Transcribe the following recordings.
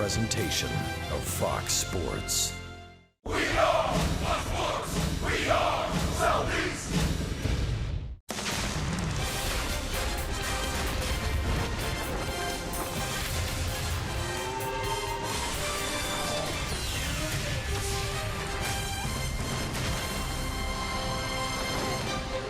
presentation of Fox Sports. We are Fox Sports. We are Southeast.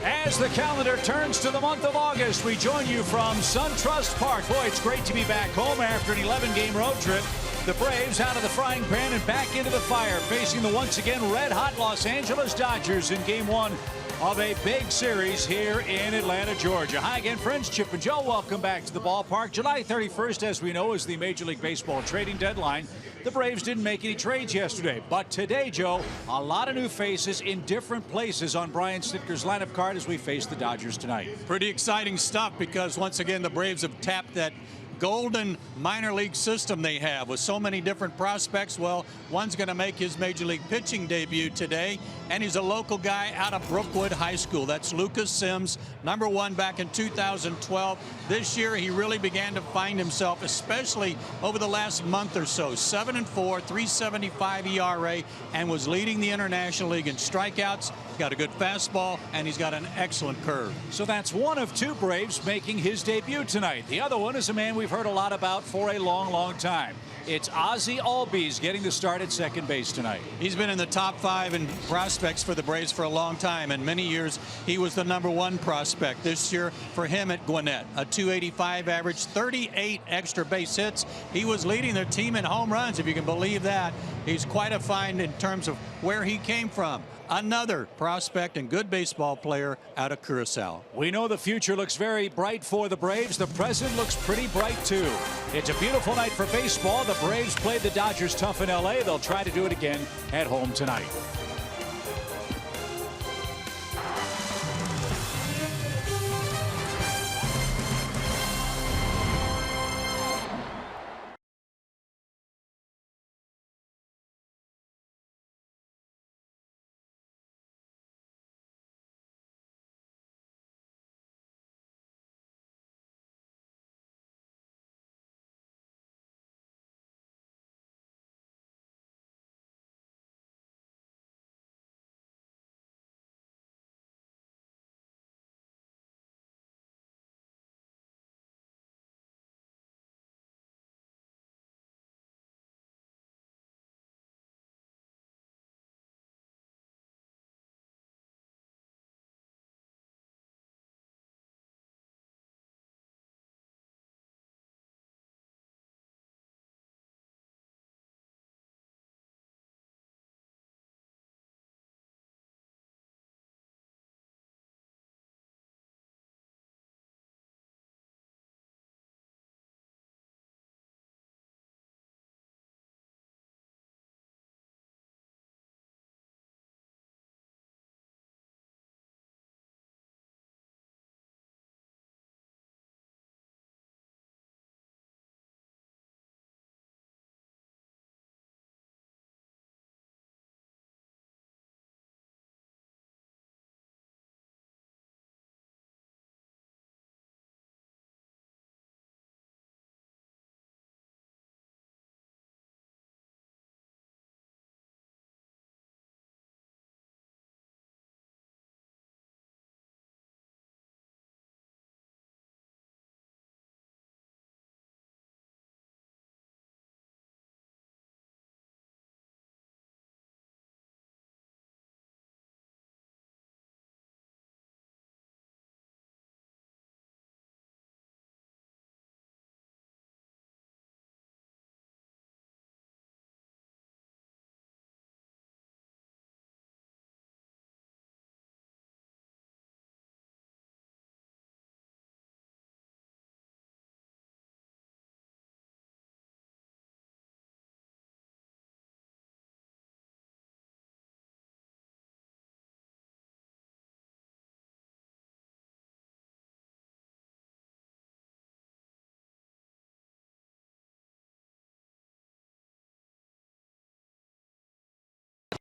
As the calendar turns to the month of August, we join you from SunTrust Park. Boy, it's great to be back home after an 11-game road trip. The Braves out of the frying pan and back into the fire, facing the once again red-hot Los Angeles Dodgers in Game 1 of a big series here in Atlanta, Georgia. Hi again, friends. Chip and Joe, welcome back to the ballpark. July 31st, as we know, is the Major League Baseball trading deadline. The Braves didn't make any trades yesterday, but today, Joe, a lot of new faces in different places on Brian Snitker's lineup card as we face the Dodgers tonight. Pretty exciting stuff because, once again, the Braves have tapped that golden minor league system they have with so many different prospects. Well, one's going to make his major league pitching debut today, and he's a local guy out of Brookwood High School. That's Lucas Sims, #1 back in 2012. This year he really began to find himself, especially over the last month or so. 7-4, 3.75 ERA, and was leading the International League in strikeouts. He's got a good fastball, and he's got an excellent curve. So that's one of two Braves making his debut tonight. The other one is a man we've heard a lot about for a long time. It's Ozzie Albies getting the start at second base tonight. He's been in the top 5 in prospects for the Braves for a long time, and many years he was the #1 prospect. This year for him at Gwinnett, a 285 average, 38 extra base hits. He was leading their team in home runs, if you can believe that. He's quite a find in terms of where he came from. Another prospect and good baseball player out of Curacao. We know the future looks very bright for the Braves. The present looks pretty bright too. It's a beautiful night for baseball. The Braves played the Dodgers tough in LA. They'll try to do it again at home tonight.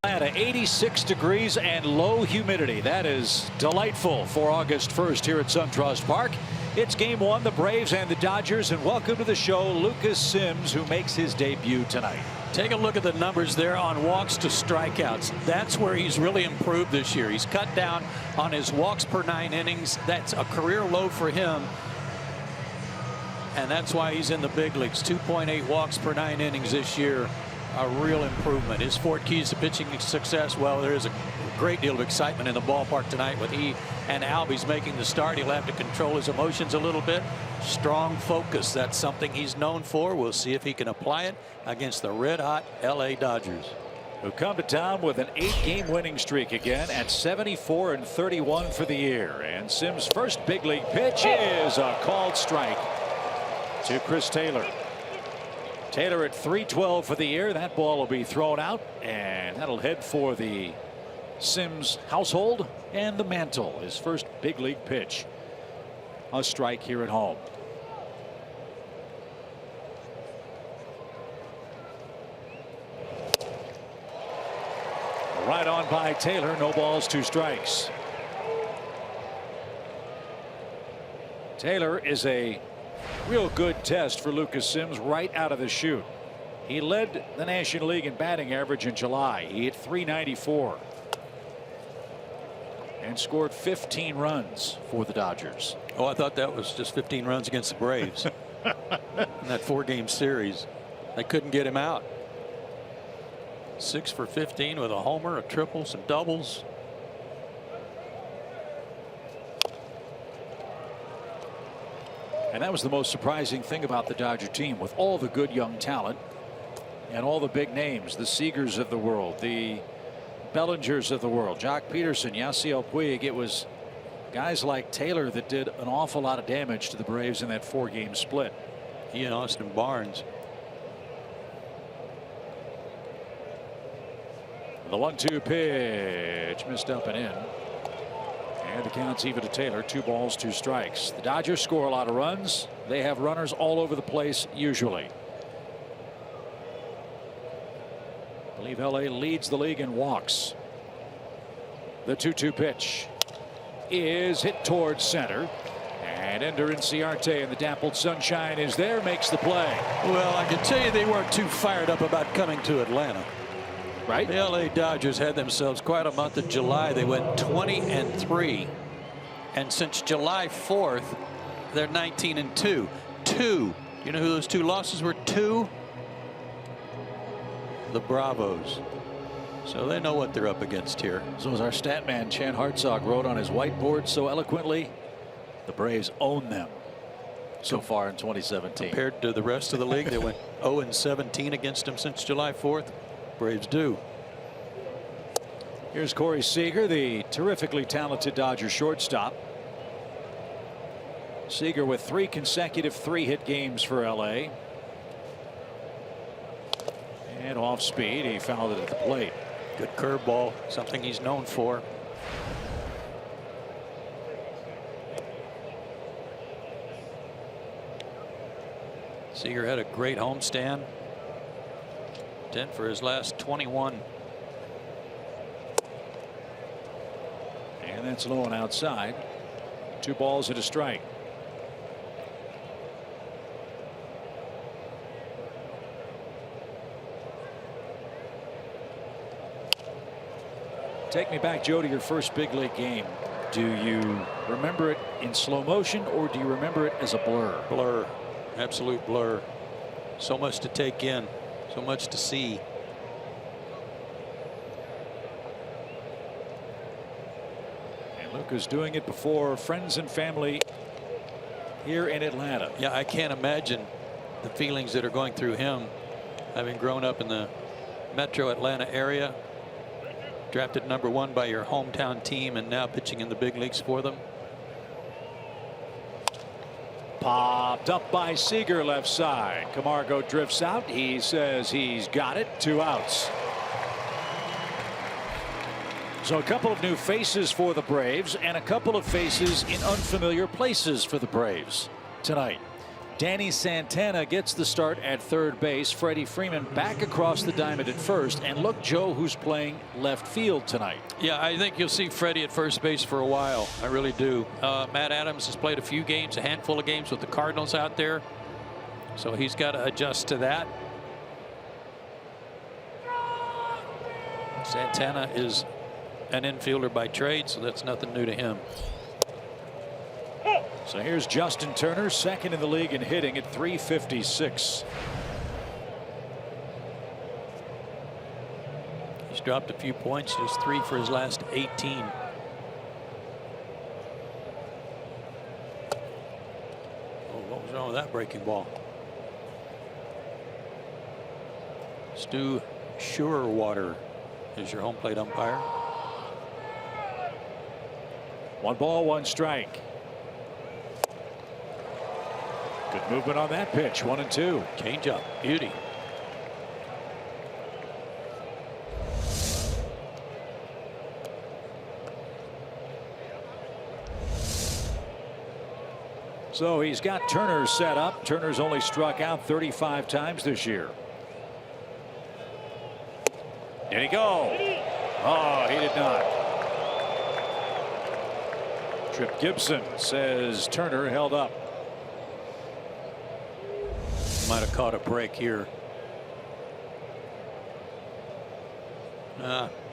Atlanta, 86 degrees and low humidity. That is delightful for August 1st here at SunTrust Park. It's game one, the Braves and the Dodgers, and welcome to the show, Lucas Sims, who makes his debut tonight. Take a look at the numbers there on walks to strikeouts. That's where he's really improved this year. He's cut down on his walks per 9 innings. That's a career low for him. And that's why he's in the big leagues. 2.8 walks per 9 innings this year. A real improvement. His 4 keys to pitching success. Well, there is a great deal of excitement in the ballpark tonight with he and Albies making the start. He'll have to control his emotions a little bit. Strong focus. That's something he's known for. We'll see if he can apply it against the red-hot LA Dodgers, who come to town with an 8-game winning streak again at 74-31 for the year. And Sims' first big league pitch is a called strike to Chris Taylor. Taylor at 312 for the year. That ball will be thrown out, and that'll head for the Sims household and the mantle. His first big league pitch. A strike here at home. Right on by Taylor. No balls, 2 strikes. Taylor is a real good test for Lucas Sims right out of the chute. He led the National League in batting average in July. He hit .394 and scored 15 runs for the Dodgers. Oh, I thought that was just 15 runs against the Braves in that 4-game series. They couldn't get him out. 6 for 15 with a homer, a triple, some doubles. And that was the most surprising thing about the Dodger team, with all the good young talent and all the big names, the Seagers of the world, the Bellingers of the world, Jock Peterson, Yasiel Puig. It was guys like Taylor that did an awful lot of damage to the Braves in that 4-game split. He and Austin Barnes. The 1-2 pitch missed up and in. And the count's even to Taylor. 2 balls, 2 strikes. The Dodgers score a lot of runs. They have runners all over the place usually. I believe LA leads the league in walks. The 2-2 pitch is hit towards center. And Ender Inciarte in the dappled sunshine is there, makes the play. Well, I can tell you they weren't too fired up about coming to Atlanta. Right. The LA Dodgers had themselves quite a month of July. They went 20-3, and since July 4th, they're 19-2. You know who those 2 losses were to? The Bravos. So they know what they're up against here. So as our stat man Chan Hartzog wrote on his whiteboard so eloquently, the Braves own them so far in 2017. Compared to the rest of the league, they went 0-17 against them since July 4th. Braves do. Here's Corey Seager, the terrifically talented Dodger shortstop. Seager with 3 consecutive 3-hit games for LA. And off speed, he fouled it at the plate. Good curveball, something he's known for. Seager had a great homestand. 10 for his last 21. And that's low and outside. 2 balls and a strike. Take me back, Joe, to your first big league game. Do you remember it in slow motion, or do you remember it as a blur? Blur. Absolute blur. So much to take in. So much to see. And Luca's doing it before friends and family here in Atlanta. Yeah, I can't imagine the feelings that are going through him, having grown up in the metro Atlanta area, drafted #1 by your hometown team, and now pitching in the big leagues for them. Popped up by Seager, left side. Camargo drifts out. He says he's got it. 2 outs. So a couple of new faces for the Braves, and a couple of faces in unfamiliar places for the Braves tonight. Danny Santana gets the start at third base. Freddie Freeman back across the diamond at first. And look, Joe, who's playing left field tonight. Yeah, I think you'll see Freddie at first base for a while. I really do. Matt Adams has played a few games, a handful of games with the Cardinals out there. So he's got to adjust to that. Santana is an infielder by trade, so that's nothing new to him. So here's Justin Turner, second in the league in hitting at .356. He's dropped a few points, just 3 for his last 18. Oh, what was wrong with that breaking ball? Stu Surewater is your home plate umpire. 1 ball, 1 strike. Good movement on that pitch. 1-2. Change up. Beauty. So he's got Turner set up. Turner's only struck out 35 times this year. Did he go? Oh, he did not. Trip Gibson says Turner held up. Might have caught a break here.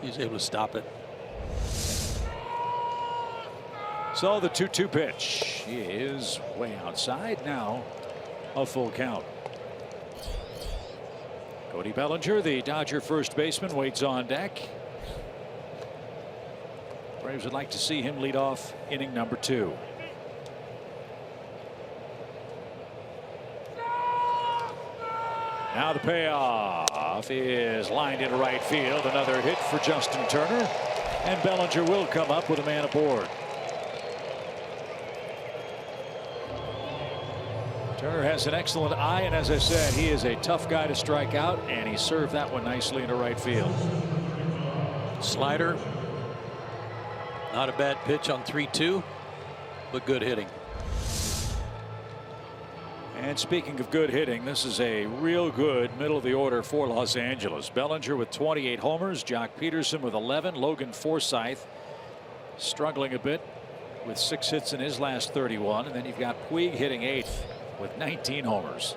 He's able to stop it. So the 2-2 pitch. He is way outside now. A full count. Cody Bellinger, the Dodger first baseman, waits on deck. Braves would like to see him lead off inning number 2. Now the payoff is lined into right field. Another hit for Justin Turner. And Bellinger will come up with a man aboard. Turner has an excellent eye, and as I said, he is a tough guy to strike out, and he served that one nicely into right field. Slider. Not a bad pitch on 3-2, but good hitting. And speaking of good hitting, this is a real good middle of the order for Los Angeles. Bellinger with 28 homers, Jock Peterson with 11, Logan Forsythe struggling a bit with 6 hits in his last 31, and then you've got Puig hitting 8th with 19 homers.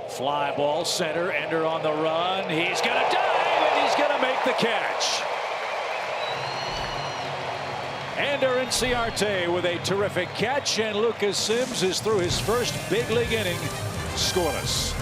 Fly ball center, Ender on the run. He's going to dive and he's going to make the catch. Ender Inciarte with a terrific catch, and Lucas Sims is through his first big league inning scoreless.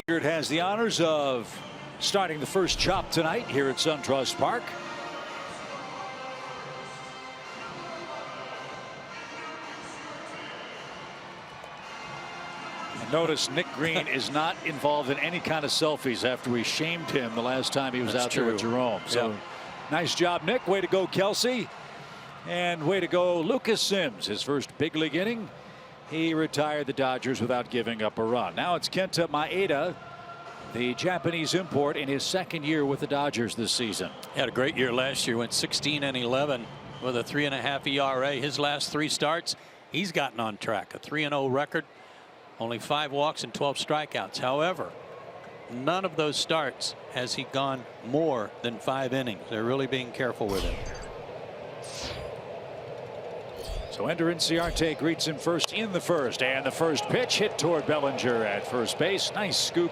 Wingert has the honors of starting the first chop tonight here at SunTrust Park. And Notice Nick Green is not involved in any kind of selfies after we shamed him the last time he was out there with Jerome. So nice job, Nick. Way to go, Kelsey. And way to go, Lucas Sims. His first big league inning. He retired the Dodgers without giving up a run. Now it's Kenta Maeda, the Japanese import, in his second year with the Dodgers this season. He had a great year last year. Went 16-11 with a 3.5 ERA. His last 3 starts, he's gotten on track. A 3-0 record. Only 5 walks and 12 strikeouts. However, none of those starts has he gone more than 5 innings. They're really being careful with him. So Ender Inciarte greets him first in the first, and the first pitch hit toward Bellinger at first base. Nice scoop,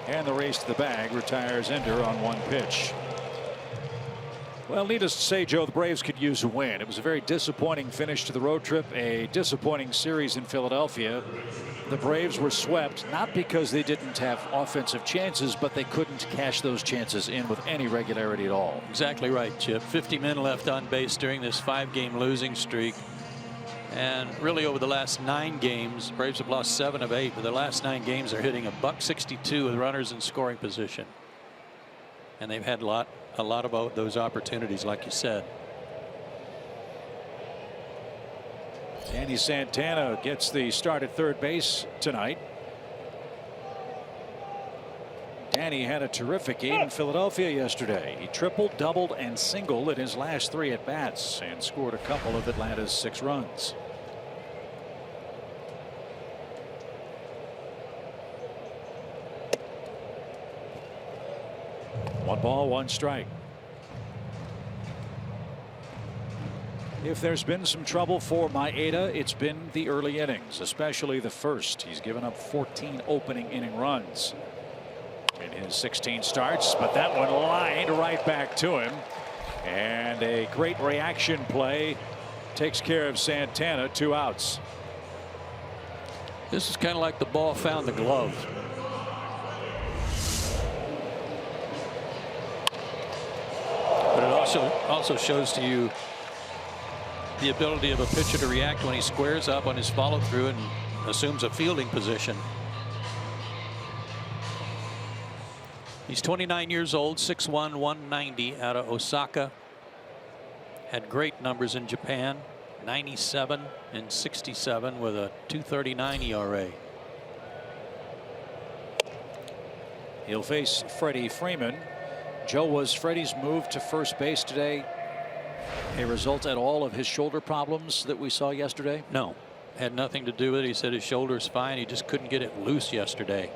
and the race to the bag retires Ender on 1 pitch. Well, needless to say, Joe, the Braves could use a win. It was a very disappointing finish to the road trip, a disappointing series in Philadelphia. The Braves were swept, not because they didn't have offensive chances, but they couldn't cash those chances in with any regularity at all. Exactly right, Chip. 50 men left on base during this 5-game losing streak. And really over the last 9 games, Braves have lost 7 of 8, but the last 9 games they're hitting $162 with runners in scoring position. And they've had a lot of those opportunities, like you said. Danny Santana gets the start at third base tonight. Danny had a terrific game in Philadelphia yesterday. He tripled, doubled, and singled in his last 3 at bats and scored a couple of Atlanta's 6 runs. One ball, 1 strike. If there's been some trouble for Maeda, it's been the early innings, especially the first. He's given up 14 opening inning runs in his 16 starts, but that one lined right back to him. And a great reaction play takes care of Santana. 2 outs. This is kind of like the ball found the glove. But it also shows to you the ability of a pitcher to react when he squares up on his follow through and assumes a fielding position. He's 29 years old, 6'1", 190, out of Osaka. Had great numbers in Japan, 97 and 67 with a 2.39 ERA. He'll face Freddie Freeman. Joe, was Freddie's move to first base today a result at all of his shoulder problems that we saw yesterday? No, had nothing to do with it. He said his shoulder's fine. He just couldn't get it loose yesterday.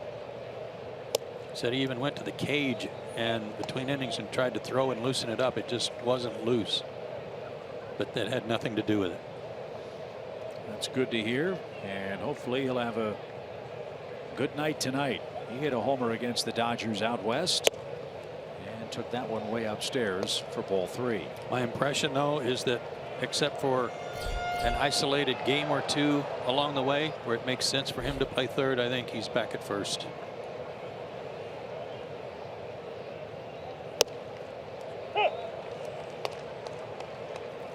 Said he even went to the cage and between innings and tried to throw and loosen it up. It just wasn't loose. But that had nothing to do with it. That's good to hear, and hopefully he'll have a good night tonight. He hit a homer against the Dodgers out west and took that one way upstairs for ball 3. My impression, though, is that except for an isolated game or 2 along the way where it makes sense for him to play third, I think he's back at first.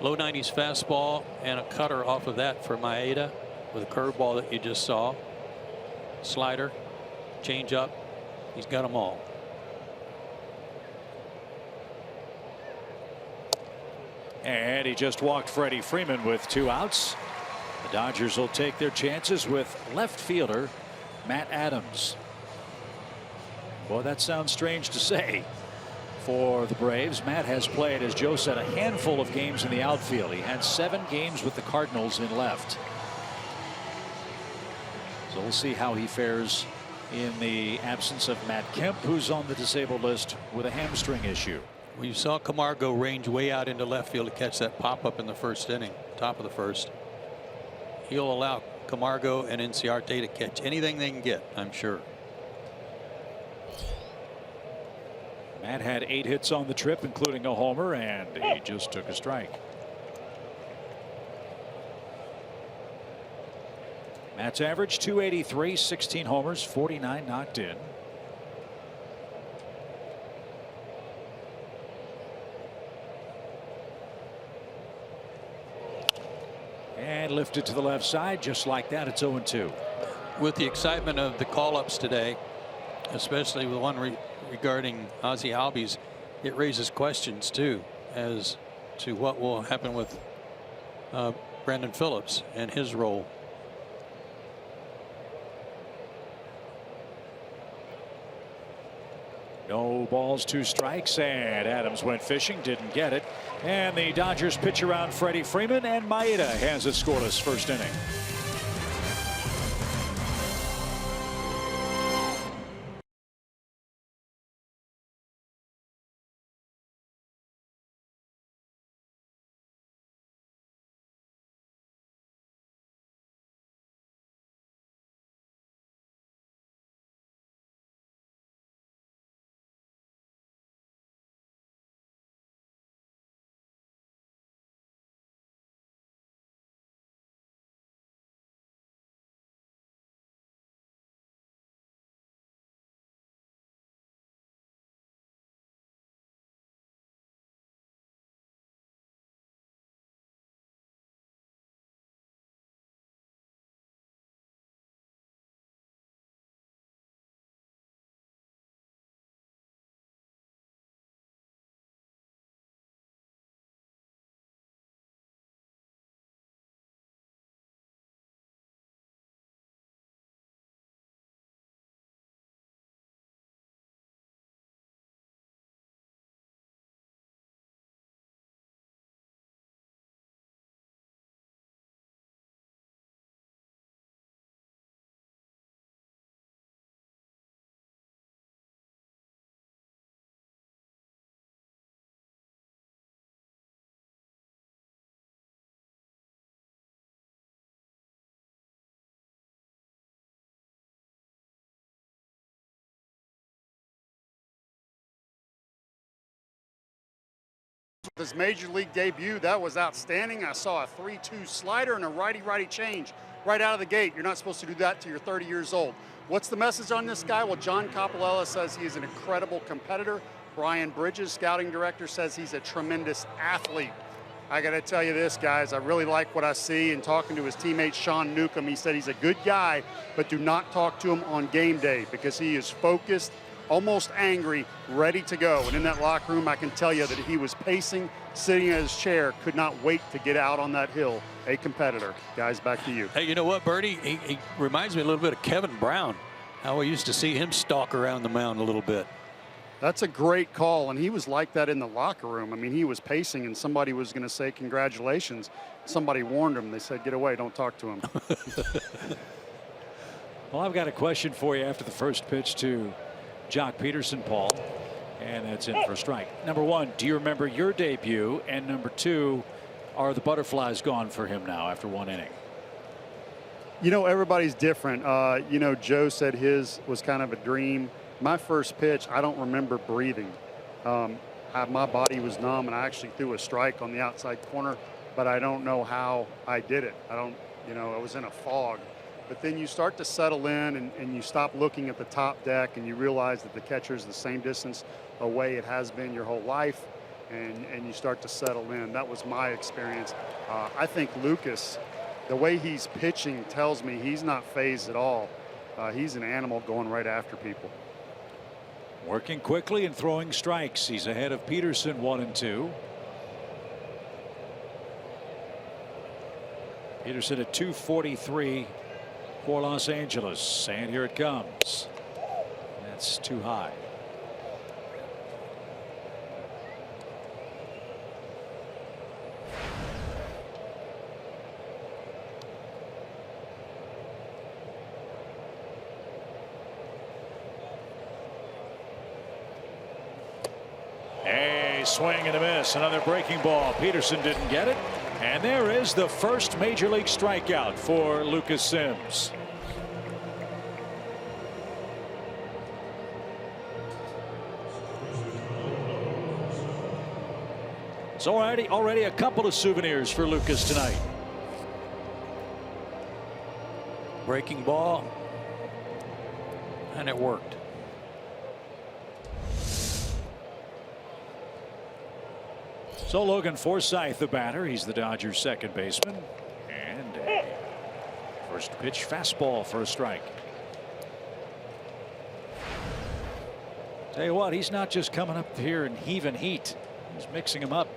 Low 90s fastball and a cutter off of that for Maeda with a curveball that you just saw. Slider, change up. He's got them all. And he just walked Freddie Freeman with 2 outs. The Dodgers will take their chances with left fielder Matt Adams. Boy, that sounds strange to say for the Braves. Matt has played, as Joe said, a handful of games in the outfield. He had 7 games with the Cardinals in left. So we'll see how he fares in the absence of Matt Kemp, who's on the disabled list with a hamstring issue. Well, you saw Camargo range way out into left field to catch that pop up in the first inning, top of the first. He'll allow Camargo and Inciarte to catch anything they can get, I'm sure. Matt had 8 hits on the trip, including a homer, and he just took a strike. Matt's average 283, 16 homers, 49 knocked in. And lifted to the left side, just like that. It's 0-2. with the excitement of the call-ups today, especially the one regarding Ozzie Albies, it raises questions too as to what will happen with Brandon Phillips and his role. No balls, 2 strikes, and Adams went fishing, didn't get it. And the Dodgers pitch around Freddie Freeman, and Maeda has a scoreless first inning. His major league debut, that was outstanding. I saw a 3-2 slider and a righty-righty change right out of the gate. You're not supposed to do that till you're 30 years old. What's the message on this guy? Well, John Coppolella says he is an incredible competitor. Brian Bridges, scouting director, says he's a tremendous athlete. I got to tell you this, guys, I really like what I see. And talking to his teammate Sean Newcomb, he said he's a good guy, but do not talk to him on game day because he is focused, almost angry, ready to go. And in that locker room, I can tell you that he was pacing, sitting in his chair, could not wait to get out on that hill. A competitor. Guys, back to you. Hey, you know what, Bertie? He reminds me a little bit of Kevin Brown, how we used to see him stalk around the mound a little bit. That's a great call, and he was like that in the locker room. I mean, he was pacing, and somebody was going to say congratulations. Somebody warned him. They said, get away, don't talk to him. Well, I've got a question for you after the first pitch to Jock Peterson, Paul, and that's in for a strike. Number one, do you remember your debut? And number two, are the butterflies gone for him now after 1 inning? You know, everybody's different. You know, Joe said his was kind of a dream. My first pitch, I don't remember breathing. My body was numb, and I actually threw a strike on the outside corner, but I don't know how I did it. You know, I was in a fog. But then you start to settle in, and you stop looking at the top deck, and you realize that the catcher is the same distance away it has been your whole life, and you start to settle in. That was my experience. I think Lucas, the way he's pitching tells me he's not phased at all. He's an animal going right after people. Working quickly and throwing strikes. He's ahead of Peterson 1-2. Peterson at 243 for Los Angeles, and here it comes. That's too high. A swing and a miss. Another breaking ball. Peterson didn't get it. And there is the first major league strikeout for Lucas Sims. So already a couple of souvenirs for Lucas tonight. Breaking ball, and it worked. So Logan Forsythe, the batter. He's the Dodgers' second baseman. And a First pitch fastball for a strike. Tell you what, he's not just coming up here and heaving heat. He's mixing them up.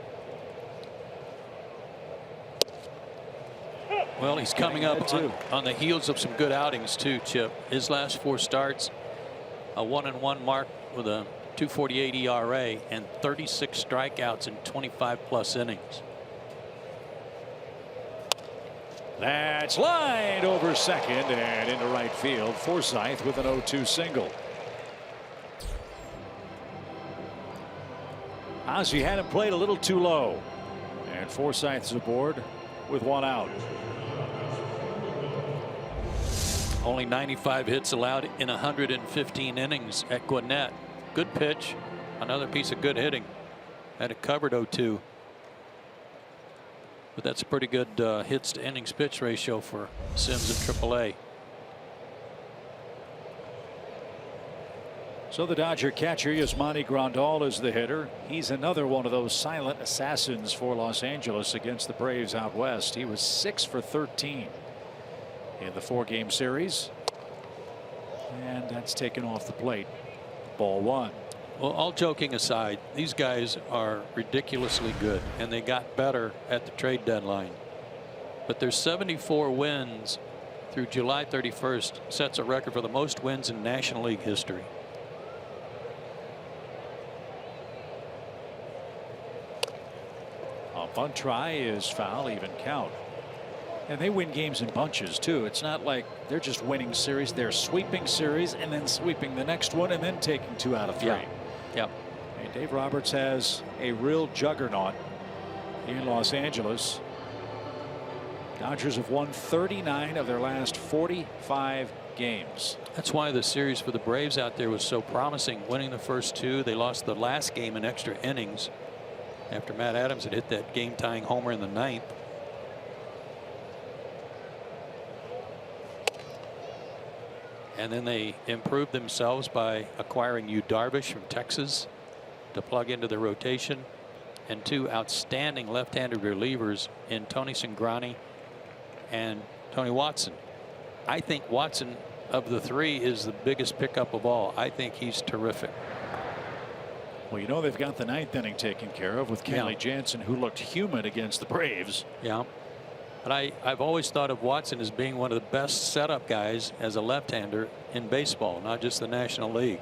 Well, he's coming up on the heels of some good outings too, Chip. His last 4 starts, a 1-1 mark with a 2.48 ERA and 36 strikeouts in 25+ innings. That's lined over second and into right field. Forsythe with an 0-2 single. Ozzie had him played a little too low, and Forsythe's aboard with 1 out. Only 95 hits allowed in 115 innings at Gwinnett. Good pitch. Another piece of good hitting. Had it covered 0-2. But that's a pretty good hits to innings pitch ratio for Sims at AAA. So the Dodger catcher Yasmani Grandal is the hitter. He's another one of those silent assassins for Los Angeles against the Braves out west. He was 6 for 13 in the 4-game series, and that's taken off the plate. Ball 1. Well, all joking aside, these guys are ridiculously good, and they got better at the trade deadline. But their 74 wins through July 31st sets a record for the most wins in National League history. A bunt try is foul, even count. And they win games in bunches too. It's not like they're just winning series. They're sweeping series and then sweeping the next one and then taking 2 out of 3. Yep. And Dave Roberts has a real juggernaut in Los Angeles. Dodgers have won 39 of their last 45 games. That's why the series for the Braves out there was so promising. Winning the first 2, they lost the last game in extra innings after Matt Adams had hit that game-tying homer in the 9th. And then they improved themselves by acquiring Yu Darvish from Texas to plug into the rotation, and 2 outstanding left-handed relievers in Tony Cingrani and Tony Watson. I think Watson, of the 3, is the biggest pickup of all. I think he's terrific. Well, you know they've got the 9th inning taken care of with Kenley Jansen, who looked human against the Braves. Yeah. But I've always thought of Watson as being one of the best setup guys as a left-hander in baseball, not just the National League.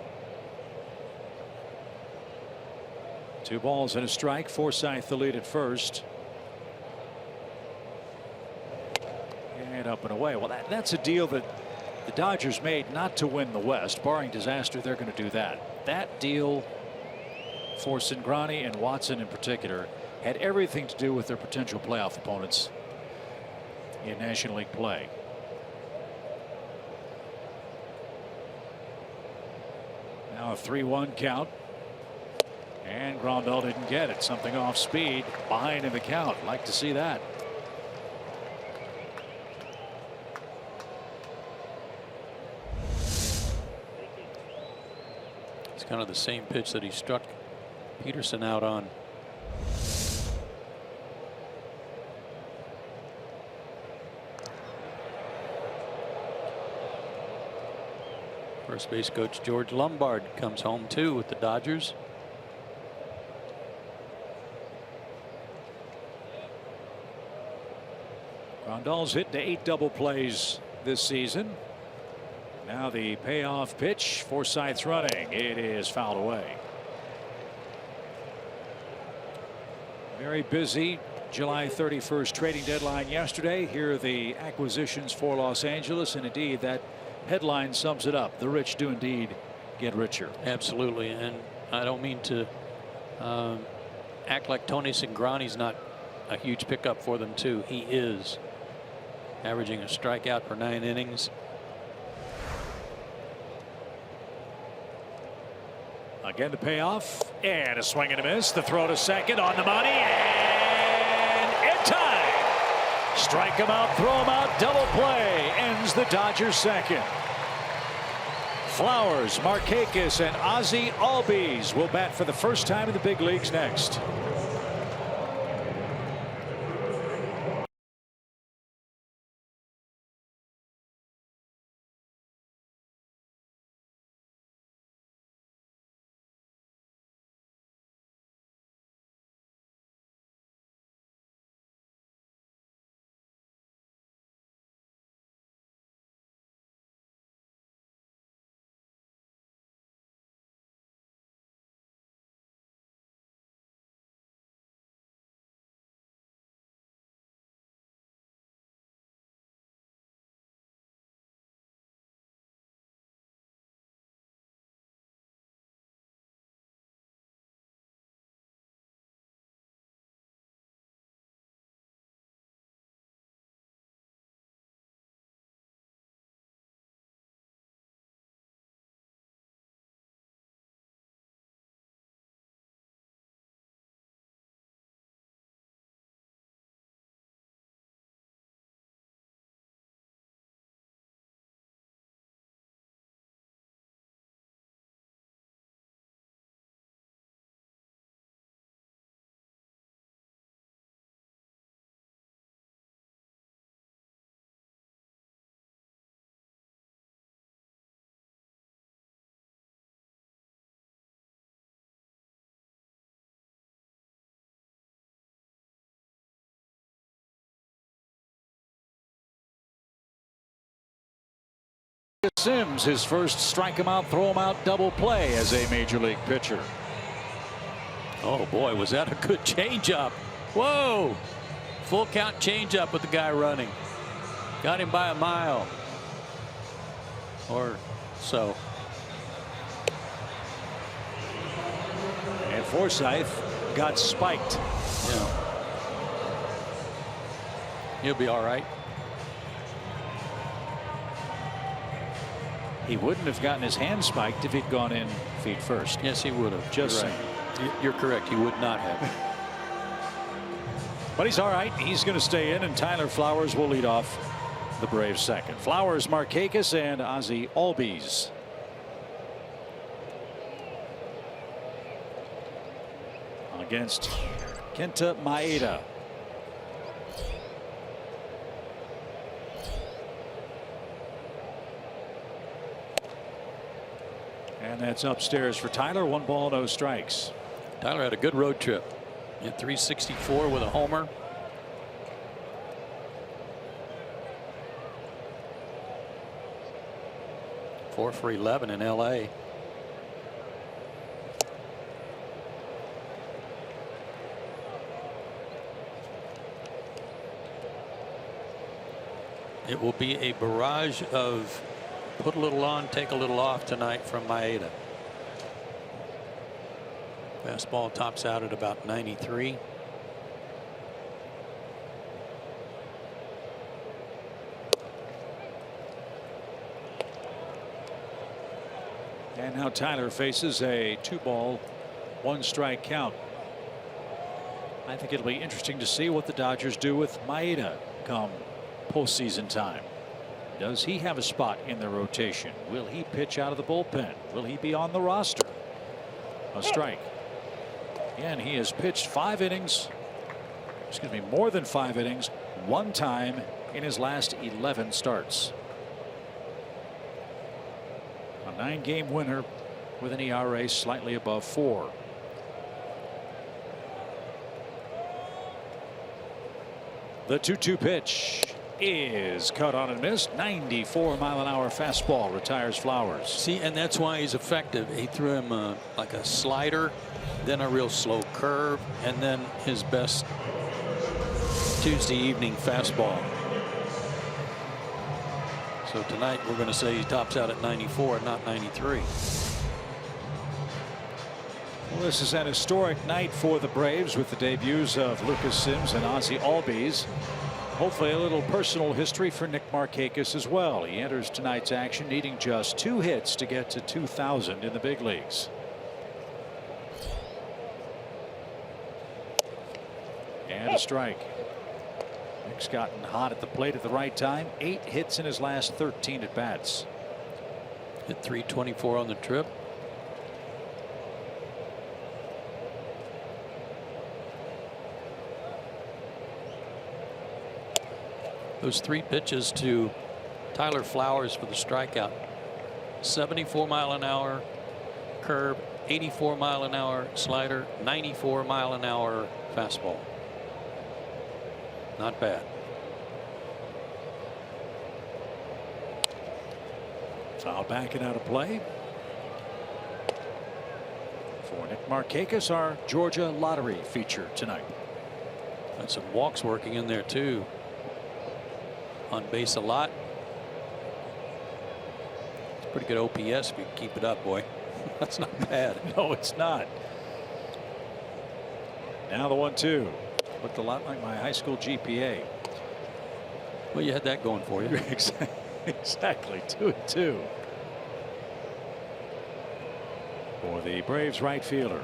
2 balls and a strike. Forsythe the lead at first. And up and away. Well, that's a deal that the Dodgers made not to win the West. Barring disaster, they're going to do that. That deal for Cingrani and Watson in particular had everything to do with their potential playoff opponents in National League play. Now a 3-1 count, and Grandal didn't get it. Something off speed, behind in the count. Like to see that. It's kind of the same pitch that he struck Peterson out on. First base coach George Lombard comes home too with the Dodgers. Grandal's hit to 8 double plays this season. Now the payoff pitch. Forsythe's running. It is fouled away. Very busy July 31st trading deadline yesterday. Here are the acquisitions for Los Angeles, and indeed that headline sums it up. The rich do indeed get richer. Absolutely. And I don't mean to act like Tony Cingrani's not a huge pickup for them too. He is, averaging a strikeout per 9 innings. Again the payoff, and a swing and a miss. The throw to second on the money, and in time. Strike him out, throw him out, double play ends the Dodgers' second. Flowers, Markakis, and Ozzie Albies will bat for the first time in the big leagues next. Sims, his first strike him out, throw him out double play as a major league pitcher. Oh boy, was that a good changeup. Whoa. Full count changeup with the guy running. Got him by a mile or so. And Forsythe got spiked. Yeah. He'll be all right. He wouldn't have gotten his hand spiked if he'd gone in feet first. Yes, he would have. Just You're right. You're correct. He would not have. But he's all right. He's going to stay in, and Tyler Flowers will lead off the Braves second. Flowers, Markakis, and Ozzie Albies. Against Kenta Maeda. And that's upstairs for Tyler. 1 ball, no strikes. Tyler had a good road trip. Hit 364 with a homer. Four for 11 in LA. It will be a barrage of put a little on, take a little off tonight from Maeda. Fastball tops out at about 93. And now Tyler faces a 2-ball, 1-strike count. I think it'll be interesting to see what the Dodgers do with Maeda come postseason time. Does he have a spot in the rotation? Will he pitch out of the bullpen? Will he be on the roster? A strike. And he has pitched 5 innings. Excuse me, more than 5 innings, 1 time in his last 11 starts. A 9-game winner with an ERA slightly above 4. The 2-2 pitch is cut on and missed. 94-mile-an-hour fastball retires Flowers. See, and that's why he's effective. He threw him like a slider, then a real slow curve, and then his best Tuesday evening fastball. So tonight we're going to say he tops out at 94, not 93. Well, this is an historic night for the Braves with the debuts of Lucas Sims and Ozzie Albies. Hopefully a little personal history for Nick Markakis as well. He enters tonight's action needing just 2 hits to get to 2,000 in the big leagues. And a strike. Nick's gotten hot at the plate at the right time. 8 hits in his last 13 at bats. Hit 324 on the trip. Those 3 pitches to Tyler Flowers for the strikeout. 74-mile-an-hour curve, 84-mile-an-hour slider, 94-mile-an-hour fastball. Not bad. Foul backing out of play. For Nick Markakis, our Georgia lottery feature tonight. And some walks working in there too. On base a lot. It's pretty good OPS if you can keep it up, boy. That's not bad. No, it's not. Now the 1-2. Looked a lot like my high school GPA. Well, you had that going for you. Exactly. 2-2. For the Braves right fielder.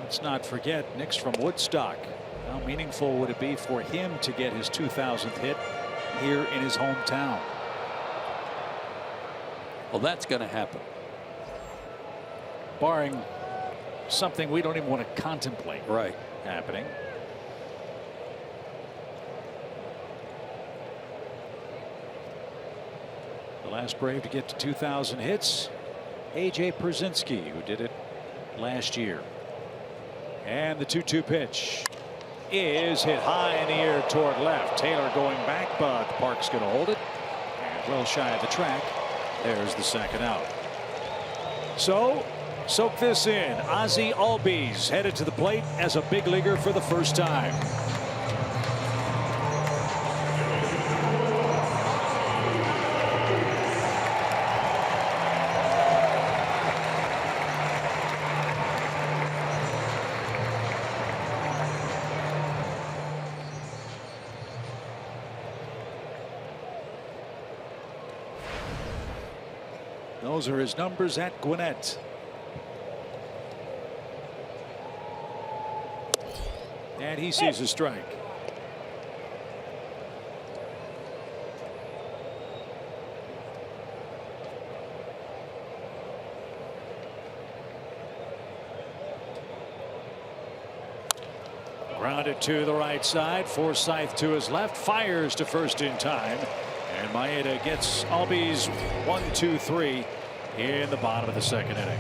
Let's not forget Nick's from Woodstock. How meaningful would it be for him to get his 2,000th hit here in his hometown? Well, that's going to happen. Barring something we don't even want to contemplate happening. The last Brave to get to 2,000 hits, A.J. Pierzynski, who did it last year. And the 2-2 pitch is hit high in the air toward left. Taylor going back, but Park's going to hold it. And well shy of the track. There's the second out. So soak this in. Ozzie Albies headed to the plate as a big leaguer for the first time. Those are his numbers at Gwinnett. And he sees a strike. Grounded to the right side. Forsythe to his left. Fires to first in time. And Maeda gets Albies 1-2-3 in the bottom of the second inning.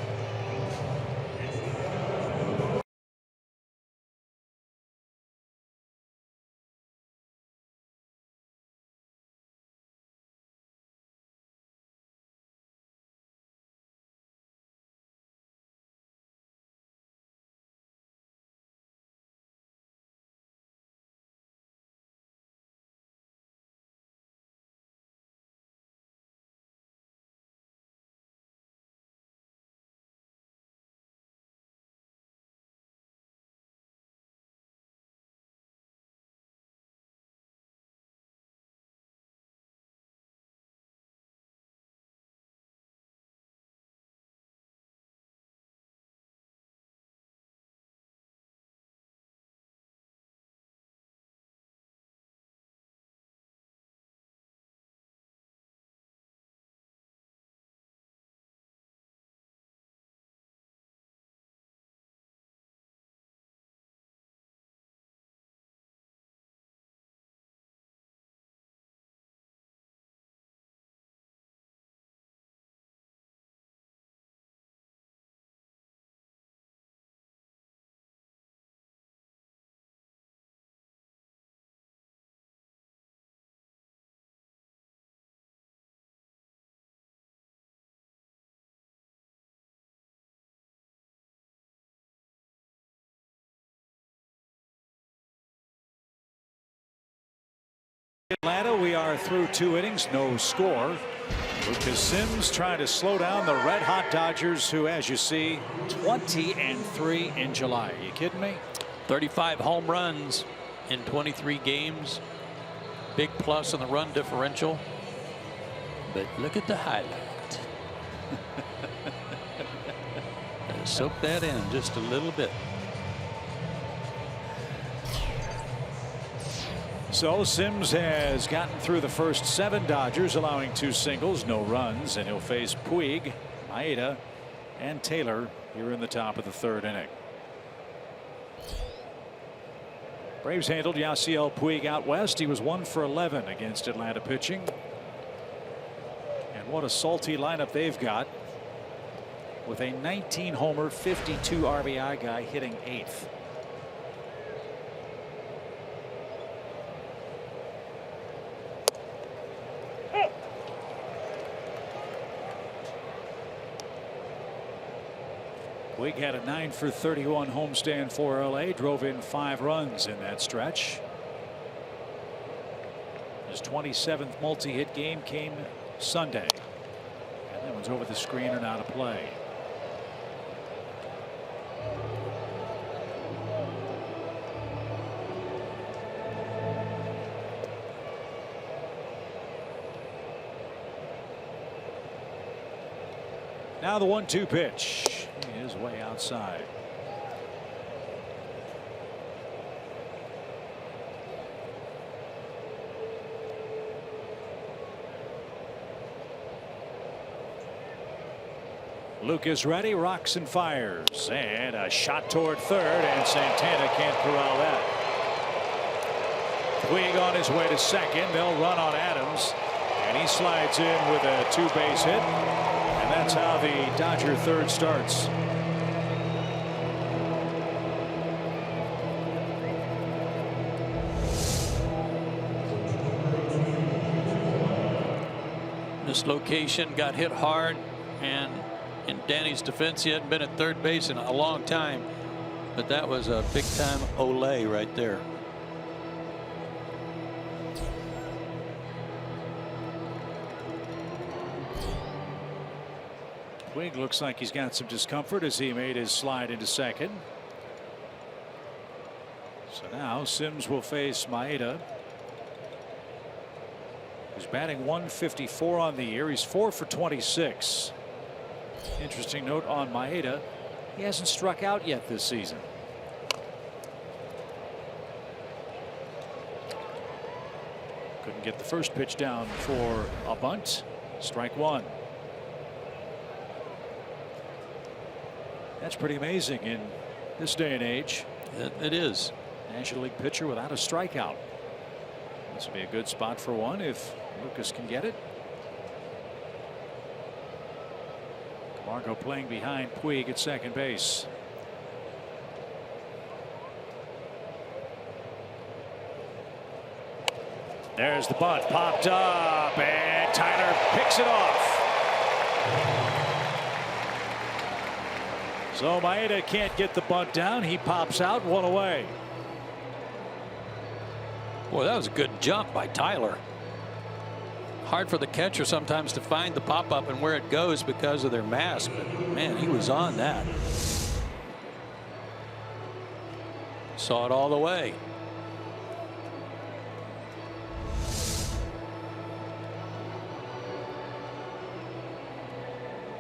Atlanta, we are through 2 innings, no score. Lucas Sims trying to slow down the red hot Dodgers, who, as you see, 20-3 in July. Are you kidding me? 35 home runs in 23 games. Big plus on the run differential. But look at the highlight. Soak that in just a little bit. So Sims has gotten through the first 7 Dodgers, allowing 2 singles, no runs, and he'll face Puig, Maeda, and Taylor here in the top of the 3rd inning. Braves handled Yasiel Puig out west. He was 1 for 11 against Atlanta pitching. And what a salty lineup they've got, with a 19-homer, 52 RBI guy hitting 8th. Puig had a 9 for 31 homestand for LA, drove in 5 runs in that stretch. His 27th multi-hit game came Sunday, and that one's over the screen and out of play. Now the 1-2 pitch. He is way outside. Lucas ready, rocks and fires, and a shot toward third, and Santana can't corral that. Puig on his way to second. They'll run on Adams, and he slides in with a 2-base hit. And that's how the Dodger 3rd starts. Dislocation, got hit hard, and in Danny's defense, he hadn't been at third base in a long time, but that was a big time Olay right there. Puig looks like he's got some discomfort as he made his slide into second. So now Sims will face Maeda, who's batting 154 on the year. He's 4 for 26. Interesting note on Maeda, he hasn't struck out yet this season. Couldn't get the first pitch down for a bunt. Strike one. That's pretty amazing in this day and age. It is. National League pitcher without a strikeout. This would be a good spot for one if Lucas can get it. Camargo playing behind Puig at second base. There's the bunt, popped up, and Tyler picks it off. So Maeda can't get the bunt down. He pops out, one away. Boy, that was a good jump by Tyler. Hard for the catcher sometimes to find the pop up and where it goes because of their mass, but man, he was on that. Saw it all the way.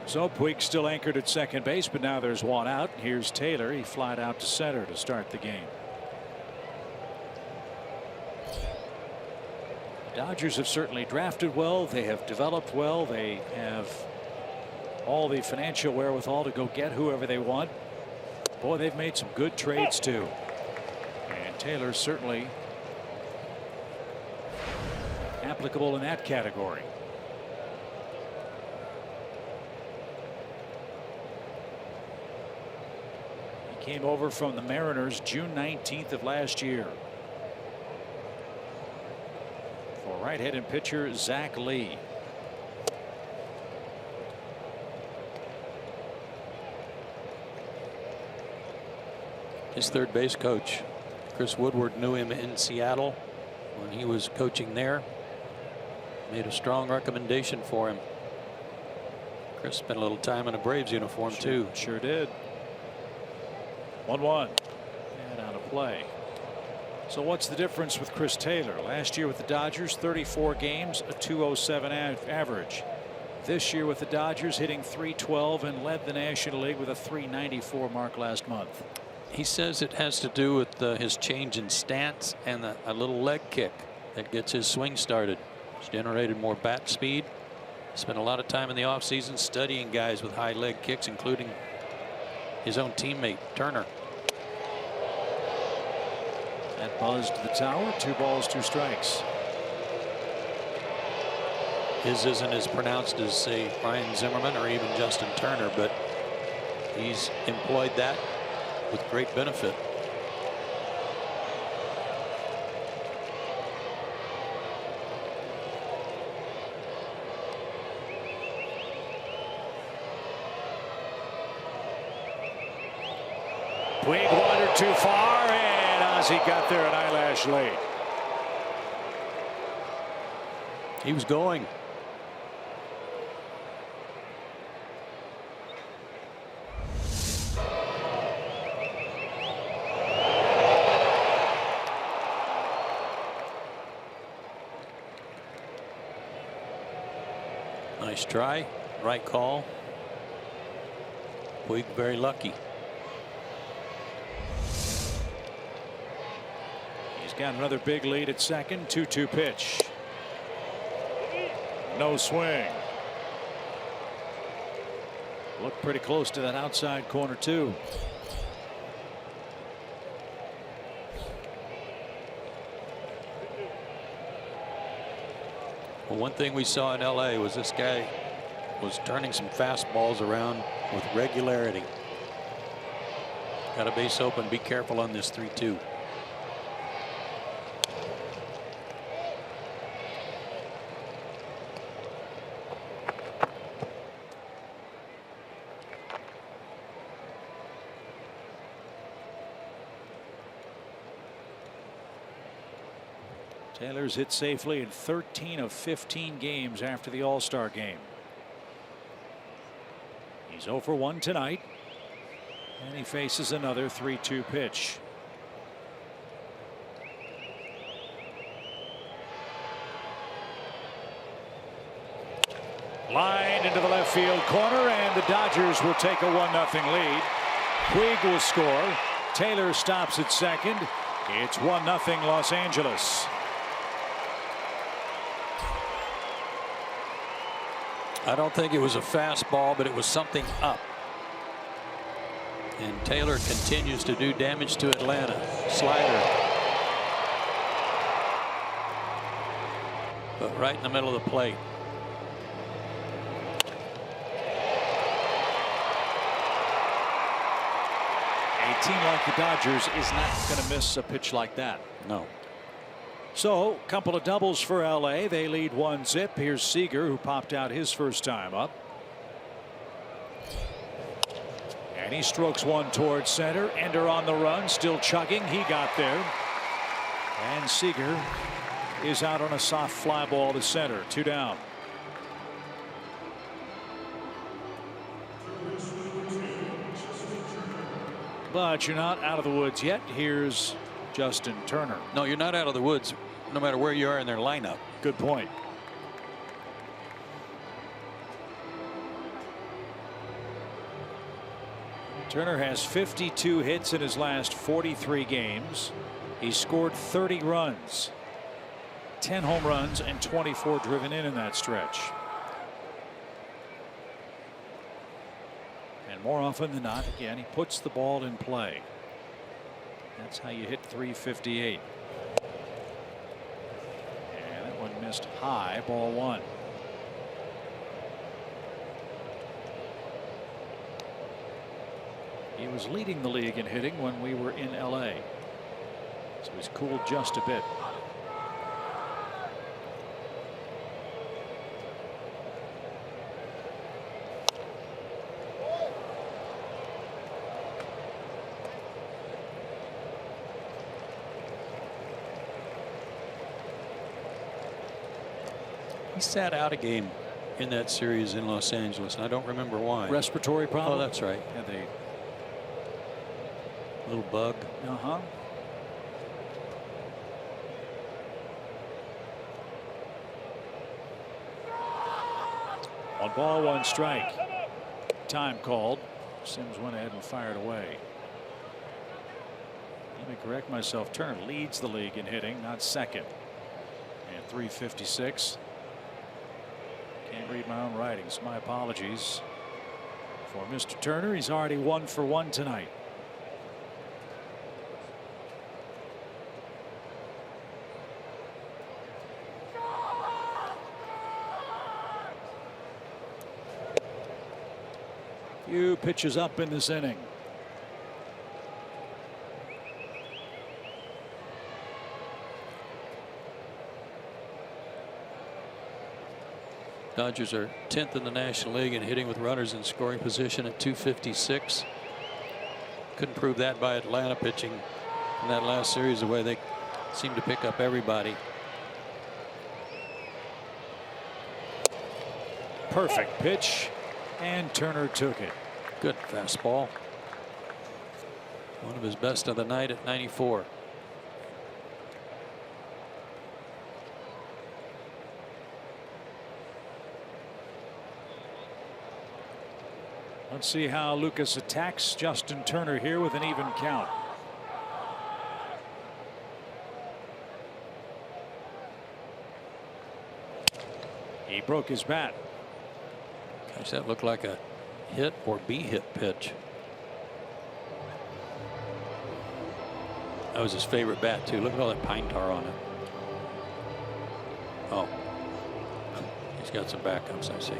So Puig still anchored at second base, but now there's one out. Here's Taylor. He flied out to center to start the game. The Dodgers have certainly drafted well. They have developed well. They have all the financial wherewithal to go get whoever they want. Boy, they've made some good trades too. And Taylor's certainly applicable in that category. Came over from the Mariners June 19th of last year. For right-handed pitcher Zach Lee. His third base coach, Chris Woodward, knew him in Seattle when he was coaching there. Made a strong recommendation for him. Chris spent a little time in a Braves uniform too. Sure did. 1-1 and out of play. So what's the difference with Chris Taylor? Last year with the Dodgers, 34 games, a .207 average. This year with the Dodgers, hitting .312 and led the National League with a .394 mark last month. He says it has to do with his change in stance and a little leg kick that gets his swing started. It's generated more bat speed. Spent a lot of time in the offseason studying guys with high leg kicks, including his own teammate Turner. That buzzed the tower. 2 balls, 2 strikes. His isn't as pronounced as, say, Ryan Zimmerman or even Justin Turner, but he's employed that with great benefit. Puig wandered too far, and Ozzie got there an eyelash late. He was going. Nice try. Right call. Puig very lucky. Got another big lead at second. 2-2 pitch. No swing. Looked pretty close to that outside corner too. Well, one thing we saw in LA was this guy was turning some fastballs around with regularity. Got a base open. Be careful on this 3-2. Taylor's hit safely in 13 of 15 games after the All-Star game. He's 0 for 1 tonight, and he faces another 3-2 pitch. Line into the left field corner, and the Dodgers will take a 1-0 lead. Puig will score. Taylor stops at second. It's 1-0 Los Angeles. I don't think it was a fastball, but it was something up. And Taylor continues to do damage to Atlanta. Slider. But right in the middle of the plate. A team like the Dodgers is not going to miss a pitch like that. No. So, a couple of doubles for LA. They lead 1-0. Here's Seager, who popped out his first time up. And he strokes one towards center. Ender on the run, still chugging. He got there. And Seager is out on a soft fly ball to center. 2 down. But you're not out of the woods yet. Here's Justin Turner. No, you're not out of the woods, no matter where you are in their lineup. Good point. Turner has 52 hits in his last 43 games. He's scored 30 runs, 10 home runs, and 24 driven in that stretch. And more often than not, again, he puts the ball in play. That's how you hit 358. And that one missed high, ball 1. He was leading the league in hitting when we were in LA. So he's cooled just a bit. He sat out a game in that series in Los Angeles, and I don't remember why. Respiratory problem? Oh, that's right. Yeah, they little bug. Uh-huh. One ball, 1 strike. Time called. Sims went ahead and fired away. Let me correct myself. Turner leads the league in hitting, not second. And 356. Can't read my own writings. My apologies for Mr. Turner. He's already 1 for 1 tonight. Few pitches up in this inning. Dodgers are 10th in the National League in hitting with runners in scoring position at 256. Couldn't prove that by Atlanta pitching in that last series, the way they seemed to pick up everybody. Perfect pitch, and Turner took it. Good fastball. One of his best of the night at 94. Let's see how Lucas attacks Justin Turner here with an even count. He broke his bat. Gosh, that looked like a hit or be hit pitch. That was his favorite bat too. Look at all that pine tar on it. Oh, he's got some backups, I see.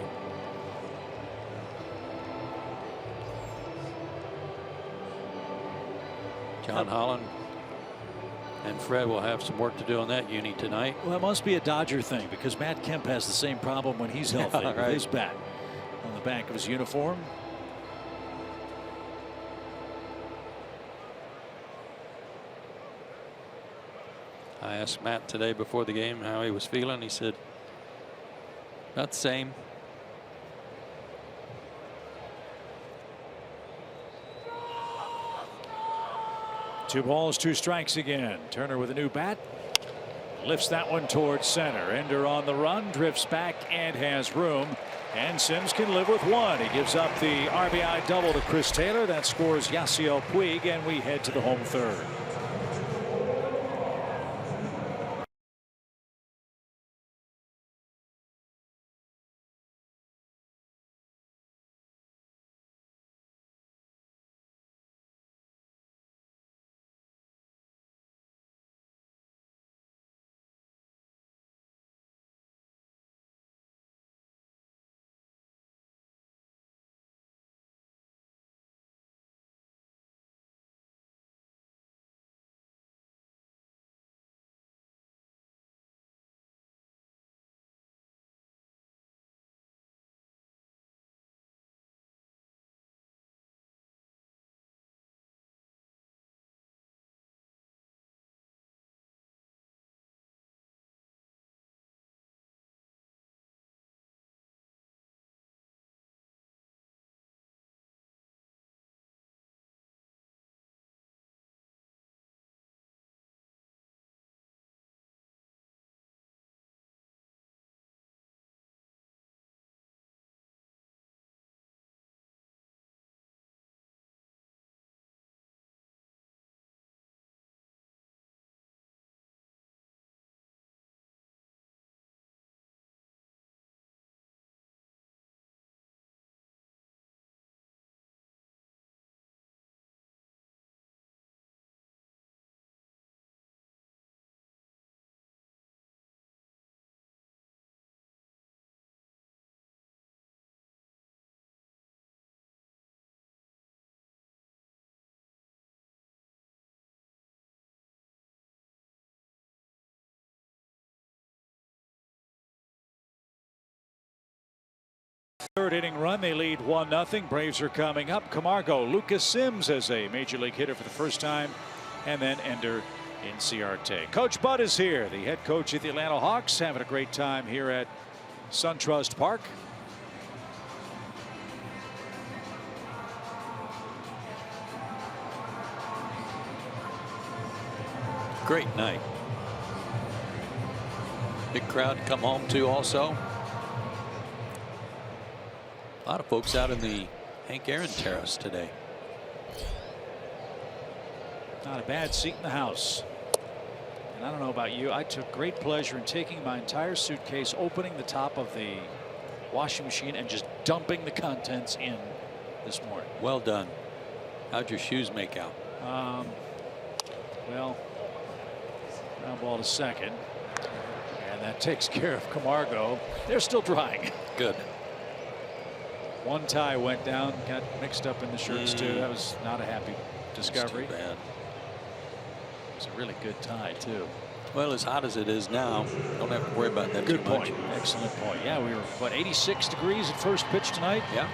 John Holland and Fred will have some work to do on that uni tonight. Well, it must be a Dodger thing, because Matt Kemp has the same problem when he's healthy with his bat on the back of his uniform. I asked Matt today before the game how he was feeling. He said, "Not the same." Two balls, two strikes again. Turner with a new bat. Lifts that one towards center. Ender on the run, drifts back and has room. And Sims can live with one. He gives up the RBI double to Chris Taylor. That scores Yasiel Puig, and we head to the home third. Third inning run, they lead 1-0. Braves are coming up. Camargo, Lucas Sims as a major league hitter for the first time, and then Ender in Ciarte. Coach Bud is here, the head coach of the Atlanta Hawks, having a great time here at SunTrust Park. Great night. Big crowd come home to also. A lot of folks out in the Hank Aaron Terrace today. Not a bad seat in the house. And I don't know about you, I took great pleasure in taking my entire suitcase, opening the top of the washing machine, and just dumping the contents in this morning. Well done. How'd your shoes make out? Well, ground ball to second. And that takes care of Camargo. They're still drying. Good. One tie went down, got mixed up in the shirts too. That was not a happy discovery. That's too bad. It was a really good tie too. Well, as hot as it is now, don't have to worry about that Good too much. point. Excellent point. Yeah, we were, what, 86 degrees at first pitch tonight? Yeah.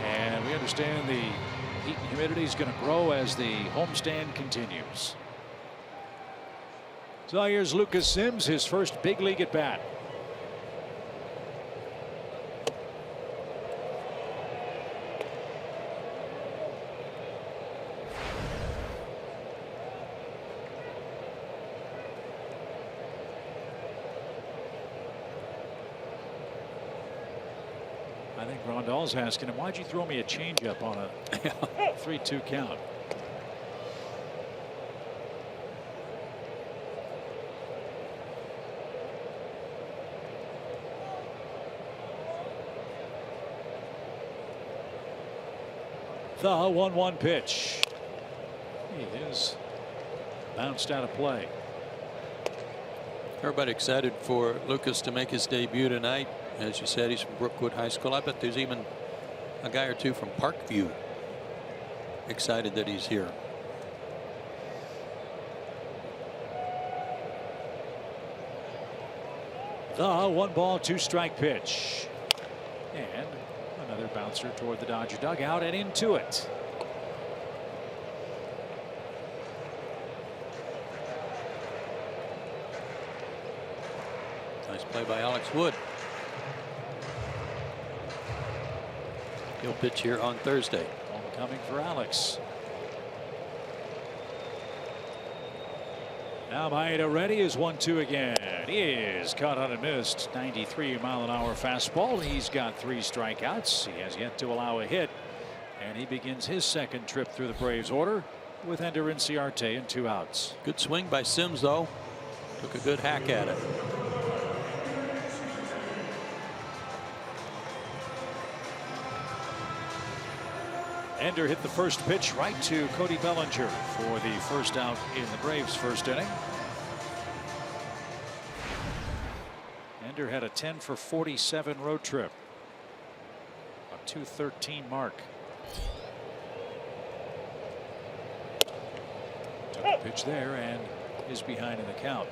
And we understand the heat and humidity is going to grow as the homestand continues. So here's Lucas Sims, his first big league at bat. I think Grandal's asking him, why'd you throw me a changeup on a 3-2 count? The 1-1 pitch. He is bounced out of play. Everybody excited for Lucas to make his debut tonight. As you said, he's from Brookwood High School. I bet there's even a guy or two from Parkview excited that he's here. The 1-ball, 2-strike pitch. And another bouncer toward the Dodger dugout and into it. Nice play by Alex Wood. He'll pitch here on Thursday. Coming for Alex. Now Maeda ready is 1-2 again. He is caught on and missed. 93-mile-an-hour fastball. He's got 3 strikeouts. He has yet to allow a hit. And he begins his second trip through the Braves order with Ender Inciarte and 2 outs. Good swing by Sims, though. Took a good hack at it. Ender hit the first pitch right to Cody Bellinger for the first out in the Braves' first inning. Ender had a 10-for-47 road trip. A 213 mark. Took a pitch there and is behind in the count.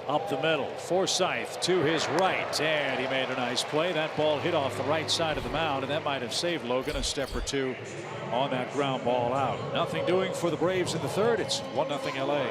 Up the middle, Forsythe to his right, and he made a nice play. That ball hit off the right side of the mound, and that might have saved Logan a step or two on that ground ball out. Nothing doing for the Braves in the third. It's 1-0 LA.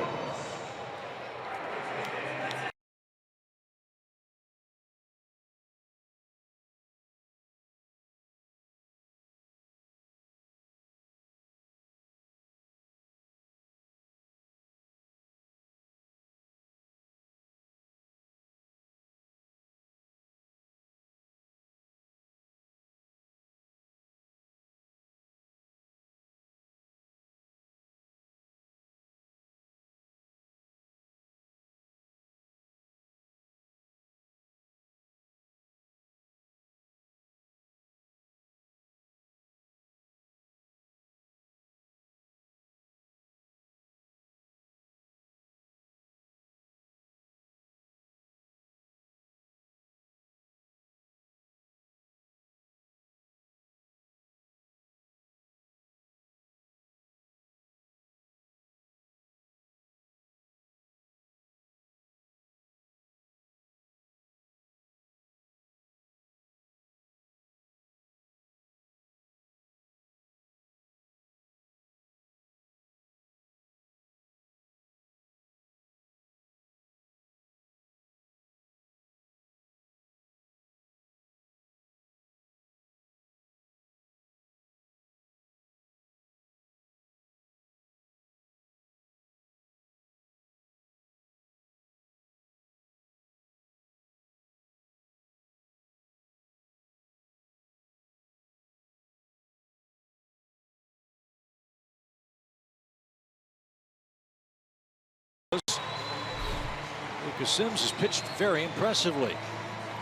Lucas Sims has pitched very impressively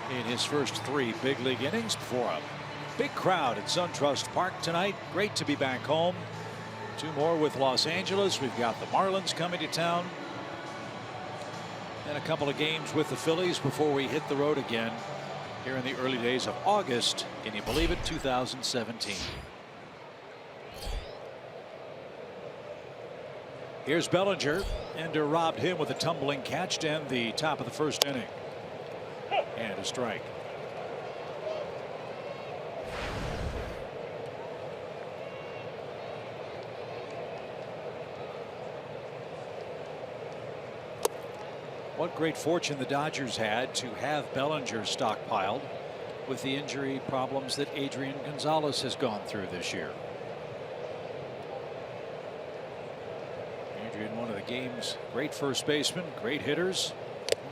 in his first 3 big league innings before a big crowd at SunTrust Park tonight. Great to be back home. 2 more with Los Angeles. We've got the Marlins coming to town. And a couple of games with the Phillies before we hit the road again here in the early days of August. Can you believe it? 2017. Here's Bellinger. Ender robbed him with a tumbling catch to end the top of the first inning. And a strike. What great fortune the Dodgers had to have Bellinger stockpiled with the injury problems that Adrian Gonzalez has gone through this year. One of the game's great first baseman, great hitters.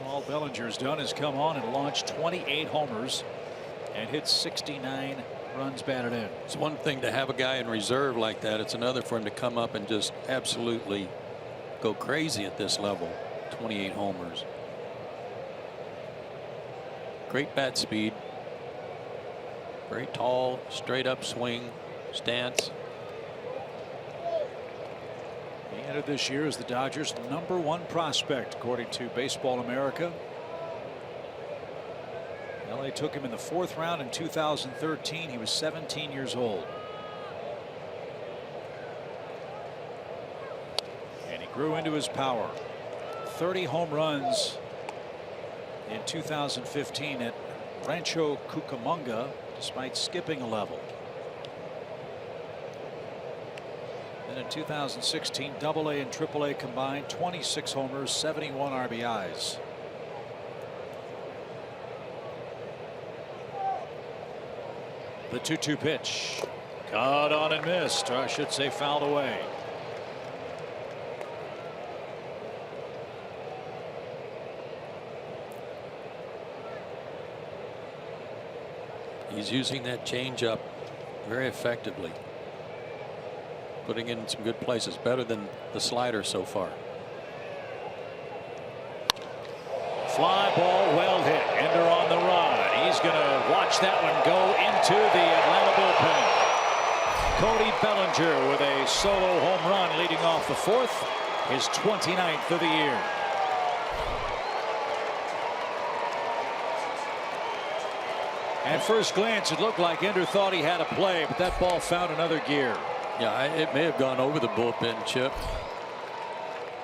All Bellinger's done is come on and launch 28 homers and hit 69 runs batted in. It's one thing to have a guy in reserve like that. It's another for him to come up and just absolutely go crazy at this level. 28 homers. Great bat speed. Very tall, straight up swing stance. He entered this year as the Dodgers' #1 prospect, according to Baseball America. LA took him in the 4th round in 2013. He was 17 years old. And he grew into his power. 30 home runs in 2015 at Rancho Cucamonga, despite skipping a level. And in 2016, AA and AAA combined, 26 homers, 71 RBIs. The 2-2 pitch. Caught on and missed, or I should say fouled away. He's using that changeup very effectively, putting it in some good places, better than the slider so far. Fly ball, well hit. Ender on the run. He's going to watch that one go into the Atlanta bullpen. Cody Bellinger with a solo home run leading off the fourth, his 29th of the year. At first glance, it looked like Ender thought he had a play, but that ball found another gear. Yeah, it may have gone over the bullpen, Chip.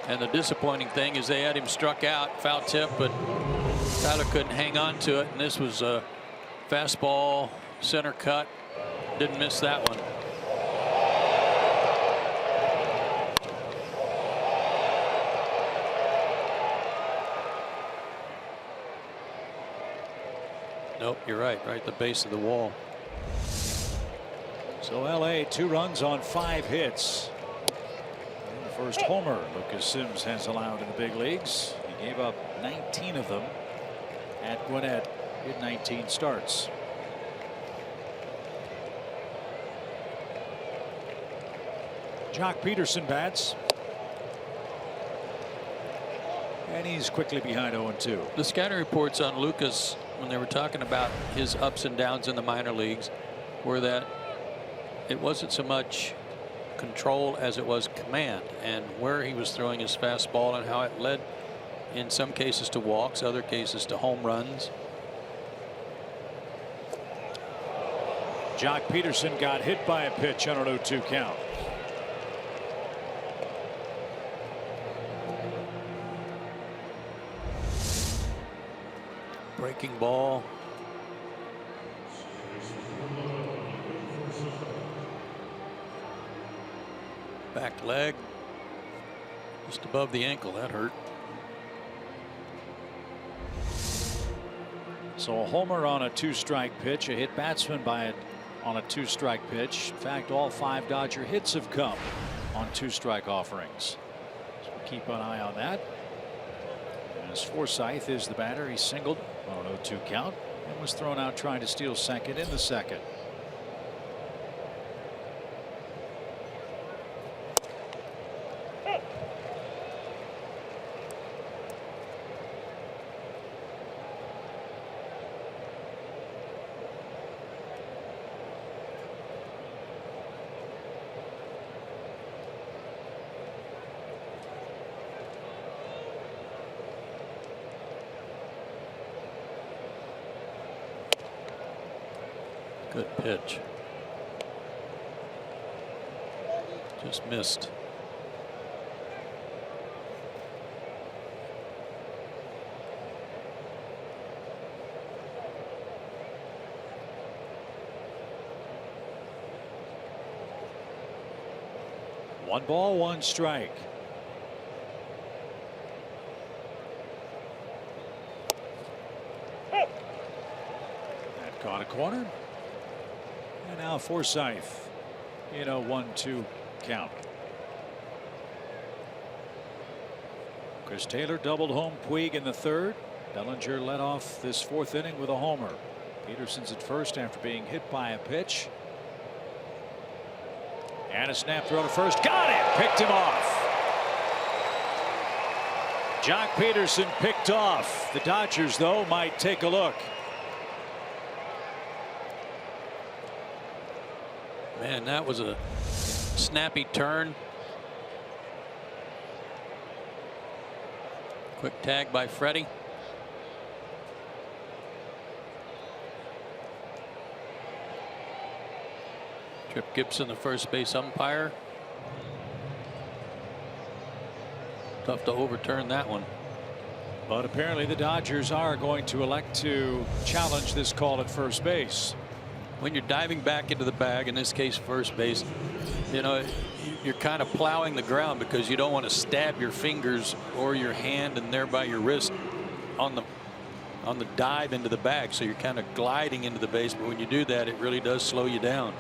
And the disappointing thing is they had him struck out, foul tip, but Tyler couldn't hang on to it. And this was a fastball, center cut. Didn't miss that one. Nope, you're right at the base of the wall. So LA 2 runs on 5 hits. And the first homer Lucas Sims has allowed in the big leagues. He gave up 19 of them at Gwinnett in 19 starts. Jock Peterson bats. And he's quickly behind 0-2. The scouting reports on Lucas, when they were talking about his ups and downs in the minor leagues, were that it wasn't so much control as it was command, and where he was throwing his fastball and how it led in some cases to walks, other cases to home runs. Jock Peterson got hit by a pitch on an 0-2 count. Breaking ball. Back leg. Just above the ankle. That hurt. So a homer on a 2-strike pitch, a hit batsman on a 2-strike pitch. In fact, all 5 Dodger hits have come on 2-strike offerings. So we'll keep an eye on that. As Forsythe is the batter, he singled on an 0-2 count and was thrown out trying to steal second in the second. Good pitch. Just missed. One ball, 1 strike. That caught a corner. And now Forsythe in a 1-2 count. Chris Taylor doubled home Puig in the 3rd. Bellinger led off this 4th inning with a homer. Peterson's at first after being hit by a pitch. And a snap throw to first. Got it. Picked him off. Jock Peterson picked off. The Dodgers, though, might take a look. Man, that was a snappy turn. Quick tag by Freddie. Trip Gibson, the first base umpire. Tough to overturn that one. But apparently the Dodgers are going to elect to challenge this call at first base. When you're diving back into the bag, in this case first base, you know, you're kind of plowing the ground because you don't want to stab your fingers or your hand and thereby your wrist on the dive into the bag. So you're kind of gliding into the base, but when you do that, it really does slow you down.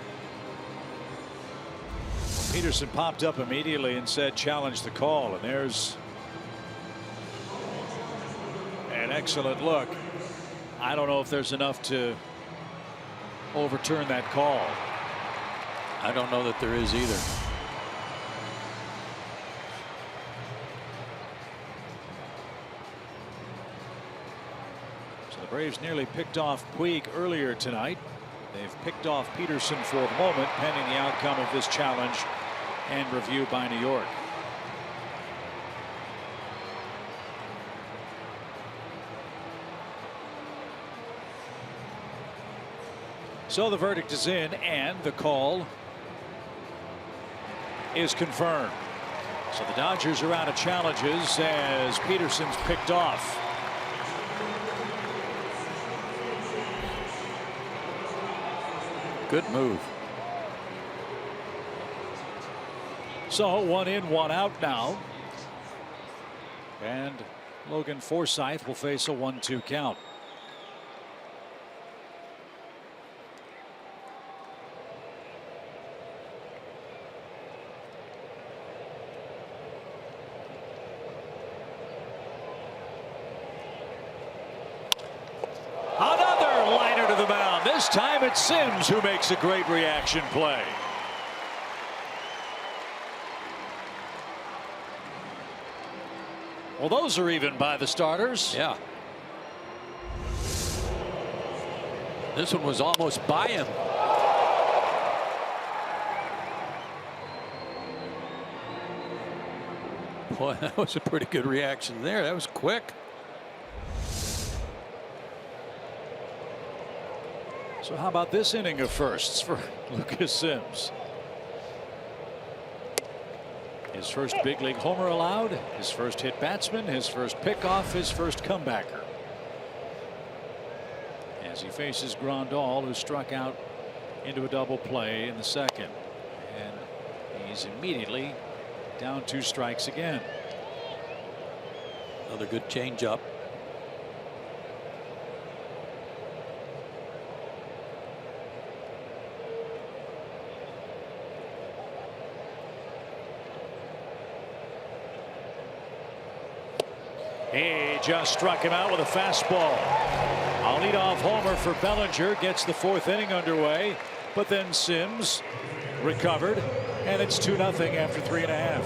Peterson popped up immediately and said challenge the call, and there's an excellent look. I don't know if there's enough to overturn that call. I don't know that there is either. So the Braves nearly picked off Puig earlier tonight. They've picked off Peterson for the moment, pending the outcome of this challenge and review by New York. So the verdict is in and the call is confirmed. So the Dodgers are out of challenges as Peterson's picked off. Good move. So 1 in, 1 out now. And Logan Forsythe will face a 1-2 count. Another liner to the mound. This time it's Sims who makes a great reaction play. Well, those are even by the starters. Yeah. This one was almost by him. Boy, that was a pretty good reaction there. That was quick. So how about this inning of firsts for Lucas Sims? His first big league homer allowed, his first hit batsman, his first pickoff, his first comebacker. As he faces Grandal, who struck out into a double play in the second. And he's immediately down 2 strikes again. Another good changeup. He just struck him out with a fastball. A leadoff homer for Bellinger gets the 4th inning underway, but then Sims recovered, and it's 2-0 after 3.5.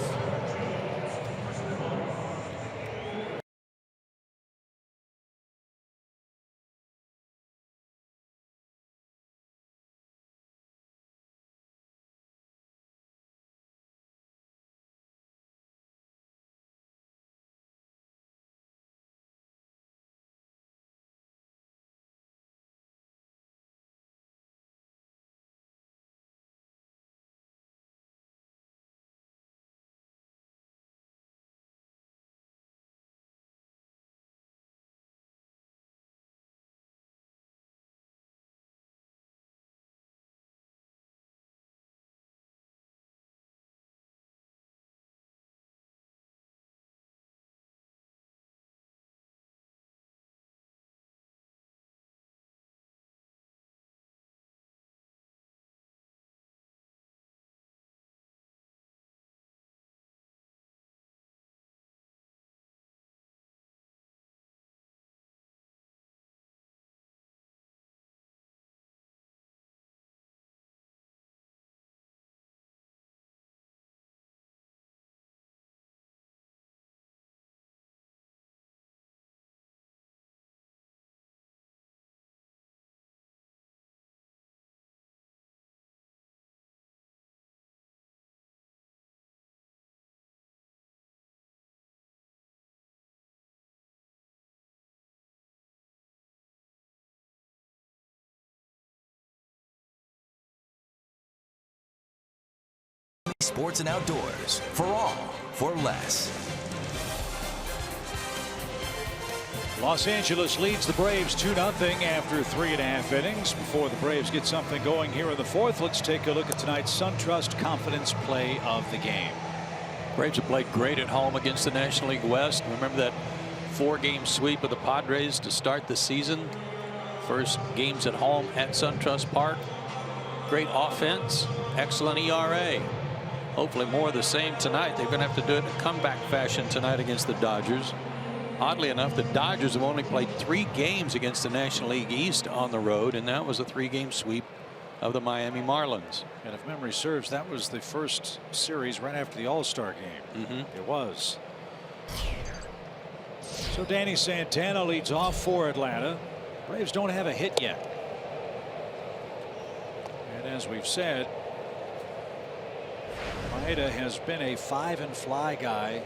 Sports and outdoors, for all, for less. Los Angeles leads the Braves 2-0 after 3.5 innings. Before the Braves get something going here in the fourth, let's take a look at tonight's SunTrust Confidence Play of the game. Braves have played great at home against the National League West. Remember that 4-game sweep of the Padres to start the season. First games at home at SunTrust Park. Great offense, excellent ERA. Hopefully more of the same tonight. They're going to have to do it in a comeback fashion tonight against the Dodgers. Oddly enough, the Dodgers have only played 3 games against the National League East on the road, and that was a 3-game sweep of the Miami Marlins. And if memory serves, that was the first series right after the All-Star game. It was. So Danny Santana leads off for Atlanta. Braves don't have a hit yet. And as we've said, Maeda has been a 5-and-fly guy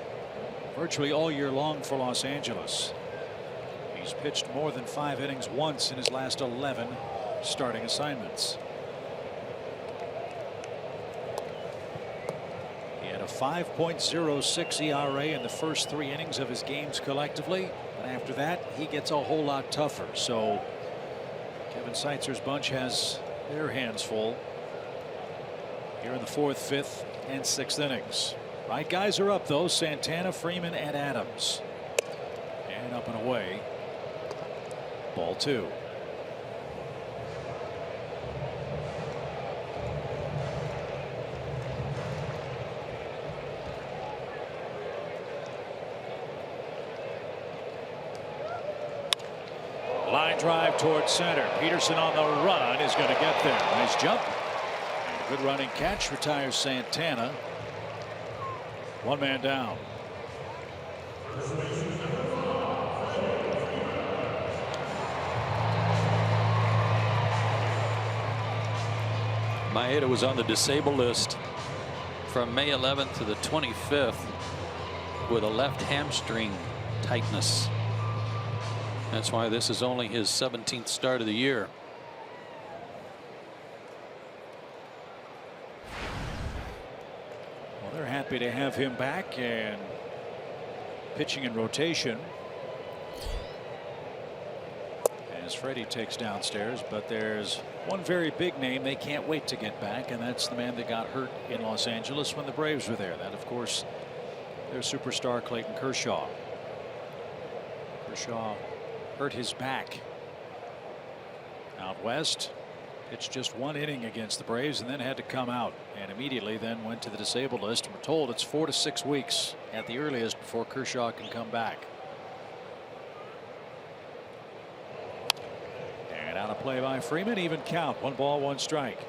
virtually all year long for Los Angeles. He's pitched more than 5 innings once in his last 11 starting assignments. He had a 5.06 ERA in the first 3 innings of his games collectively. And after that, he gets a whole lot tougher. So Kevin Seitzer's bunch has their hands full here in the 4th, 5th, and 6th innings. Right guys are up though. Santana, Freeman, and Adams. And up and away. Ball 2. Line drive towards center. Peterson on the run is going to get there. Nice jump. And a good running catch retires Santana. 1 man down. Maeda was on the disabled list from May 11th to the 25th with a left hamstring tightness. That's why this is only his 17th start of the year. Well, they're happy to have him back and pitching in rotation as Freddie takes downstairs. But there's one very big name they can't wait to get back, and that's the man that got hurt in Los Angeles when the Braves were there. That, of course, their superstar Clayton Kershaw. Kershaw hurt his back out west. Pitched just 1 inning against the Braves and then had to come out, and immediately then went to the disabled list. We're told it's 4 to 6 weeks at the earliest before Kershaw can come back. And out of play by Freeman. Even count. 1 ball, 1 strike.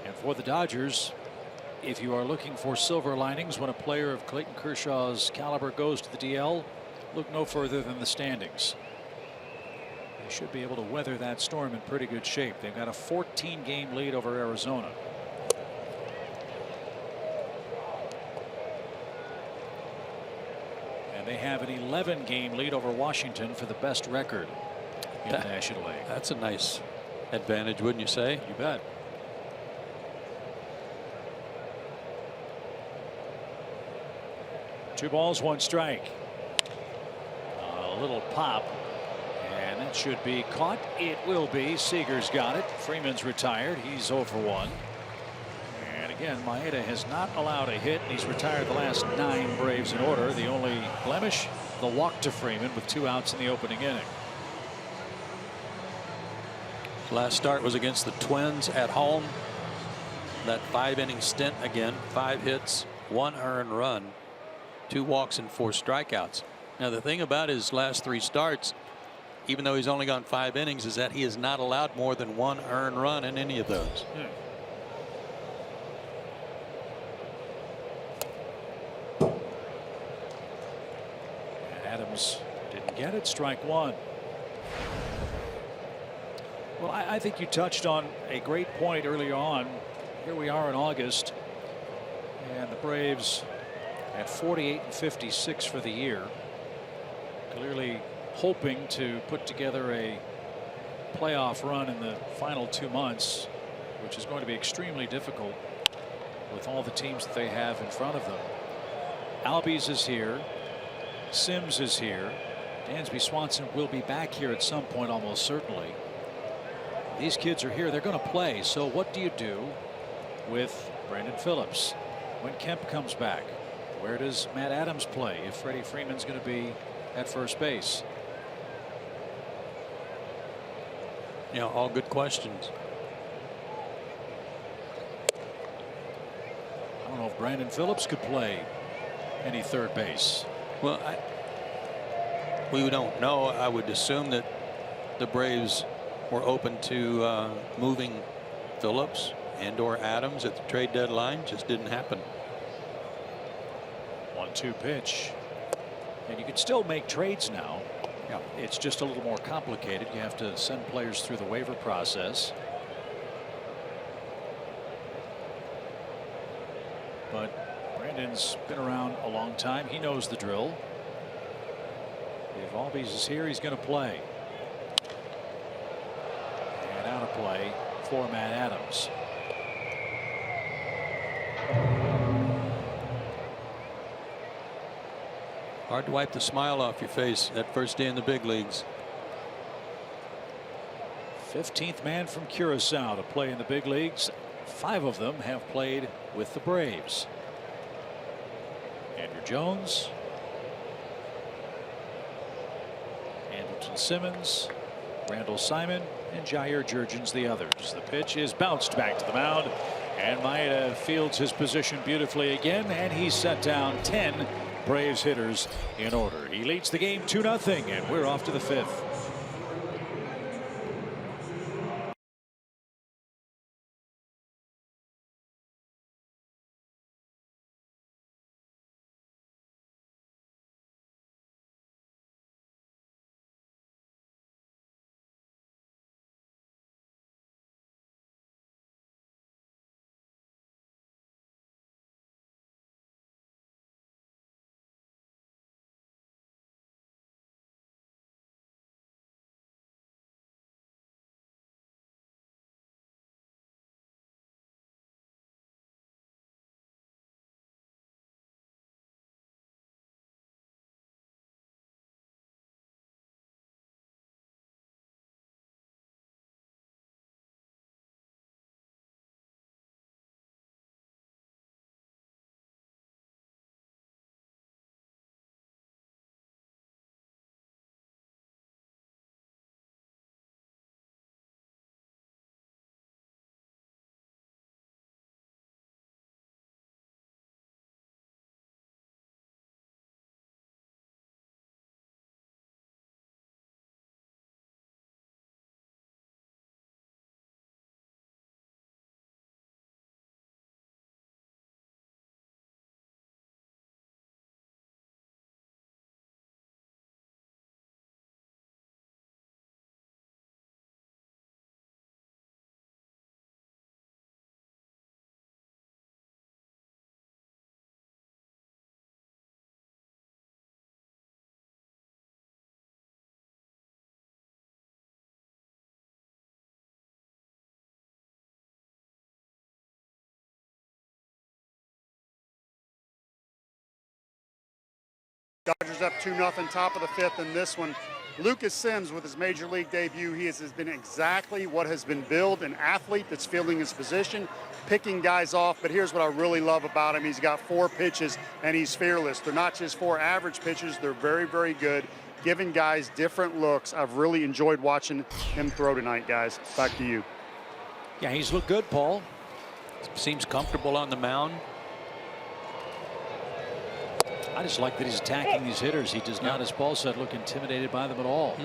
And for the Dodgers, if you are looking for silver linings when a player of Clayton Kershaw's caliber goes to the DL, look no further than the standings. They should be able to weather that storm in pretty good shape. They've got a 14-game lead over Arizona. And they have an 11-game lead over Washington for the best record in the National League. That's a nice advantage, wouldn't you say? You bet. Two balls, 1 strike. A little pop, and that should be caught. It will be. Seager's got it. Freeman's retired. He's 0 for 1. And again, Maeda has not allowed a hit. He's retired the last 9 Braves in order. The only blemish, the walk to Freeman with 2 outs in the opening inning. Last start was against the Twins at home. That 5-inning stint again, 5 hits, 1 earned run, 2 walks and 4 strikeouts. Now the thing about his last 3 starts, even though he's only gone 5 innings, is that he has not allowed more than 1 earned run in any of those. Adams didn't get it. Strike 1. Well, I think you touched on a great point earlier on. Here we are in August, and the Braves at 48-56 for the year. Clearly hoping to put together a playoff run in the final 2 months, which is going to be extremely difficult with all the teams that they have in front of them. Albies is here. Sims is here. Dansby Swanson will be back here at some point, almost certainly. These kids are here. They're going to play. So what do you do with Brandon Phillips when Kemp comes back? Where does Matt Adams play if Freddie Freeman's going to be at first base? Yeah, all good questions. I don't know if Brandon Phillips could play any third base. Well, we don't know. I would assume that the Braves were open to moving Phillips and/or Adams at the trade deadline. Just didn't happen. 1-2 pitch. And you can still make trades now. Yeah, it's just a little more complicated. You have to send players through the waiver process. But Brandon's been around a long time. He knows the drill. If Albies is here, he's going to play. And out of play for Matt Adams. Hard to wipe the smile off your face that first day in the big leagues. 15th man from Curacao to play in the big leagues. 5 of them have played with the Braves. Andrew Jones, Andrelton Simmons, Randall Simon, and Jair Jurgens the others. The pitch is bounced back to the mound, and Maeda fields his position beautifully again, and he's set down 10 Braves hitters in order. He leads the game 2-0, and we're off to the 5th. Dodgers up 2-0, top of the 5th in this one. Lucas Sims with his major league debut. He has been exactly what has been billed, an athlete that's fielding his position, picking guys off. But here's what I really love about him. He's got 4 pitches and he's fearless. They're not just 4 average pitches. They're very, very good, giving guys different looks. I've really enjoyed watching him throw tonight, guys. Back to you. Yeah, he's looked good, Paul. Seems comfortable on the mound. I just like that he's attacking these hitters. He does not, as Paul said, look intimidated by them at all.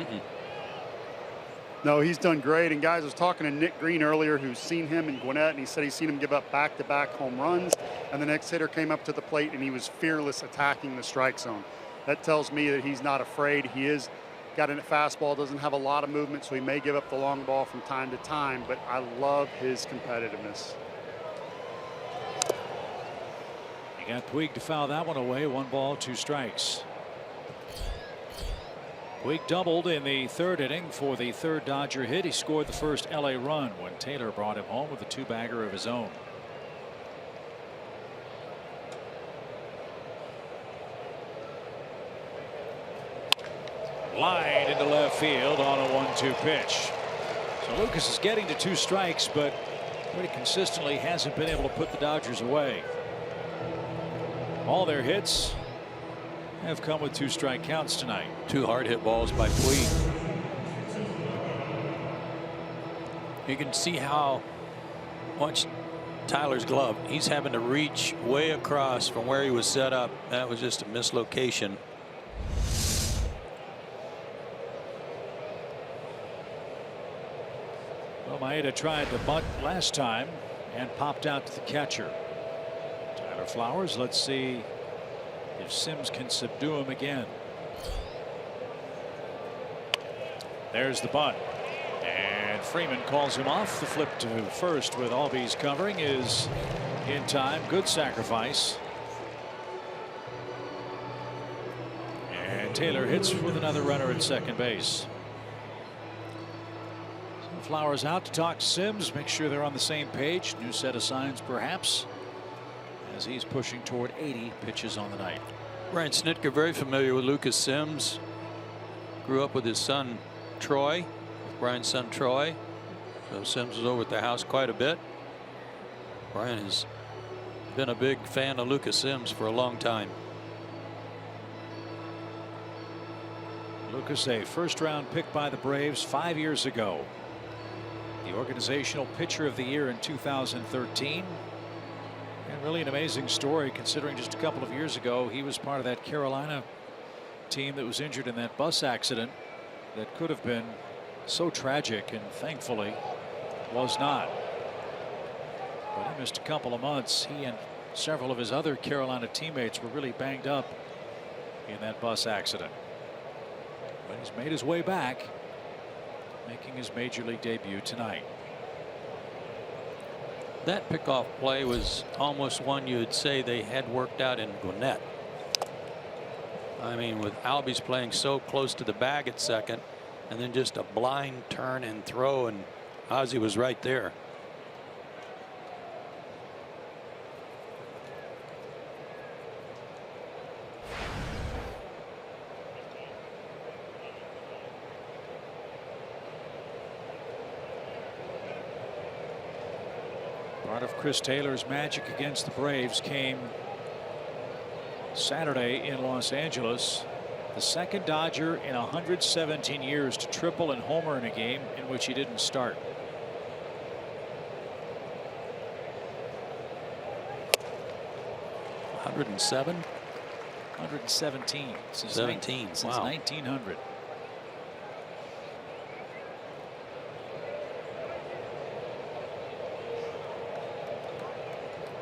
No, he's done great. And guys, I was talking to Nick Green earlier, who's seen him in Gwinnett, and he said he's seen him give up back-to-back home runs. And the next hitter came up to the plate, and he was fearless attacking the strike zone. That tells me that he's not afraid. He is got a fastball, doesn't have a lot of movement, so he may give up the long ball from time to time. But I love his competitiveness. He got Puig to foul that one away. 1 ball, 2 strikes. Puig doubled in the 3rd inning for the 3rd Dodger hit. He scored the first LA run when Taylor brought him home with a 2-bagger of his own. Line into left field on a 1-2 pitch. So Lucas is getting to 2 strikes, but pretty consistently hasn't been able to put the Dodgers away. All their hits have come with 2 strike counts tonight. 2 hard hit balls by Puig. You can see how watch Tyler's glove. He's having to reach way across from where he was set up. That was just a mislocation. Well, Maeda tried to bunt last time and popped out to the catcher. Tyler Flowers. Let's see if Sims can subdue him again. There's the bunt. And Freeman calls him off. The flip to first with Albies covering is in time. Good sacrifice. And Taylor hits with another runner at second base. So Flowers out to talk to Sims. Make sure they're on the same page. New set of signs perhaps, as he's pushing toward 80 pitches on the night. Brian Snitker very familiar with Lucas Sims. Grew up with his son Troy. Brian's son Troy. So Sims was over at the house quite a bit. Brian has been a big fan of Lucas Sims for a long time. Lucas, a first-round pick by the Braves 5 years ago. The organizational pitcher of the year in 2013. And really an amazing story considering just a couple of years ago he was part of that Carolina team that was injured in that bus accident that could have been so tragic, and thankfully was not. But he missed a couple of months. He and several of his other Carolina teammates were really banged up in that bus accident. But he's made his way back, making his major league debut tonight. That pickoff play was almost one you would say they had worked out in Gwinnett. I mean, with Albies playing so close to the bag at second, and then just a blind turn and throw, and Ozzie was right there. Part of Chris Taylor's magic against the Braves came Saturday in Los Angeles. The second Dodger in 117 years to triple and homer in a game in which he didn't start. (107) 117 since 17. Since wow. 1900.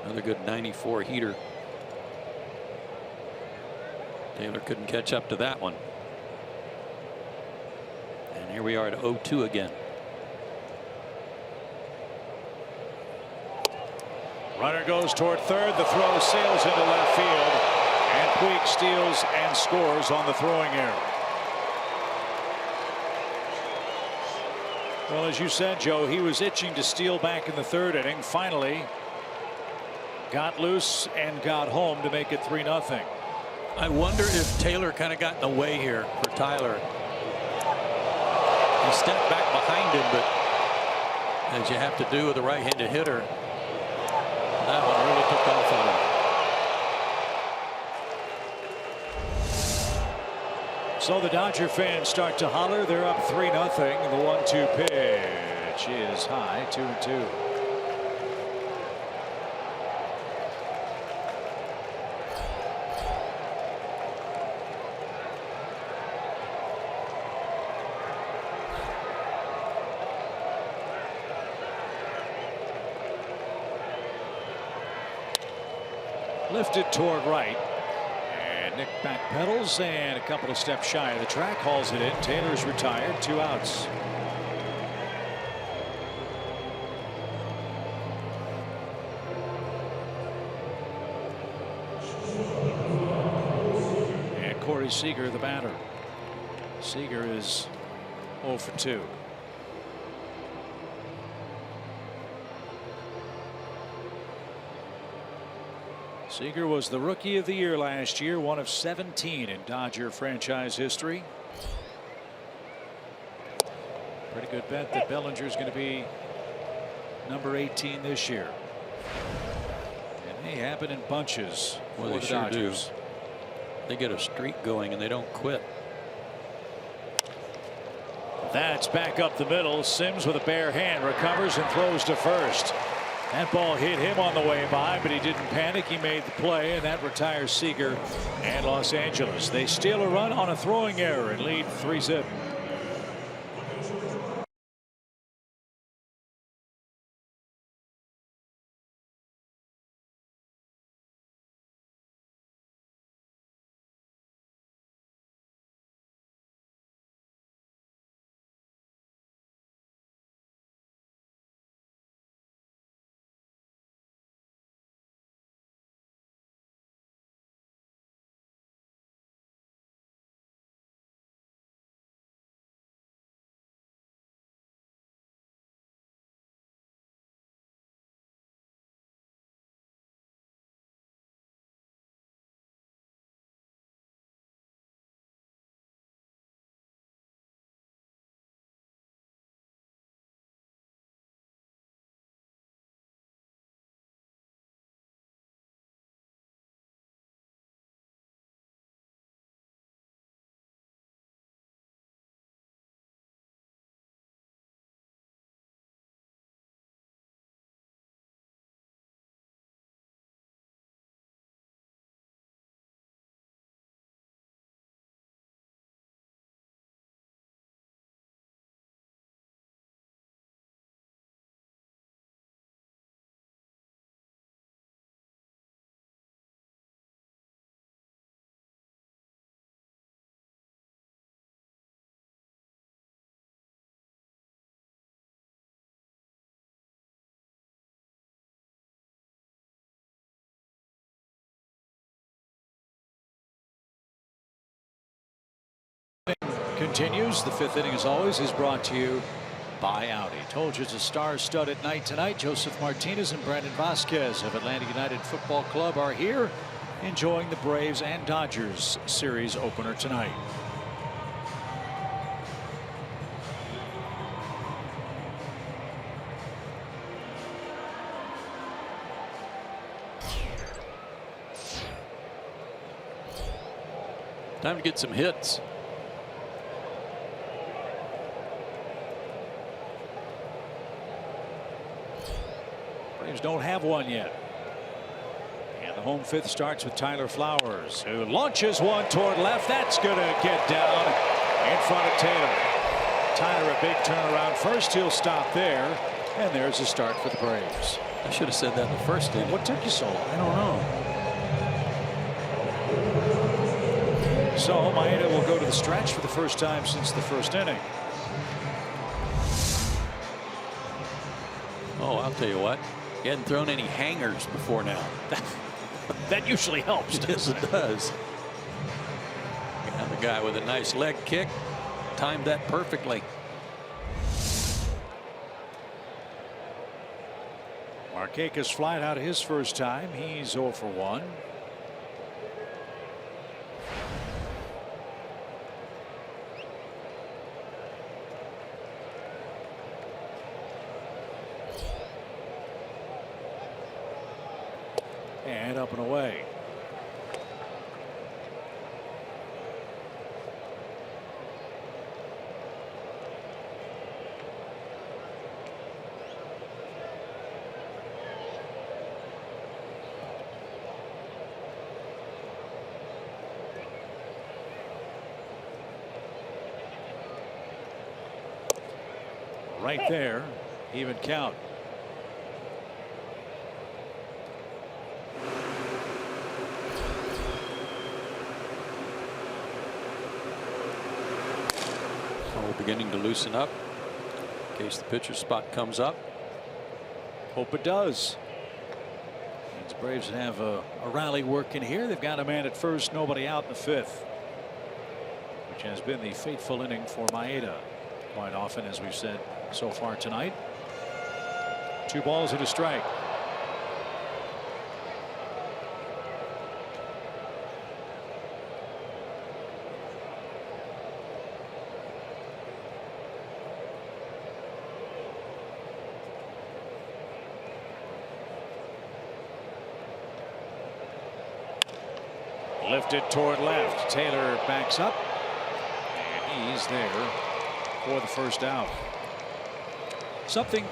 Another good 94 heater. Taylor couldn't catch up to that one. And here we are at 0-2 again. Runner goes toward third. The throw sails into left field, and Puig steals and scores on the throwing error. Well, as you said, Joe, he was itching to steal back in the third inning. Finally got loose and got home to make it 3-0. I wonder if Taylor kind of got in the way here for Tyler. He stepped back behind him, but as you have to do with a right-handed hitter, that one really took off on him. So the Dodger fans start to holler. They're up 3-0. The 1-2 pitch is high, 2-2. Lifted toward right, and Nick backpedals and a couple of steps shy of the track, hauls it in. Taylor's retired, 2 outs. And Corey Seager, the batter. Seager is 0 for 2. Seager was the Rookie of the Year last year, one of 17 in Dodger franchise history. Pretty good bet that Bellinger is going to be number 18 this year. And they happen in bunches for Well, they the sure Dodgers. do. They get a streak going and they don't quit. That's back up the middle. Sims with a bare hand recovers and throws to first. That ball hit him on the way by, but he didn't panic. He made the play, and that retires Seager and Los Angeles. They steal a run on a throwing error and lead 3-0. Continues. The fifth inning, as always, is brought to you by Audi. Told you it's a star-studded night tonight. Joseph Martinez and Brandon Vasquez of Atlanta United Football Club are here enjoying the Braves and Dodgers series opener tonight. Time to get some hits. Braves don't have one yet. And the home fifth starts with Tyler Flowers, who launches one toward left. That's going to get down in front of Taylor. Tyler, a big turnaround first. He'll stop there. And there's a start for the Braves. I should have said that in the first inning. What took you so long? I don't know. So Maeda will go to the stretch for the first time since the first inning. Oh, I'll tell you what. He hadn't thrown any hangers before now. That usually helps. Yes, it does. And the guy with a nice leg kick timed that perfectly. Markakis flied out his first time. He's 0 for 1. And up and away. Right there, even count. Beginning to loosen up in case the pitcher spot comes up. Hope it does. The Braves have a rally working here. They've got a man at first, nobody out in the fifth, which has been the fateful inning for Maeda quite often, as we've said so far tonight. 2 balls and a strike. Lifted toward left. Taylor backs up. And he's there for the first out. Something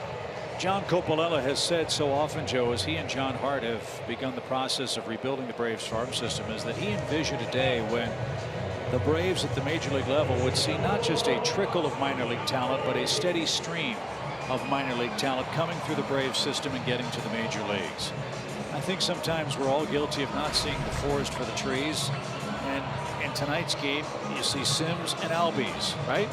John Coppola has said so often, Joe, as he and John Hart have begun the process of rebuilding the Braves farm system, is that he envisioned a day when the Braves at the major league level would see not just a trickle of minor league talent, but a steady stream of minor league talent coming through the Braves system and getting to the major leagues. I think sometimes we're all guilty of not seeing the forest for the trees. And in tonight's game, you see Sims and Albies, right?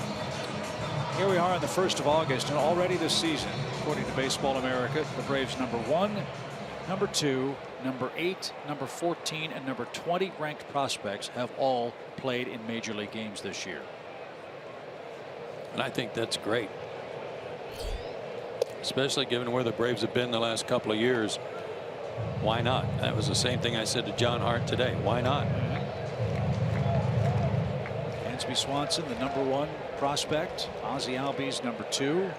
Here we are on the 1st of August, and already this season, according to Baseball America, the Braves #1, #2, #8, #14, and #20 ranked prospects have all played in major league games this year. And I think that's great, especially given where the Braves have been the last couple of years. Why not? That was the same thing I said to John Hart today. Why not? Dansby Swanson, the #1 prospect. Ozzie Albies, #2.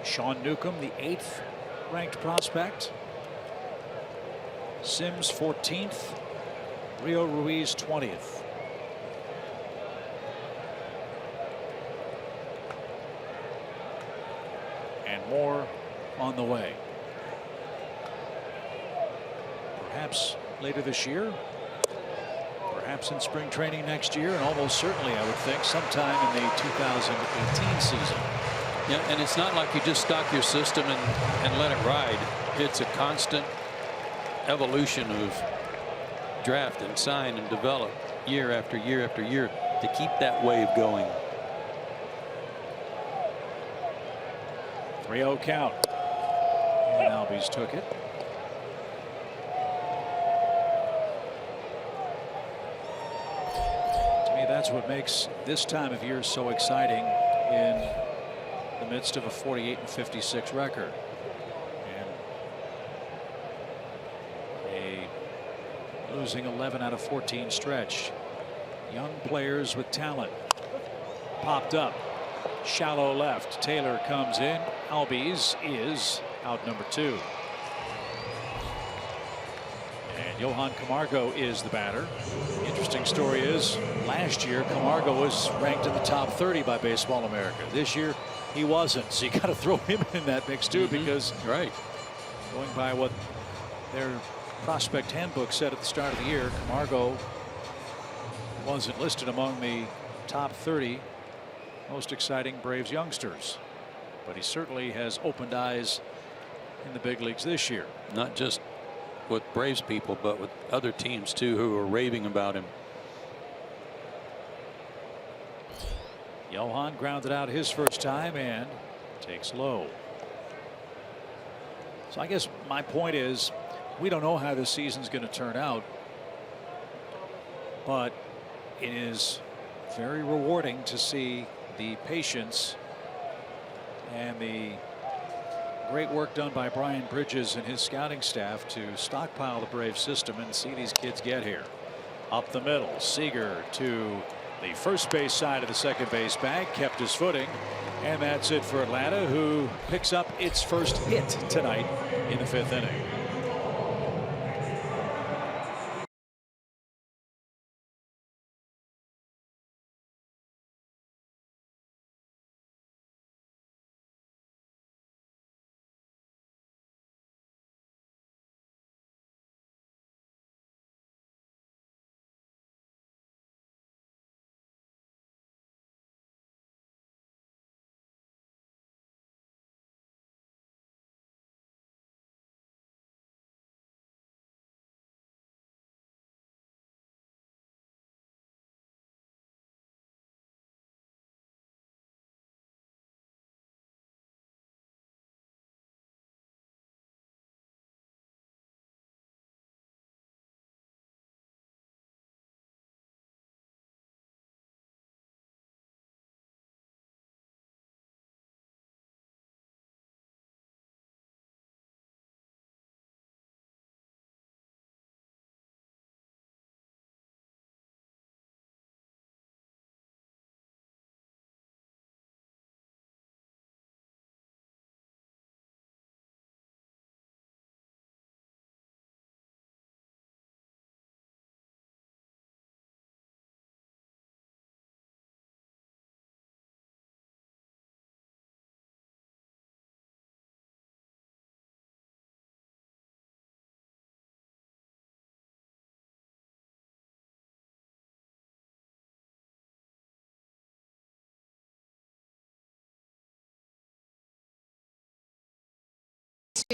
Sean Newcomb, the 8th ranked prospect. Sims, 14th. Rio Ruiz, 20th. And more on the way. Perhaps later this year. Perhaps in spring training next year, and almost certainly, I would think, sometime in the 2018 season. Yeah, and it's not like you just stock your system and let it ride. It's a constant evolution of draft and sign and develop year after year after year to keep that wave going. 3-0 count. And Albies took it. To me, that's what makes this time of year so exciting in the midst of a 48-56 record. And a losing 11 out of 14 stretch. Young players with talent popped up. Shallow left. Taylor comes in. Albies is out #2. And Johan Camargo is the batter. The interesting story is last year Camargo was ranked in the top 30 by Baseball America. This year he wasn't, so you got to throw him in that mix too, because right, going by what their prospect handbook said at the start of the year, Camargo wasn't listed among the top 30 most exciting Braves youngsters, but he certainly has opened eyes in the big leagues this year. not just with Braves people, but with other teams too who are raving about him. Johan grounded out his first time and takes low. So I guess my point is, we don't know how this season's going to turn out, but it is very rewarding to see the patience and the great work done by Brian Bridges and his scouting staff to stockpile the Braves system and see these kids get here. Up the middle, Seager to the first base side of the second base bag, kept his footing, and that's it for Atlanta, who picks up its first hit tonight in the 5th inning.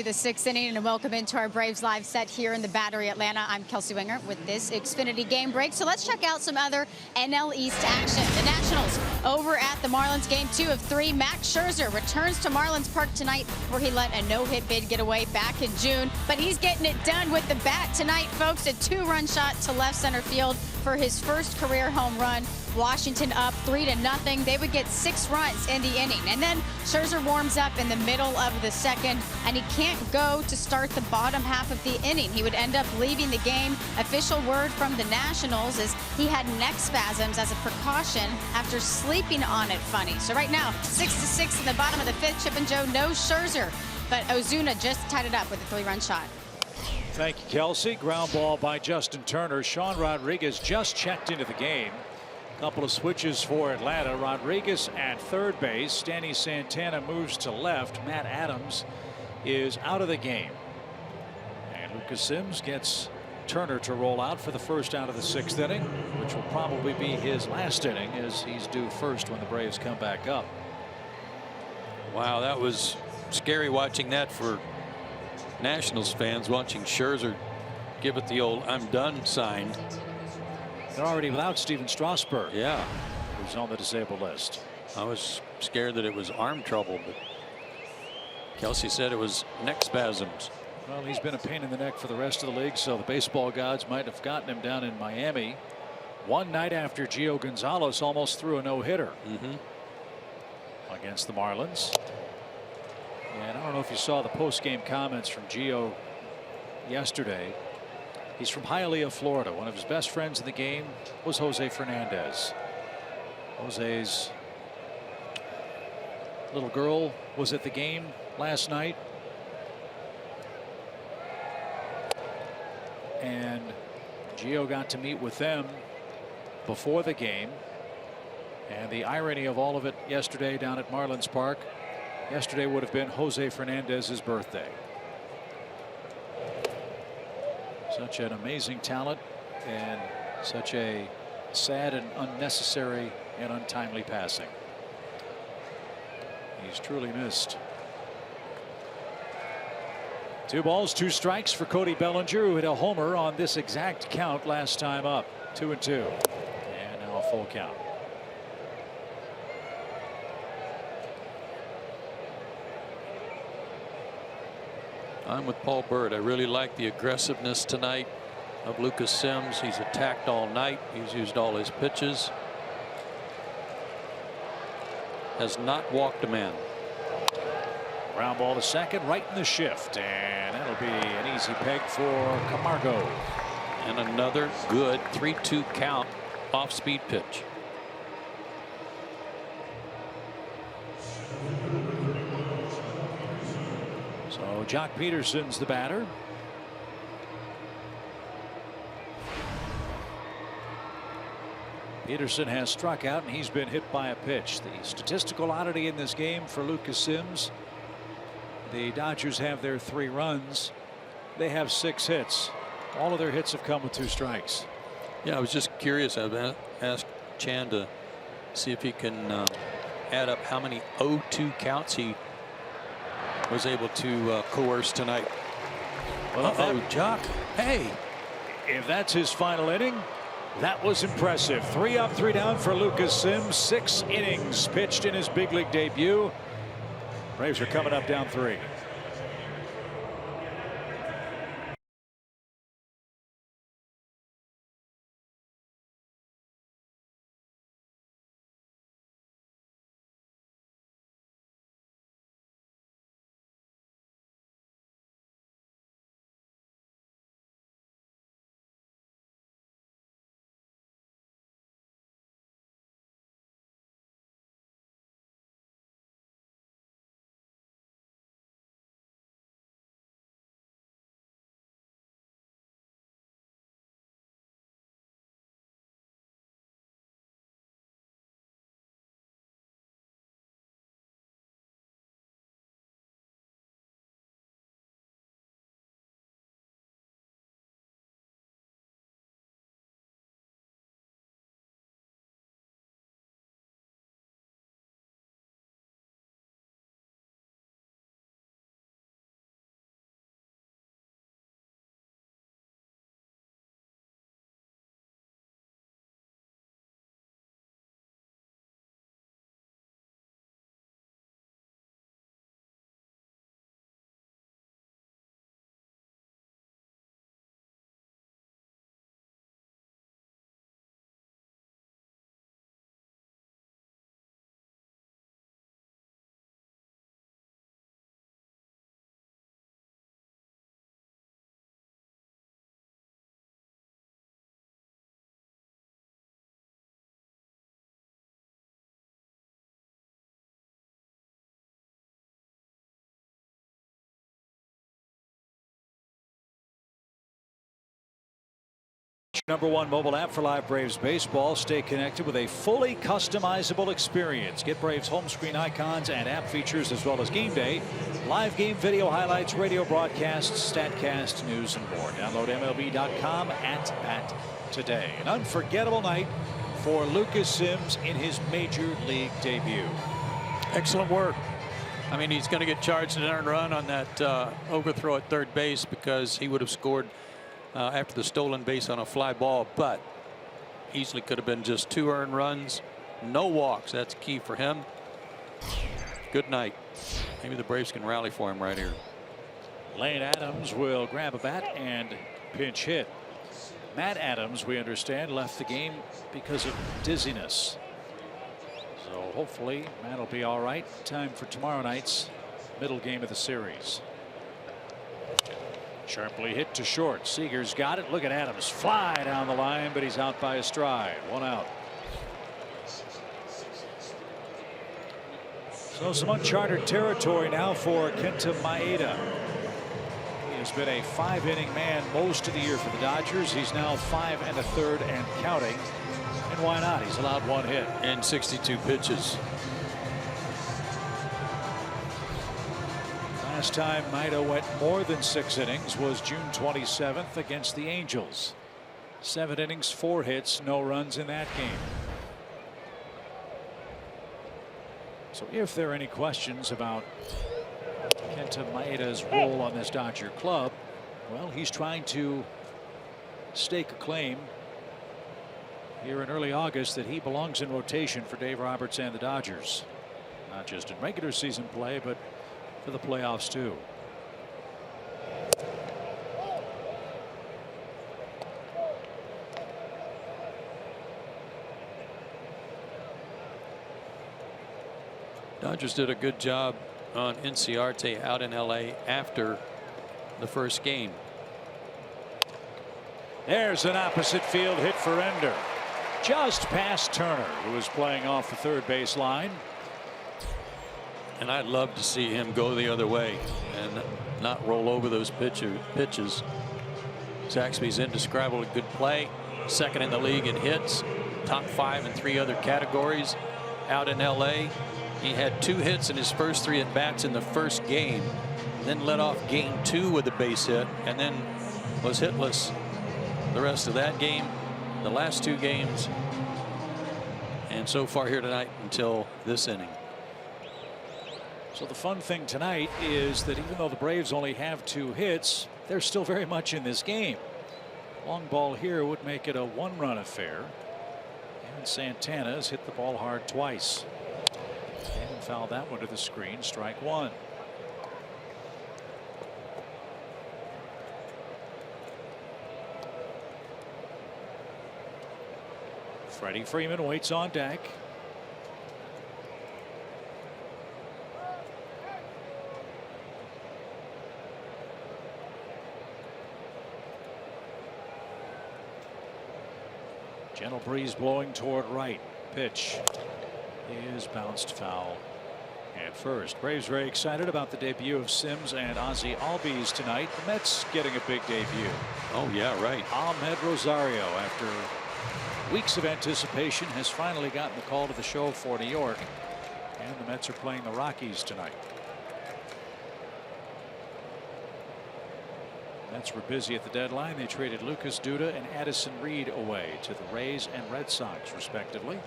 The sixth inning, and welcome into our Braves live set here in the Battery, Atlanta. I'm Kelsey Winger with this Xfinity game break. So let's check out some other NL East action. The Nationals over at the Marlins, game 2 of 3. Max Scherzer returns to Marlins Park tonight, where he let a no-hit bid get away back in June. But he's getting it done with the bat tonight, folks. A 2-run shot to left center field for his first career home run. Washington up 3-0. They would get 6 runs in the inning. And then Scherzer warms up in the middle of the second, and he can't go to start the bottom half of the inning. He would end up leaving the game. Official word from the Nationals is he had neck spasms as a precaution after sleeping on it funny. So right now, 6-6 in the bottom of the 5th. Chip and Joe, no Scherzer, but Ozuna just tied it up with a 3-run shot. Thank you, Kelsey. Ground ball by Justin Turner. Sean Rodriguez just checked into the game. Couple of switches for Atlanta. Rodriguez at third base. Danny Santana moves to left. Matt Adams is out of the game. And Lucas Sims gets Turner to roll out for the first out of the 6th inning, which will probably be his last inning, as he's due first when the Braves come back up. Wow, that was scary watching that for Nationals fans, watching Scherzer give it the old "I'm done" sign. They're already without Steven Strasburg. Yeah, who's on the disabled list. I was scared that it was arm trouble, but Kelsey said it was neck spasms. Well, he's been a pain in the neck for the rest of the league, so the baseball gods might have gotten him down in Miami. One night after Gio Gonzalez almost threw a no-hitter against the Marlins. And I don't know if you saw the post-game comments from Gio yesterday. He's from Hialeah, Florida. One of his best friends in the game was Jose Fernandez. Jose's little girl was at the game last night. And Gio got to meet with them before the game. And the irony of all of it yesterday down at Marlins Park, yesterday would have been Jose Fernandez's birthday. Such an amazing talent, and such a sad and unnecessary and untimely passing. He's truly missed. 2 balls, 2 strikes for Cody Bellinger, who hit a homer on this exact count last time up. 2-2. And now a full count. I'm with Paul Bird. I really like the aggressiveness tonight of Lucas Sims. He's attacked all night. He's used all his pitches. Has not walked a man. Ground ball to second, right in the shift, and that'll be an easy peg for Camargo. And another good 3-2 count off speed pitch. So Jock Peterson's the batter. Peterson has struck out, and he's been hit by a pitch. The statistical oddity in this game for Lucas Sims: the Dodgers have their 3 runs. They have 6 hits. All of their hits have come with 2 strikes. Yeah, I was just curious. I've asked Chan to see if he can add up how many 0-2 counts he was able to coerce tonight. Well, Jock. Hey. If that's his final inning, that was impressive. 3 up, 3 down for Lucas Sims. 6 innings pitched in his big league debut. Braves are coming up down 3. #1 mobile app for live Braves baseball. Stay connected with a fully customizable experience. Get Braves home screen icons and app features as well as game day, live game video highlights, radio broadcasts, statcast, news, and more. Download MLB.com at today. An unforgettable night for Lucas Sims in his major league debut. Excellent work. I mean, he's going to get charged an earned run on that overthrow at third base because he would have scored after the stolen base on a fly ball, but easily could have been just 2 earned runs, no walks. That's key for him. Good night. Maybe the Braves can rally for him right here. Lane Adams will grab a bat and pinch hit. Matt Adams, we understand, left the game because of dizziness. So hopefully Matt will be all right. Time for tomorrow night's middle game of the series. Sharply hit to short. Seager's got it. Look at Adams fly down the line, but he's out by a stride. 1 out. So some uncharted territory now for Kenta Maeda. He has been a 5-inning man most of the year for the Dodgers. He's now 5 1/3 and counting. And why not? He's allowed 1 hit and 62 pitches. Last time Maeda went more than 6 innings was June 27th against the Angels. 7 innings, 4 hits, no runs in that game. So if there are any questions about Kenta Maeda's role on this Dodger club, well, he's trying to stake a claim here in early August that he belongs in rotation for Dave Roberts and the Dodgers. Not just in regular season play, but for the playoffs too. Dodgers did a good job on Inciarte out in LA after the first game. There's an opposite field hit for Ender. Just past Turner, who was playing off the third base line. And I'd love to see him go the other way and not roll over those pitches. Zaxby's indescribably good play. 2nd in the league in hits. Top 5 in 3 other categories. Out in LA, he had 2 hits in his first 3 at bats in the first game. Then led off game 2 with a base hit and then was hitless the rest of that game, the last 2 games, and so far here tonight until this inning. So the fun thing tonight is that even though the Braves only have 2 hits, they're still very much in this game. Long ball here would make it a 1-run affair. And Santana's hit the ball hard twice. And fouled that one to the screen. Strike 1. Freddie Freeman waits on deck. Gentle breeze blowing toward right. Pitch is bounced foul at first. Braves very excited about the debut of Sims and Ozzie Albies tonight. The Mets getting a big debut. Oh yeah, right. Ahmed Rosario, after weeks of anticipation, has finally gotten the call to the show for New York, and the Mets are playing the Rockies tonight. Mets were busy at the deadline. They traded Lucas Duda and Addison Reed away to the Rays and Red Sox, respectively.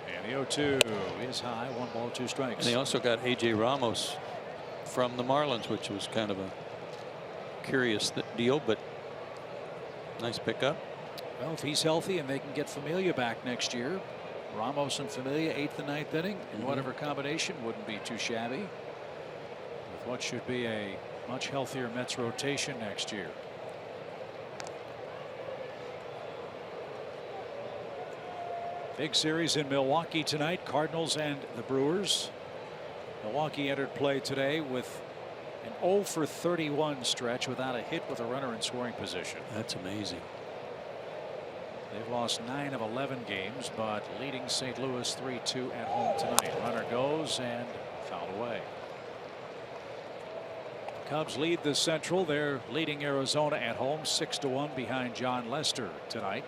And the 0-2 is high. 1 ball, 2 strikes. And they also got A.J. Ramos from the Marlins, which was kind of a curious deal, but nice pickup. Well, if he's healthy and they can get Familia back next year, Ramos and Familia 8th and 9th inning in whatever combination wouldn't be too shabby. With what should be a much healthier Mets rotation next year. Big series in Milwaukee tonight. Cardinals and the Brewers. Milwaukee entered play today with an 0-for-31 stretch without a hit with a runner in scoring position. That's amazing. They've lost 9 of 11 games, but leading St. Louis 3-2 at home tonight. Runner goes and fouled away. Cubs lead the Central. They're leading Arizona at home 6-1 behind John Lester tonight.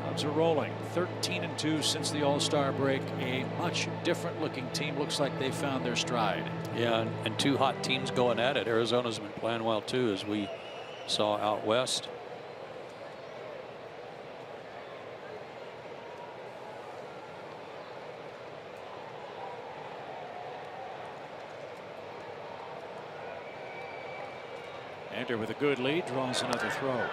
Cubs are rolling 13-2 since the All-Star break. A much different looking team. Looks like they found their stride. Yeah, and two hot teams going at it. Arizona's been playing well too, as we saw out west. Ender with a good lead draws another throw.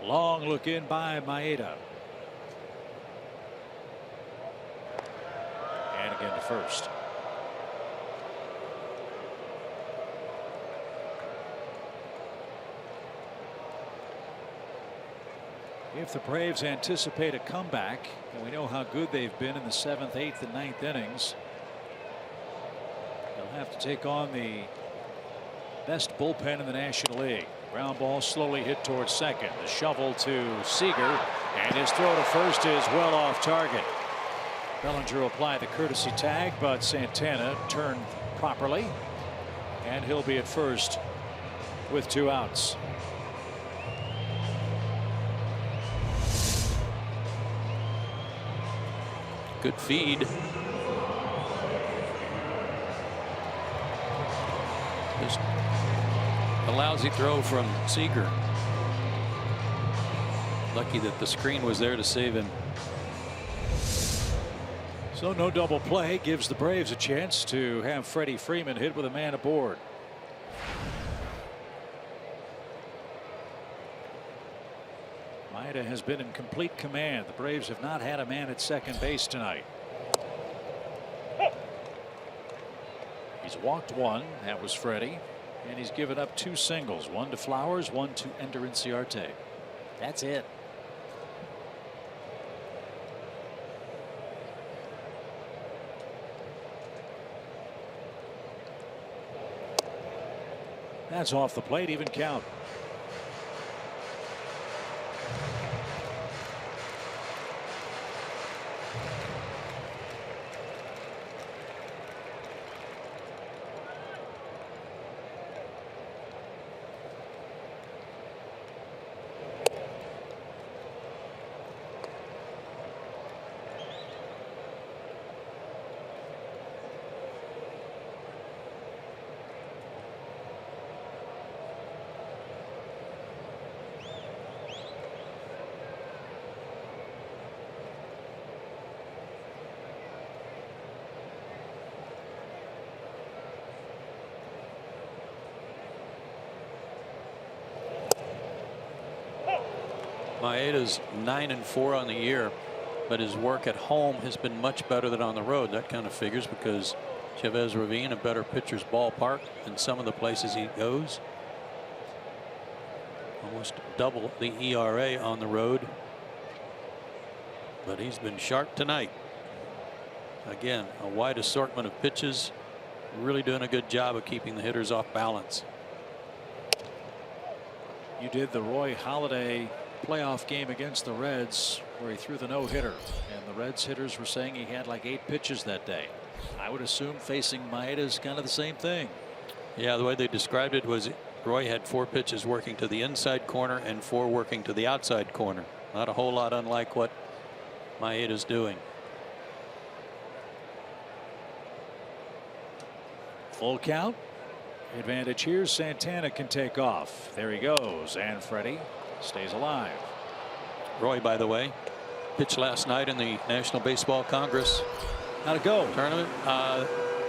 Long look in by Maeda. And again to first. If the Braves anticipate a comeback, and we know how good they've been in the 7th, 8th, and 9th innings, they'll have to take on the best bullpen in the National League. Ground ball slowly hit towards second. The shovel to Seager, and his throw to first is well off target. Bellinger will apply the courtesy tag, but Santana turned properly, and he'll be at first with 2 outs. Good feed. Just a lousy throw from Seager. Lucky that the screen was there to save him. So no double play gives the Braves a chance to have Freddie Freeman hit with a man aboard. Maeda has been in complete command. The Braves have not had a man at second base tonight. He's walked 1. That was Freddie. And he's given up 2 singles. 1 to Flowers, 1 to Ender Inciarte. That's it. That's off the plate. Even count. Maeda's 9-4 on the year, but his work at home has been much better than on the road. That kind of figures because Chavez Ravine, a better pitcher's ballpark in some of the places he goes. Almost double the ERA on the road, but he's been sharp tonight. Again, a wide assortment of pitches, really doing a good job of keeping the hitters off balance. You did the Roy Halladay playoff game against the Reds where he threw the no-hitter, and the Reds hitters were saying he had like 8 pitches that day. I would assume facing Maeda is kind of the same thing. Yeah, the way they described it was Roy had 4 pitches working to the inside corner and 4 working to the outside corner. Not a whole lot unlike what Maeda's doing. Full count. Advantage here. Santana can take off. There he goes, and Freddie stays alive. Roy, by the way, pitched last night in the National Baseball Congress. How'd it go? Tournament.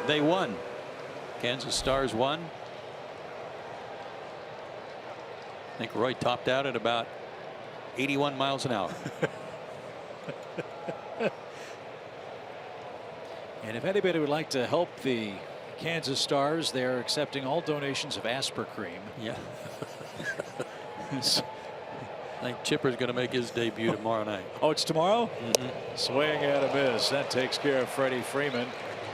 They won. Kansas Stars won. I think Roy topped out at about 81 miles an hour. And if anybody would like to help the Kansas Stars, they're accepting all donations of Aspercream. Yeah. I think Chipper's going to make his debut tomorrow night. Oh, it's tomorrow? Swing and a miss. That takes care of Freddie Freeman.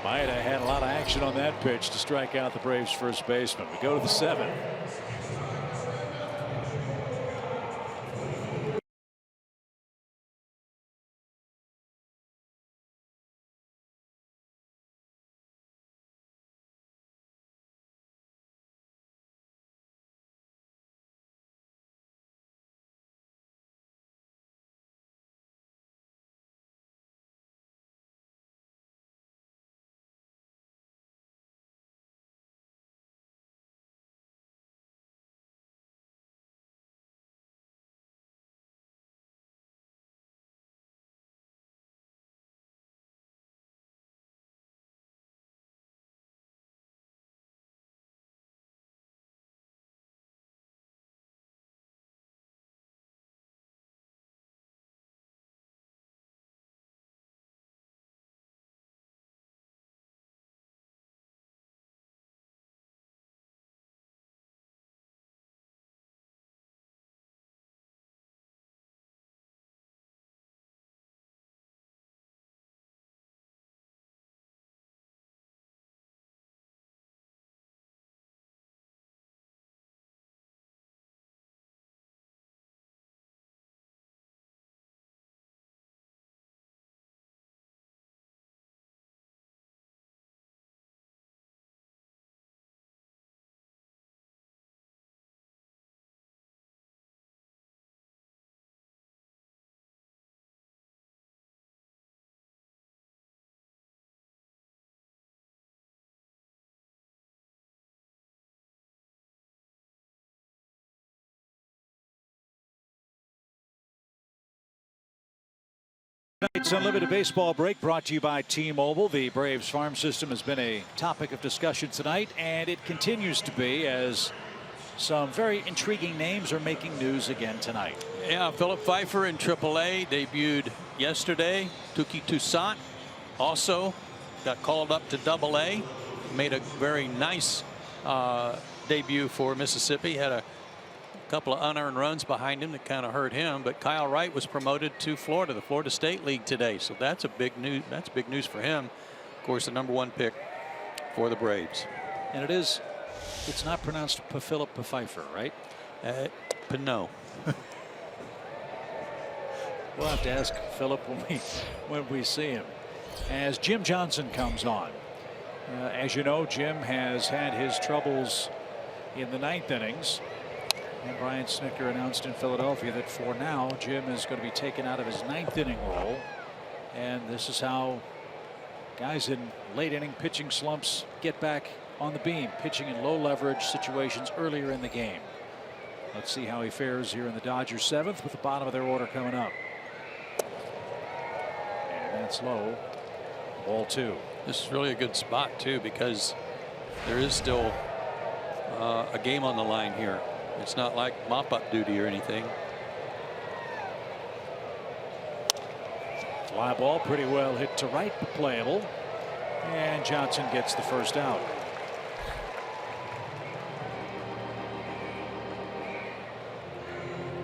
Might have had a lot of action on that pitch to strike out the Braves first baseman. We go to the 7th. Tonight's Unlimited Baseball break brought to you by T-Mobile. The Braves farm system has been a topic of discussion tonight, and it continues to be as some very intriguing names are making news again tonight. Yeah, Philip Pfeiffer in AAA debuted yesterday. Tuki Toussaint also got called up to AA. Made a very nice debut for Mississippi. Had a couple of unearned runs behind him that kind of hurt him, but Kyle Wright was promoted to Florida, the Florida State League today, so that's a big news. That's big news for him. Of course, the #1 pick for the Braves. And it's not pronounced Philip Pfeiffer, right? No. We'll have to ask Philip when we see him. As Jim Johnson comes on, as you know, Jim has had his troubles in the 9th innings. And Brian Snitker announced in Philadelphia that for now Jim is going to be taken out of his 9th inning role, and this is how guys in late inning pitching slumps get back on the beam, pitching in low leverage situations earlier in the game. Let's see how he fares here in the Dodgers 7th with the bottom of their order coming up. And that's low. Ball 2. This is really a good spot too, because there is still a game on the line here. It's not like mop-up duty or anything. Fly ball pretty well hit to right, but playable. And Johnson gets the first out.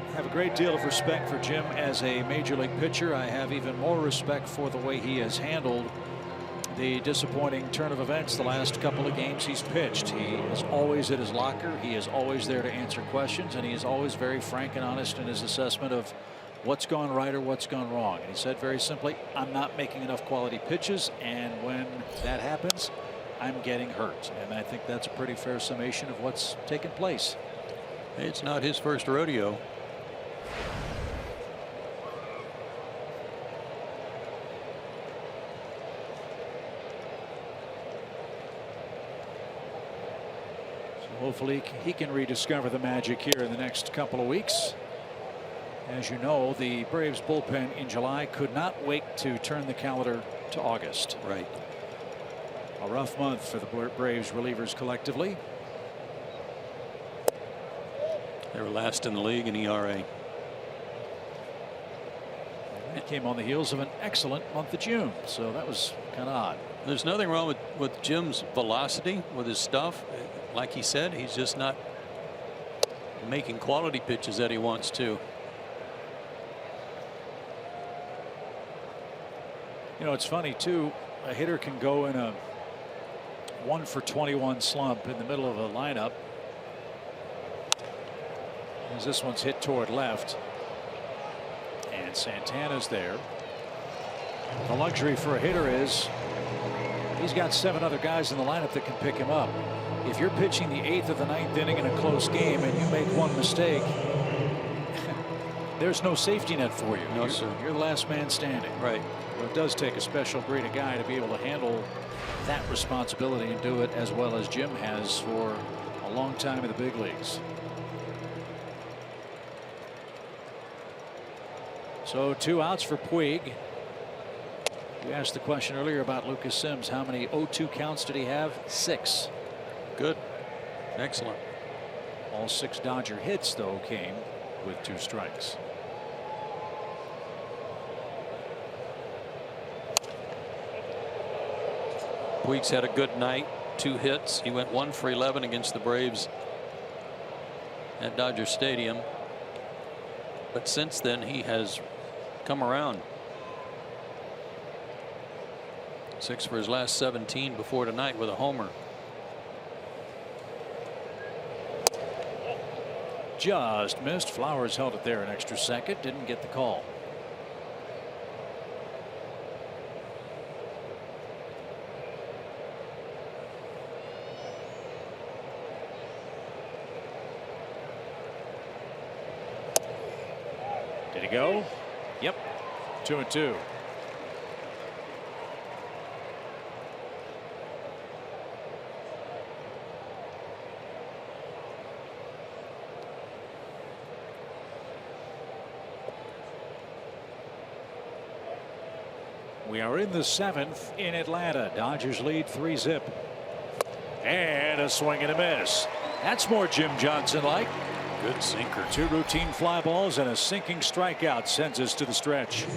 I have a great deal of respect for Jim as a major league pitcher. I have even more respect for the way he has handled the disappointing turn of events the last couple of games he's pitched. He is always at his locker. He is always there to answer questions, and he is always very frank and honest in his assessment of what's gone right or what's gone wrong. And he said very simply, I'm not making enough quality pitches, and when that happens, I'm getting hurt. And I think that's a pretty fair summation of what's taken place. It's not his first rodeo. Hopefully he can rediscover the magic here in the next couple of weeks. As you know, the Braves bullpen in July could not wait to turn the calendar to August. Right. A rough month for the Braves relievers collectively. They were last in the league in ERA. It came on the heels of an excellent month of June, so that was kind of odd. There's nothing wrong with Jim's velocity with his stuff. Like he said, he's just not making quality pitches that he wants to. You know, it's funny too, a hitter can go in a 1-for-21 slump in the middle of a lineup. As this one's hit toward left. And Santana's there. The luxury for a hitter is he's got 7 other guys in the lineup that can pick him up. If you're pitching the 8th or the 9th inning in a close game and you make one mistake, there's no safety net for you. No, sir. You're the last man standing. Right. But it does take a special breed of guy to be able to handle that responsibility and do it as well as Jim has for a long time in the big leagues. So 2 outs for Puig. We asked the question earlier about Lucas Sims. How many 0-2 counts did he have? 6. Good. Excellent. All 6 Dodger hits, though, came with 2 strikes. Puig's had a good night. 2 hits. He went 1 for 11 against the Braves at Dodger Stadium. But since then, he has come around. 6 for his last 17 before tonight with a homer. Just missed. Flowers held it there an extra second. Didn't get the call. Did he go? Yep. 2-2. We are in the 7th in Atlanta. Dodgers lead 3-zip. And a swing and a miss. That's more Jim Johnson like. Good sinker. 2 routine fly balls and a sinking strikeout sends us to the stretch.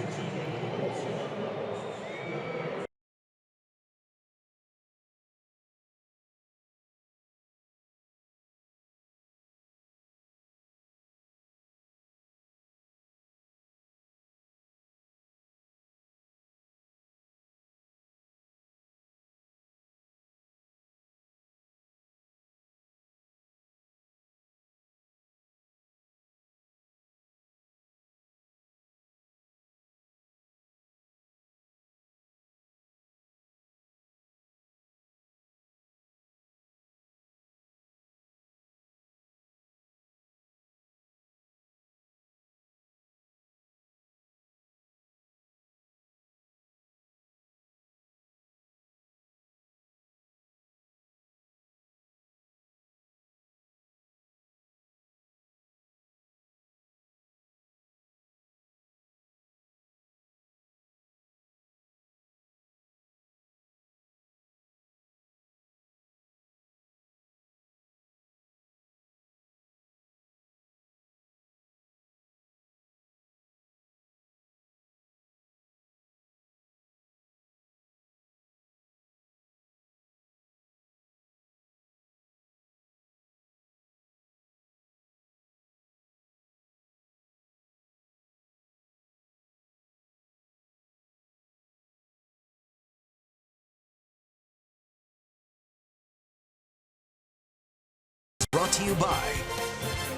Brought to you by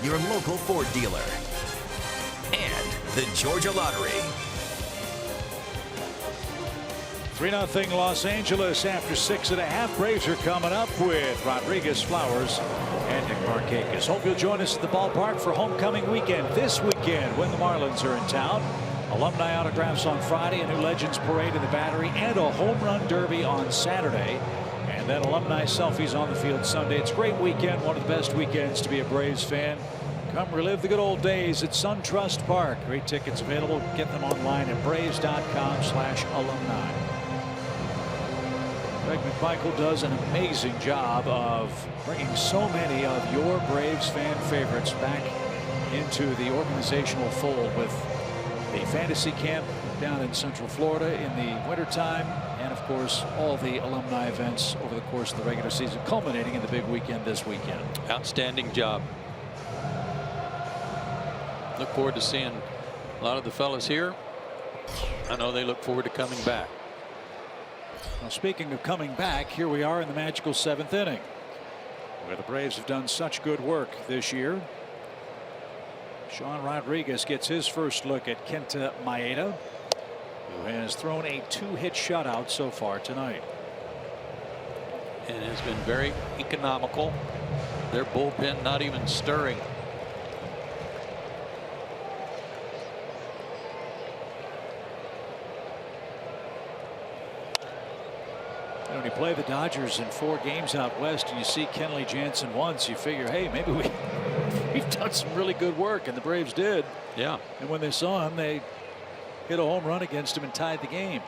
your local Ford dealer and the Georgia Lottery. 3-0 Los Angeles after 6.5. Braves are coming up with Rodriguez, Flowers, and Nick Markakis. Hope you'll join us at the ballpark for homecoming weekend this weekend when the Marlins are in town. Alumni autographs on Friday, a new Legends Parade in the Battery, and a home run derby on Saturday. And then alumni selfies on the field Sunday. It's a great weekend, one of the best weekends to be a Braves fan. Come relive the good old days at SunTrust Park. Great tickets available. Get them online at braves.com/alumni. Greg McMichael does an amazing job of bringing so many of your Braves fan favorites back into the organizational fold with the fantasy camp down in Central Florida in the wintertime, and of course all the alumni events over the course of the regular season, culminating in the big weekend this weekend. Outstanding job. Look forward to seeing a lot of the fellas here. I know they look forward to coming back. Well, speaking of coming back, here we are in the magical 7th inning, where the Braves have done such good work this year. Sean Rodriguez gets his first look at Kenta Maeda, who has thrown a 2-hit shutout so far tonight. And has been very economical. Their bullpen not even stirring. When you play the Dodgers in 4 games out west and you see Kenley Jansen once, you figure, hey, maybe we've done some really good work, and the Braves did. Yeah. And when they saw him, they hit a home run against him and tied the game.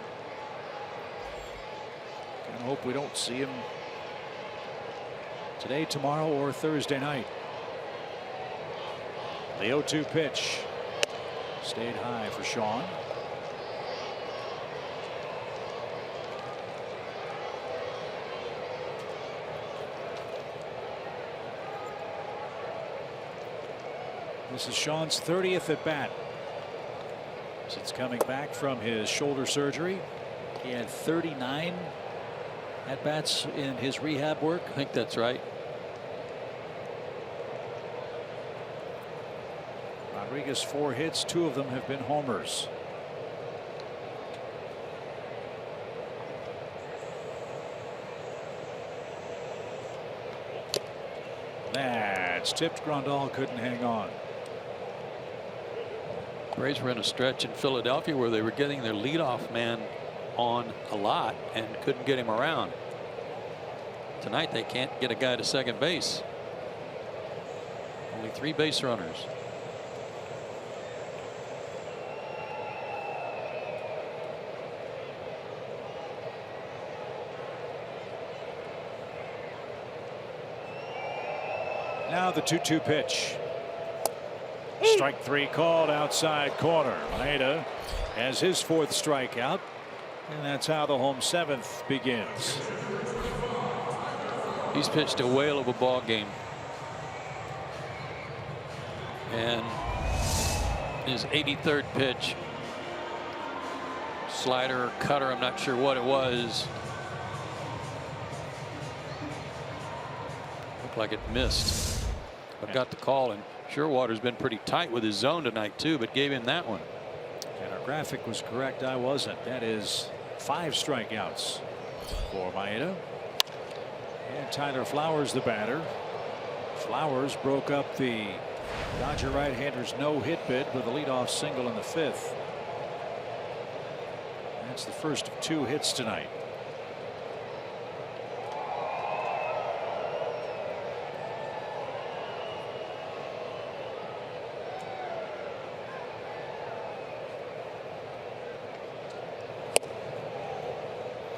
I hope we don't see him today, tomorrow, or Thursday night. The 0-2 pitch stayed high for Sean. This is Sean's 30th at bat since coming back from his shoulder surgery. He had 39 at bats in his rehab work. I think that's right. Rodriguez 4 hits, 2 of them have been homers. That's tipped. Grandal couldn't hang on. Braves were in a stretch in Philadelphia where they were getting their leadoff man on a lot and couldn't get him around. Tonight they can't get a guy to second base. Only 3 base runners. Now the 2-2 pitch. Strike 3 called outside corner. Maeda has his 4th strikeout, and that's how the home 7th begins. He's pitched a whale of a ball game, and his 83rd pitch, slider or cutter, I'm not sure what it was, looked like it missed, but got the call. And Sherwater's been pretty tight with his zone tonight too, but gave him that one. And our graphic was correct. I wasn't. That is 5 strikeouts for Maeda. And Tyler Flowers, the batter. Flowers broke up the Dodger right-hander's no-hit bid with a leadoff single in the 5th. That's the first of 2 hits tonight.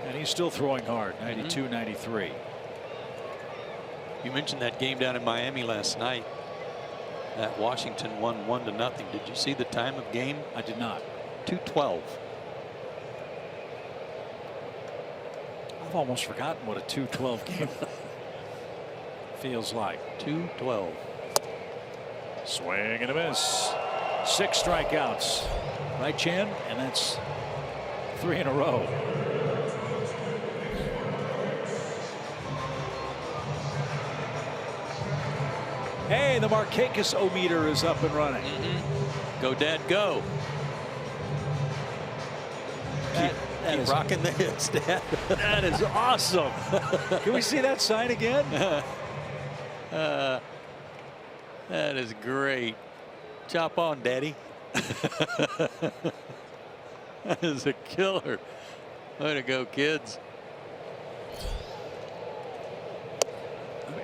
And he's still throwing hard. 92, 93. You mentioned that game down in Miami last night. That Washington won 1-0. Did you see the time of game? I did not. 2:12. I've almost forgotten what a 2-12 game feels like. 2:12. Swing and a miss. 6 strikeouts. Right, Chan? And that's 3 in a row. Hey, the Markakis-o-meter is up and running. Go, Dad, go. Keep rocking the hits, Dad. That is awesome. Can we see that sign again? That is great. Chop on, Daddy. That is a killer. Way to go, kids.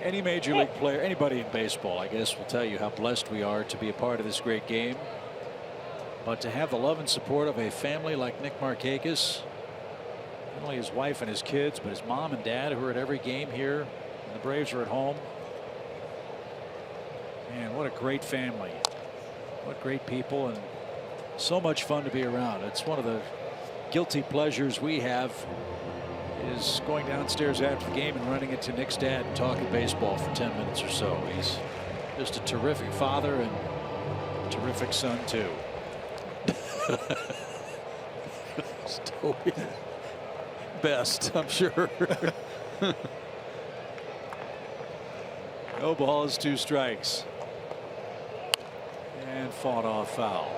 Any major league player, anybody in baseball, I guess, will tell you how blessed we are to be a part of this great game. But to have the love and support of a family like Nick Markakis, not only his wife and his kids, but his mom and dad who are at every game here, and the Braves are at home. Man, what a great family. What great people, and so much fun to be around. It's one of the guilty pleasures we have, is going downstairs after the game and running into Nick's dad and talking baseball for 10 minutes or so. He's just a terrific father and a terrific son too. best, I'm sure. No balls, 2 strikes. And fought off foul.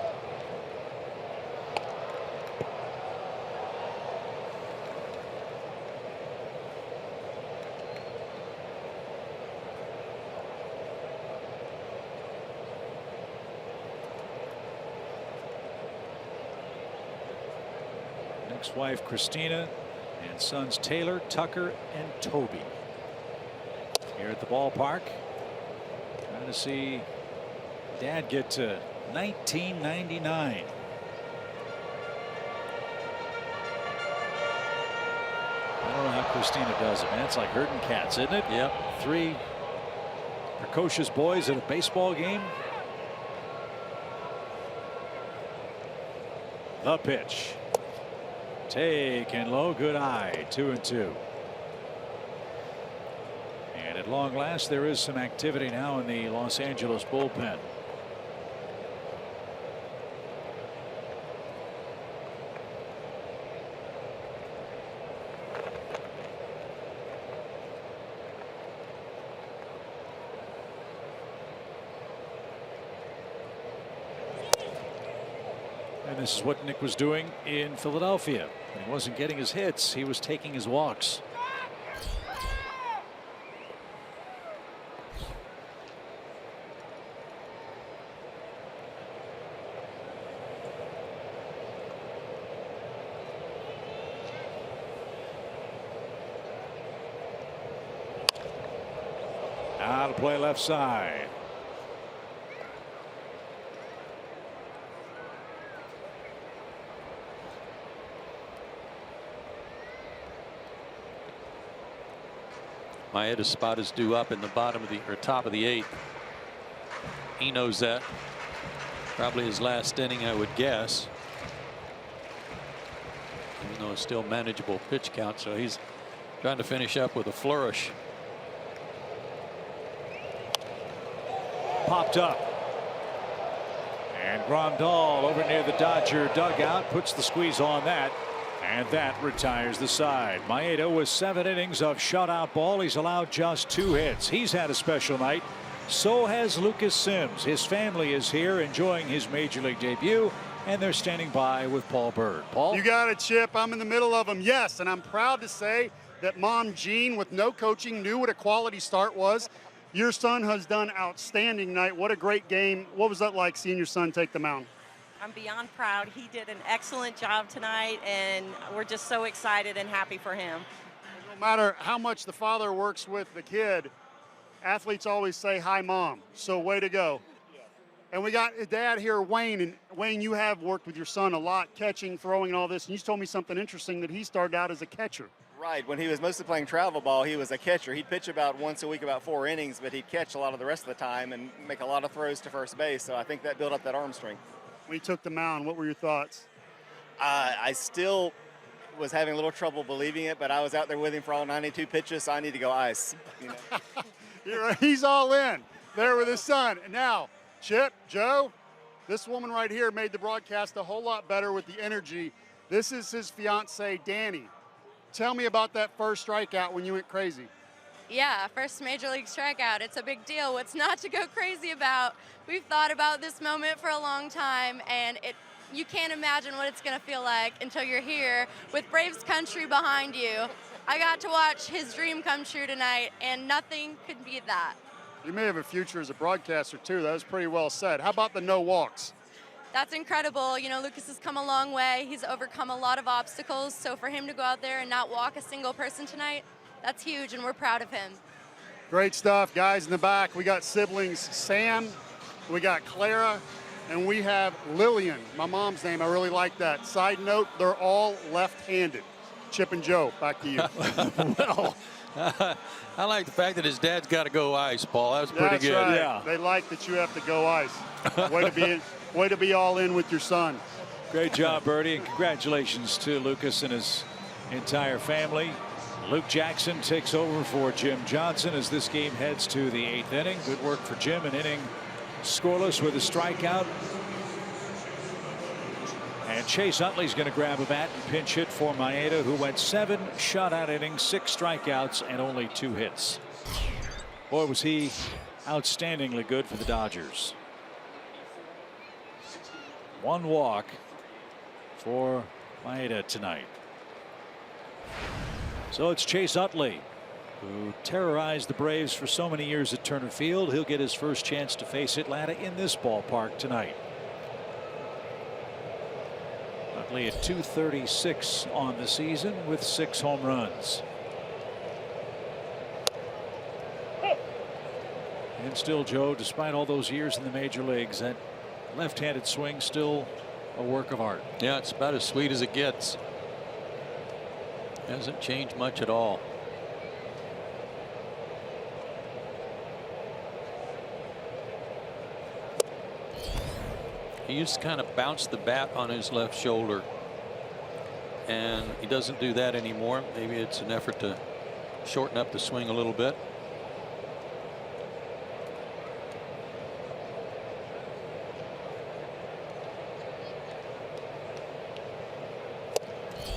Ex-wife Christina and sons Taylor, Tucker, and Toby here at the ballpark, trying to see Dad get to 1999. I don't know how Christina does it, man. It's like herding cats, isn't it? Yep. 3 precocious boys at a baseball game. The pitch. Taken low, good eye, 2-2. And at long last, there is some activity now in the Los Angeles bullpen. And this is what Nick was doing in Philadelphia. When he wasn't getting his hits, he was taking his walks. Now to play left side. Maeda's spot is due up in the bottom of the top of the 8th. He knows that. Probably his last inning, I would guess. Even though it's still manageable pitch count, so he's trying to finish up with a flourish. Popped up. And Grandal over near the Dodger dugout puts the squeeze on that. And that retires the side. Maeda with 7 innings of shutout ball. He's allowed just 2 hits. He's had a special night. So has Lucas Sims. His family is here enjoying his major league debut, and they're standing by with Paul Bird. Paul? You got it, Chip. I'm in the middle of them. Yes, and I'm proud to say that Mom Jean, with no coaching, knew what a quality start was. Your son has done outstanding tonight. What a great game. What was that like seeing your son take the mound? I'm beyond proud. He did an excellent job tonight, and we're just so excited and happy for him. No matter how much the father works with the kid, athletes always say, "Hi, Mom." So way to go. And we got Dad here, Wayne. And Wayne, you have worked with your son a lot, catching, throwing, and all this. And you told me something interesting, that he started out as a catcher. Right. When he was mostly playing travel ball, he was a catcher. He'd pitch about once a week, about 4 innings, but he'd catch a lot of the rest of the time and make a lot of throws to first base. So I think that built up that arm strength. When he took the mound, what were your thoughts? I still was having a little trouble believing it, but I was out there with him for all 92 pitches, so I need to go ice. You know? He's all in there with his son. And now, Chip, Joe, this woman right here made the broadcast a whole lot better with the energy. This is his fiance, Danny. Tell me about that first strikeout when you went crazy. Yeah, first major league strikeout. It's a big deal. What's not to go crazy about? We've thought about this moment for a long time, and you can't imagine what it's going to feel like until you're here with Braves country behind you. I got to watch his dream come true tonight, and nothing could beat that. You may have a future as a broadcaster, too. That was pretty well said. How about the no walks? That's incredible. You know, Lucas has come a long way. He's overcome a lot of obstacles, so for him to go out there and not walk a single person tonight, that's huge, and we're proud of him. Great stuff, guys. In the back, we got siblings Sam, we got Clara, and we have Lillian, my mom's name. I really like that. Side note, they're all left-handed. Chip and Joe, back to you. Well, I like the fact that his dad's got to go ice, Paul. That was pretty That's good. Right. Yeah. They like that you have to go ice. Way to be all in with your son. Great job, Birdie, and congratulations to Lucas and his entire family. Luke Jackson takes over for Jim Johnson as this game heads to the 8th inning. Good work for Jim, an inning scoreless with a strikeout. And And Chase Utley's going to grab a bat and pinch hit for Maeda, who went 7 shutout innings, 6 strikeouts, and only 2 hits. Boy, was he outstandingly good for the Dodgers. 1 walk for Maeda tonight. So it's Chase Utley, who terrorized the Braves for so many years at Turner Field. He'll get his first chance to face Atlanta in this ballpark tonight. Utley at .236 on the season with 6 home runs. And still, Joe, despite all those years in the major leagues, that left-handed swing still a work of art. Yeah, it's about as sweet as it gets. Hasn't changed much at all. He used to kind of bounce the bat on his left shoulder, and he doesn't do that anymore. Maybe it's an effort to shorten up the swing a little bit.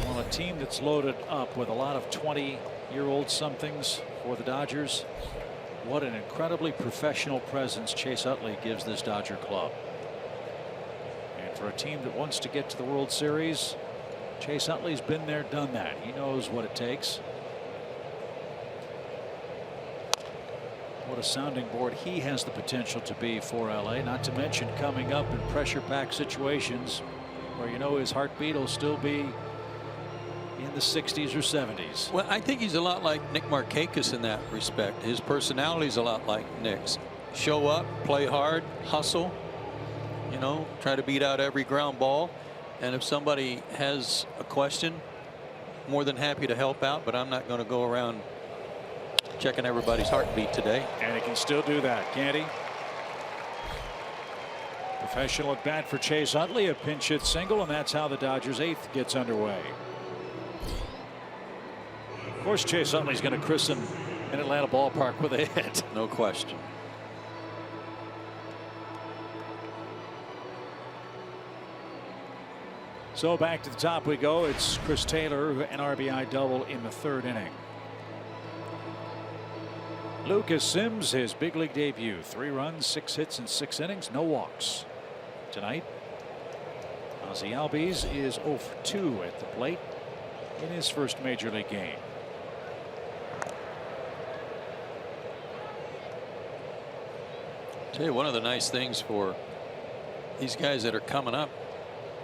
Well, a team that's loaded up with a lot of 20-year-old somethings for the Dodgers. What an incredibly professional presence Chase Utley gives this Dodger club. And for a team that wants to get to the World Series, Chase Utley's been there, done that. He knows what it takes. What a sounding board he has the potential to be for LA, not to mention coming up in pressure-packed situations where you know his heartbeat will still be in the 60s or 70s. Well, I think he's a lot like Nick Markakis in that respect. His personality's a lot like Nick's. Show up, play hard, hustle, you know, try to beat out every ground ball. And if somebody has a question, more than happy to help out, but I'm not going to go around checking everybody's heartbeat today. And he can still do that, can't he? Professional at bat for Chase Utley, a pinch hit single, and that's how the Dodgers' 8th gets underway. Of course, Chase Utley's going to christen an Atlanta ballpark with a hit. No question. So back to the top we go. It's Chris Taylor, an RBI double in the 3rd inning. Lucas Sims, his big league debut. 3 runs, 6 hits in 6 innings, no walks tonight. Ozzie Albies is 0 for 2 at the plate in his first major league game. Tell you, one of the nice things for these guys that are coming up,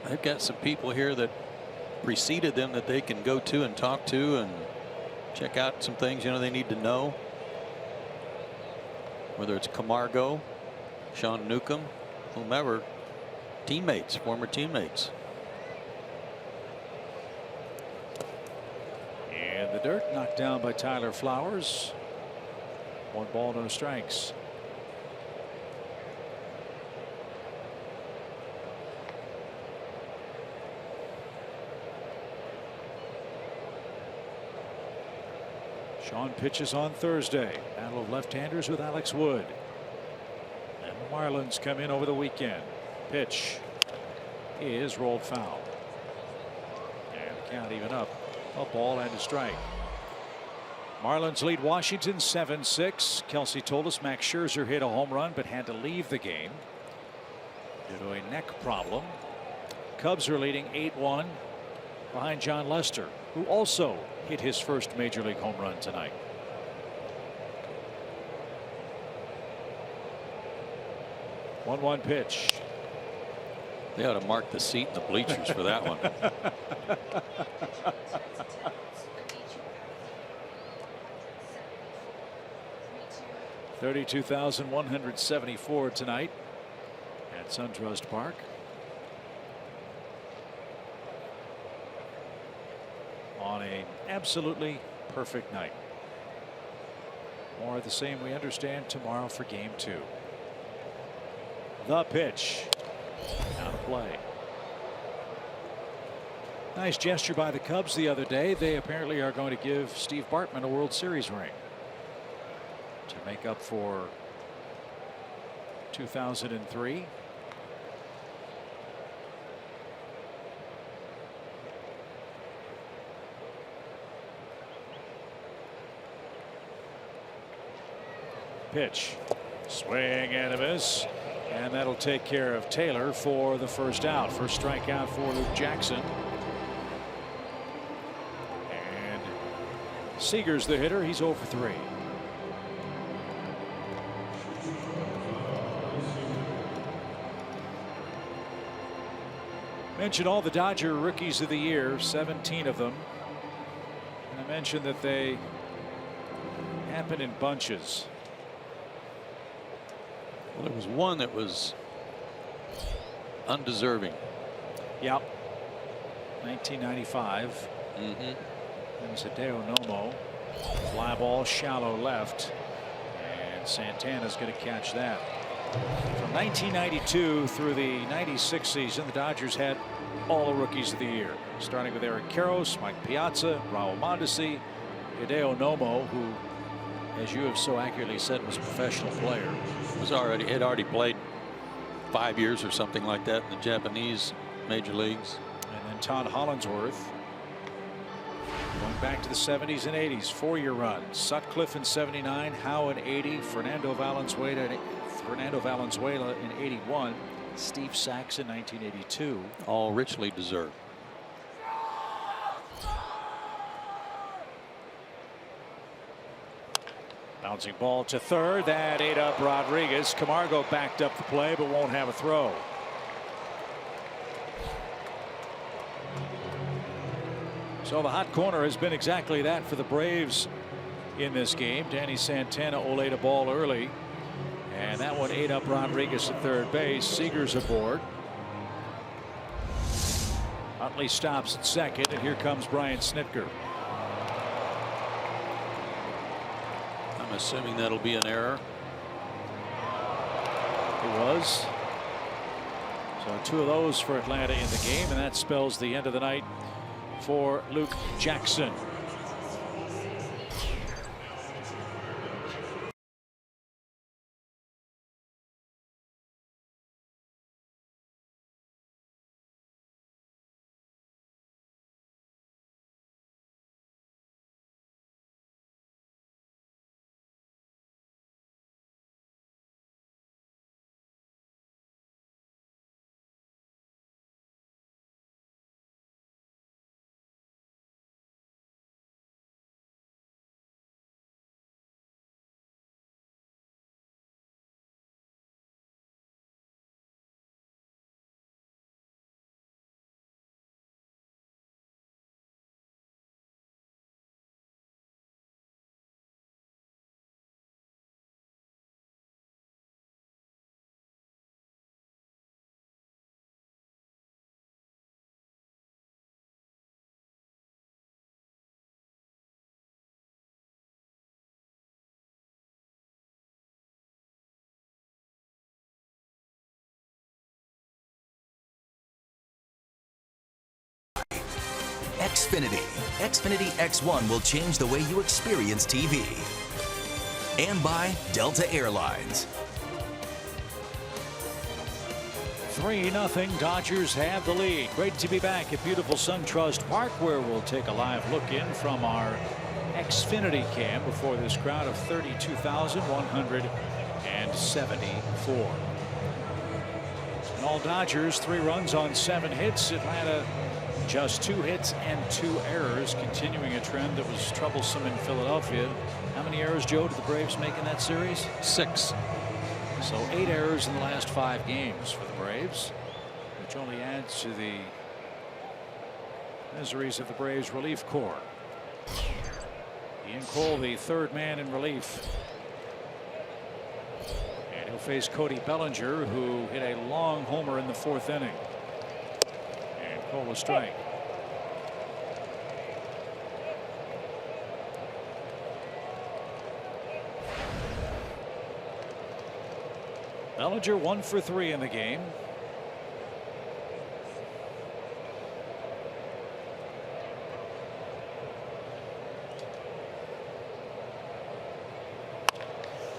they've got some people here that preceded them that they can go to and talk to and check out some things, you know, they need to know. Whether it's Camargo, Sean Newcomb, whomever, teammates, former teammates. And the dirt knocked down by Tyler Flowers. 1 ball, no strikes. Sean pitches on Thursday. Battle of left-handers with Alex Wood. And the Marlins come in over the weekend. Pitch is rolled foul. And the count even up. A ball and a strike. Marlins lead Washington 7-6. Kelsey told us Max Scherzer hit a home run but had to leave the game due to a neck problem. Cubs are leading 8-1 behind John Lester, who also hit his first major league home run tonight. One pitch. They ought to mark the seat in the bleachers for that one. 32,174 tonight at SunTrust Park. On an absolutely perfect night. More of the same, we understand, tomorrow for game 2. The pitch. Out of play. Nice gesture by the Cubs the other day. They apparently are going to give Steve Bartman a World Series ring to make up for 2003. pitch. Swing and a miss. And that'll take care of Taylor for the first out. First strikeout for Luke Jackson. And Seager's the hitter. He's 0 for 3. Mentioned all the Dodger rookies of the year, 17 of them. And I mentioned that they happen in bunches. Well, there was one that was undeserving. Yep. 1995. It was Hideo Nomo. Fly ball shallow left. And Santana's going to catch that. From 1992 through the 96 season, the Dodgers had all the rookies of the year, starting with Eric Karros, Mike Piazza, Raul Mondesi, Hideo Nomo, who, as you have so accurately said, was a professional player. Had already played 5 years or something like that in the Japanese major leagues. And then Todd Hollandsworth, going back to the 70s and 80s, 4-year run. Sutcliffe in 79, Howe in 80, Fernando Valenzuela in 81, Steve Sachs in 1982. All richly deserved. Bouncing ball to third. That ate up Rodriguez. Camargo backed up the play but won't have a throw. So the hot corner has been exactly that for the Braves in this game. Danny Santana olayed a ball early, and that one ate up Rodriguez at third base. Seager's aboard. Utley stops at second, and here comes Brian Snitker. I'm assuming that'll be an error. It was. So 2 of those for Atlanta in the game, and that spells the end of the night for Luke Jackson. Xfinity. Xfinity X1 will change the way you experience TV. And by Delta Airlines. 3-0. Dodgers have the lead. Great to be back at beautiful SunTrust Park, where we'll take a live look in from our Xfinity cam before this crowd of 32,174. And all Dodgers, 3 runs on 7 hits. Atlanta just 2 hits and 2 errors, continuing a trend that was troublesome in Philadelphia. How many errors, Joe, did the Braves make in that series? 6. So 8 errors in the last 5 games for the Braves, which only adds to the miseries of the Braves relief corps. Ian Cole, the 3rd man in relief. And he'll face Cody Bellinger, who hit a long homer in the 4th inning. And Cole a strike. Bellinger 1 for 3 in the game.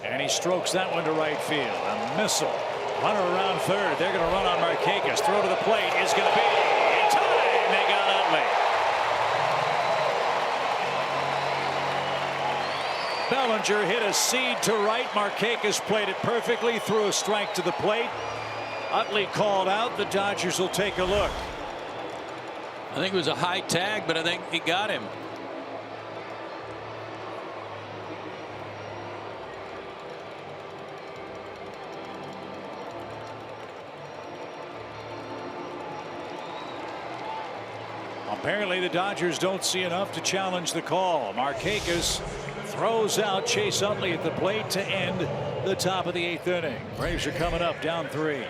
And he strokes that one to right field. A missile. Runner around third. They're going to run on Markakis. Throw to the plate is going to be in time. They got Utley. Bellinger hit a seed to right. Markakis played it perfectly, threw a strike to the plate. Utley called out. The Dodgers will take a look. I think it was a high tag, but I think he got him. Apparently the Dodgers don't see enough to challenge the call. Markakis throws out Chase Utley at the plate to end the top of the 8th inning. Braves are coming up down 3.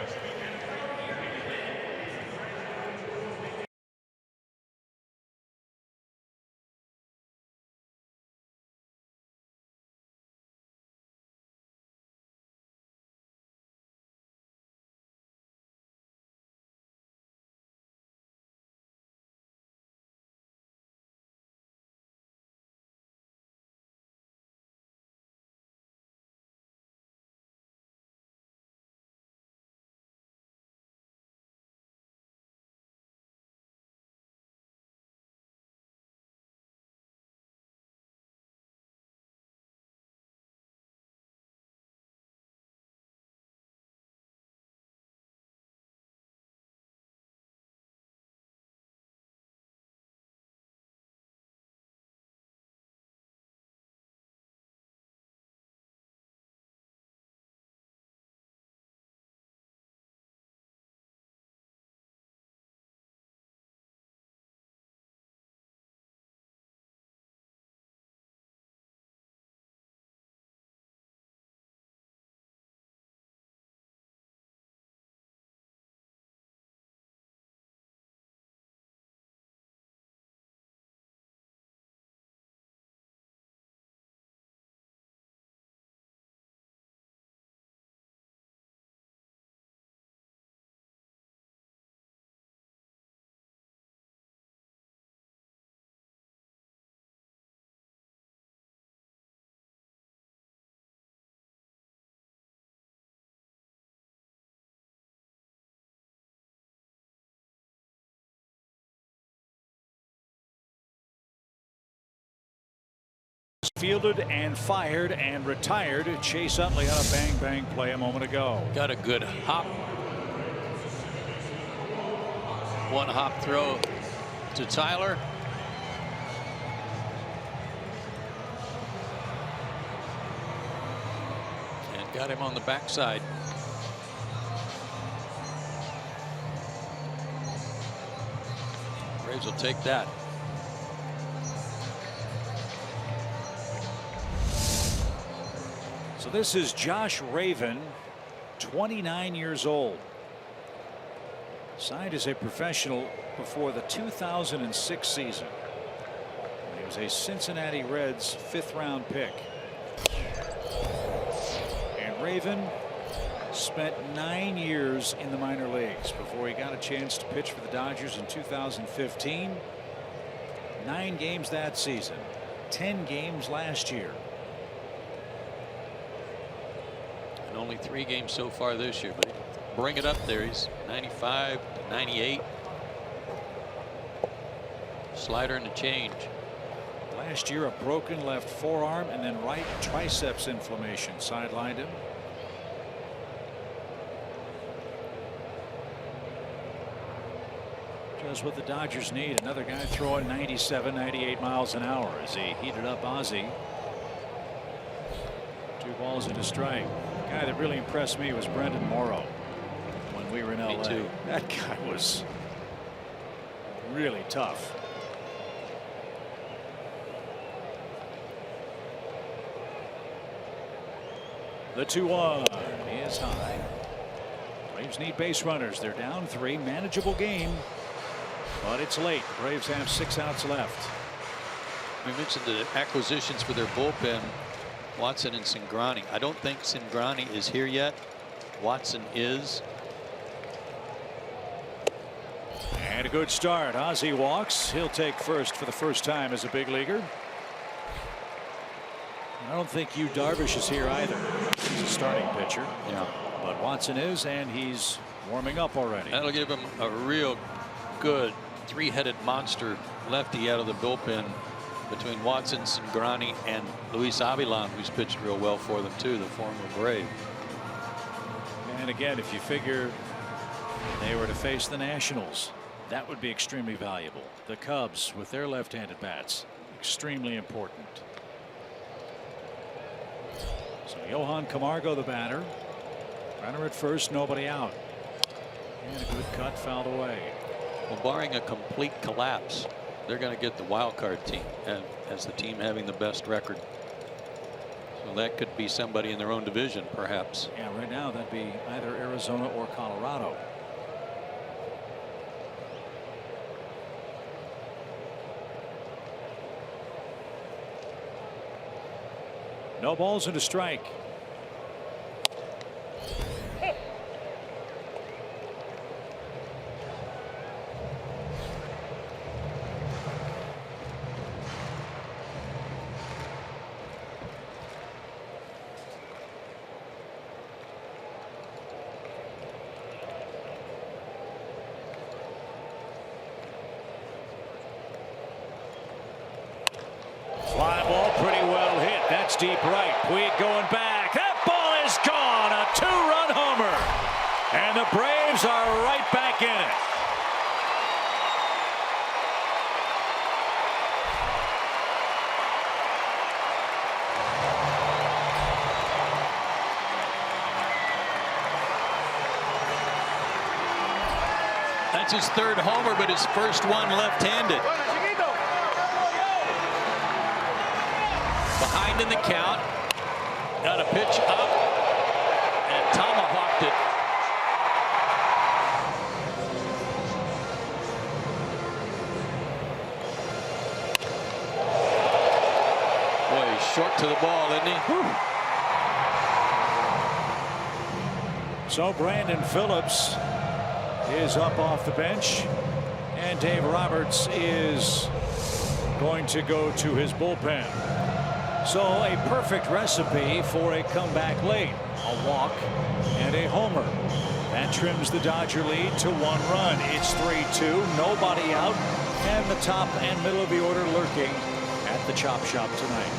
Fielded and fired and retired. Chase Utley on a bang play a moment ago. Got a good hop. One hop throw to Tyler. And got him on the backside. Braves will take that. So this is Josh Raven, 29 years old. Signed as a professional before the 2006 season. He was a Cincinnati Reds 5th-round pick. And Raven spent 9 years in the minor leagues before he got a chance to pitch for the Dodgers in 2015. 9 games that season, 10 games last year. And only 3 games so far this year, but bring it up there. He's 95 to 98. Slider and a change. Last year, a broken left forearm and then right triceps inflammation sidelined him. Just what the Dodgers need. Another guy throwing 97, 98 miles an hour as he heated up Ozzie. 2 balls and a strike. The guy that really impressed me was Brendan Morrow when we were in LA. Too. That guy was really tough. The 2-1 is high. Braves need base runners. They're down 3. Manageable game, but it's late. The Braves have 6 outs left. We mentioned the acquisitions for their bullpen. Watson and Cingrani. I don't think Cingrani is here yet. Watson is. And a good start. Ozzie walks. He'll take first for the first time as a big leaguer. I don't think Yu Darvish is here either. He's a starting pitcher. Yeah. But Watson is, and he's warming up already. That'll give him a real good 3-headed monster lefty out of the bullpen between Watson, Cingrani, and Luis Avilan, who's pitched real well for them too, the former Brave. And again, if you figure they were to face the Nationals, that would be extremely valuable. The Cubs with their left-handed bats, extremely important. So Johan Camargo, the batter. Runner at first, nobody out. And a good cut, fouled away. Well, barring a complete collapse, they're going to get the wild card team as the team having the best record. So that could be somebody in their own division, perhaps. Yeah, right now that'd be either Arizona or Colorado. No balls and a strike. Fly ball, pretty well hit. That's deep right. Puig going back. That ball is gone. A 2-run homer. And the Braves are right back in it. That's his third homer, but his first one left-handed. Behind in the count. Got a pitch up and tomahawked it. Boy, he's short to the ball, isn't he? Whew. So Brandon Phillips is up off the bench, and Dave Roberts is going to go to his bullpen. So a perfect recipe for a comeback late. A walk and a homer. That trims the Dodger lead to 1 run. It's 3-2, nobody out, and the top and middle of the order lurking at the chop shop tonight.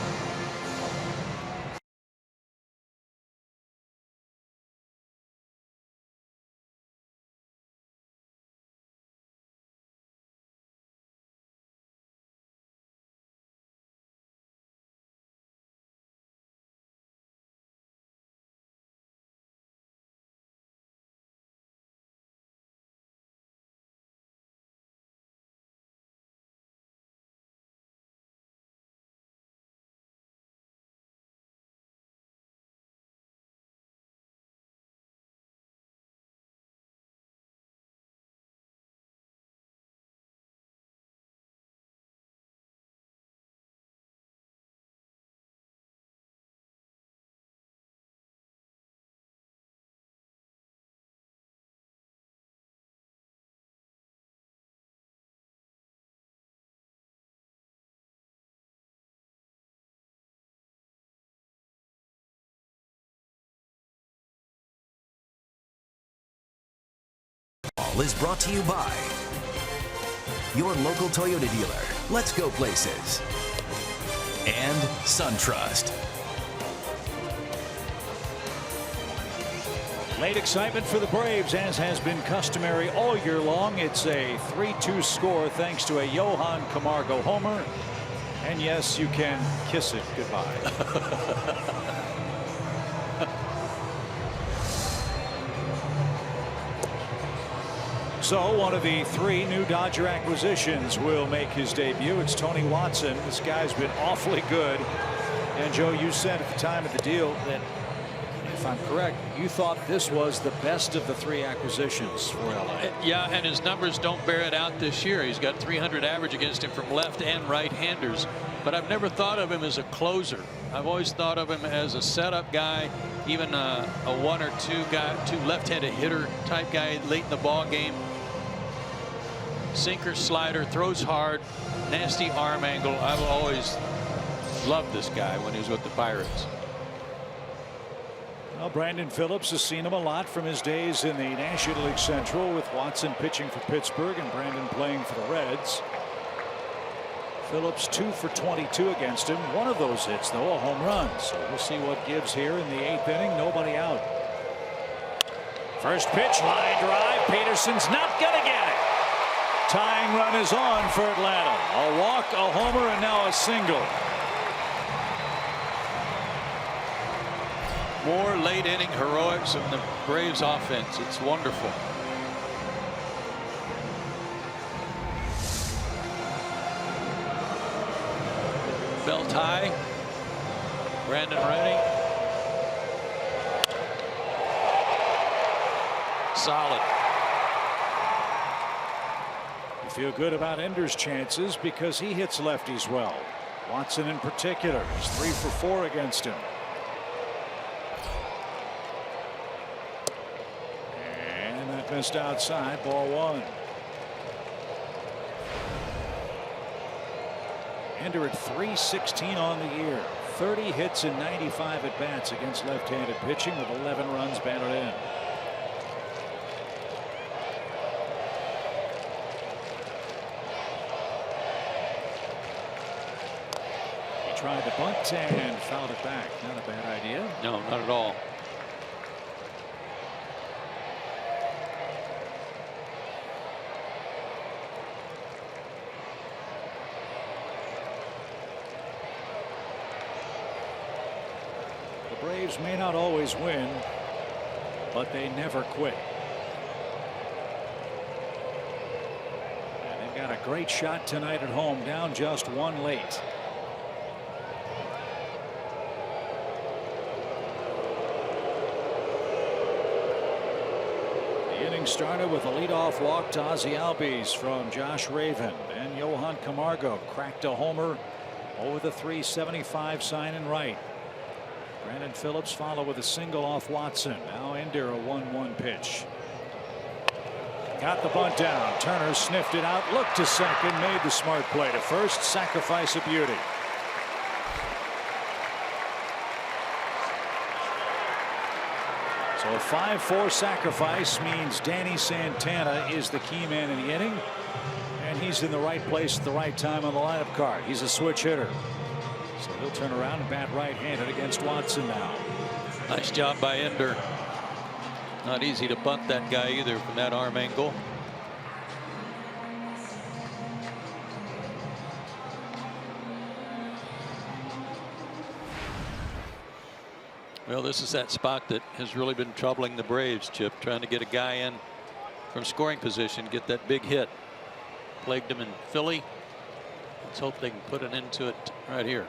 Is brought to you by your local Toyota dealer. Let's go places. And SunTrust. Late excitement for the Braves, as has been customary all year long. It's a 3-2 score thanks to a Johan Camargo homer. And yes, you can kiss it goodbye. So one of the 3 new Dodger acquisitions will make his debut. It's Tony Watson. This guy's been awfully good. And Joe, you said at the time of the deal that, if I'm correct, you thought this was the best of the 3 acquisitions for LA. Yeah, and his numbers don't bear it out this year. He's got 300 average against him from left and right-handers. But I've never thought of him as a closer. I've always thought of him as a setup guy, even a 1 or 2 guy, 2 left-handed hitter type guy late in the ball game. Sinker, slider, throws hard, nasty arm angle. I've always loved this guy when he was with the Pirates. Well, Brandon Phillips has seen him a lot from his days in the National League Central, with Watson pitching for Pittsburgh and Brandon playing for the Reds. Phillips 2 for 22 against him. One of those hits, though, a home run. So we'll see what gives here in the 8th inning. Nobody out. First pitch, line drive. Peterson's not going to get it. Tying run is on for Atlanta. A walk, a homer, and now a single. More late inning heroics from the Braves offense. It's wonderful. Belt high. Brandon Rooney. Solid. You feel good about Ender's chances because he hits lefties well. Watson in particular is 3 for 4 against him. And that missed outside, ball 1. Ender at .316 on the year. 30 hits and 95 at bats against left-handed pitching with 11 runs batted in. He tried to bunt and fouled it back. Not a bad idea. No, not at all. The Braves may not always win, but they never quit. And they've got a great shot tonight at home, down just 1 late. The inning started with a leadoff walk to Ozzie Albies from Josh Raven. Then Johan Camargo cracked a homer over the .375 sign in right. Brandon Phillips followed with a single off Watson. Now Ender, a 1-1 pitch. Got the bunt down. Turner sniffed it out, looked to second, made the smart play to first. Sacrifice of beauty. So a 5-4 sacrifice means Danny Santana is the key man in the inning, and he's in the right place at the right time on the lineup card. He's a switch hitter. So he'll turn around and bat right-handed against Watson now. Nice job by Ender. Not easy to bunt that guy either from that arm angle. Well, this is that spot that has really been troubling the Braves, Chip, trying to get a guy in from scoring position, get that big hit. Plagued him in Philly. Let's hope they can put an end to it right here.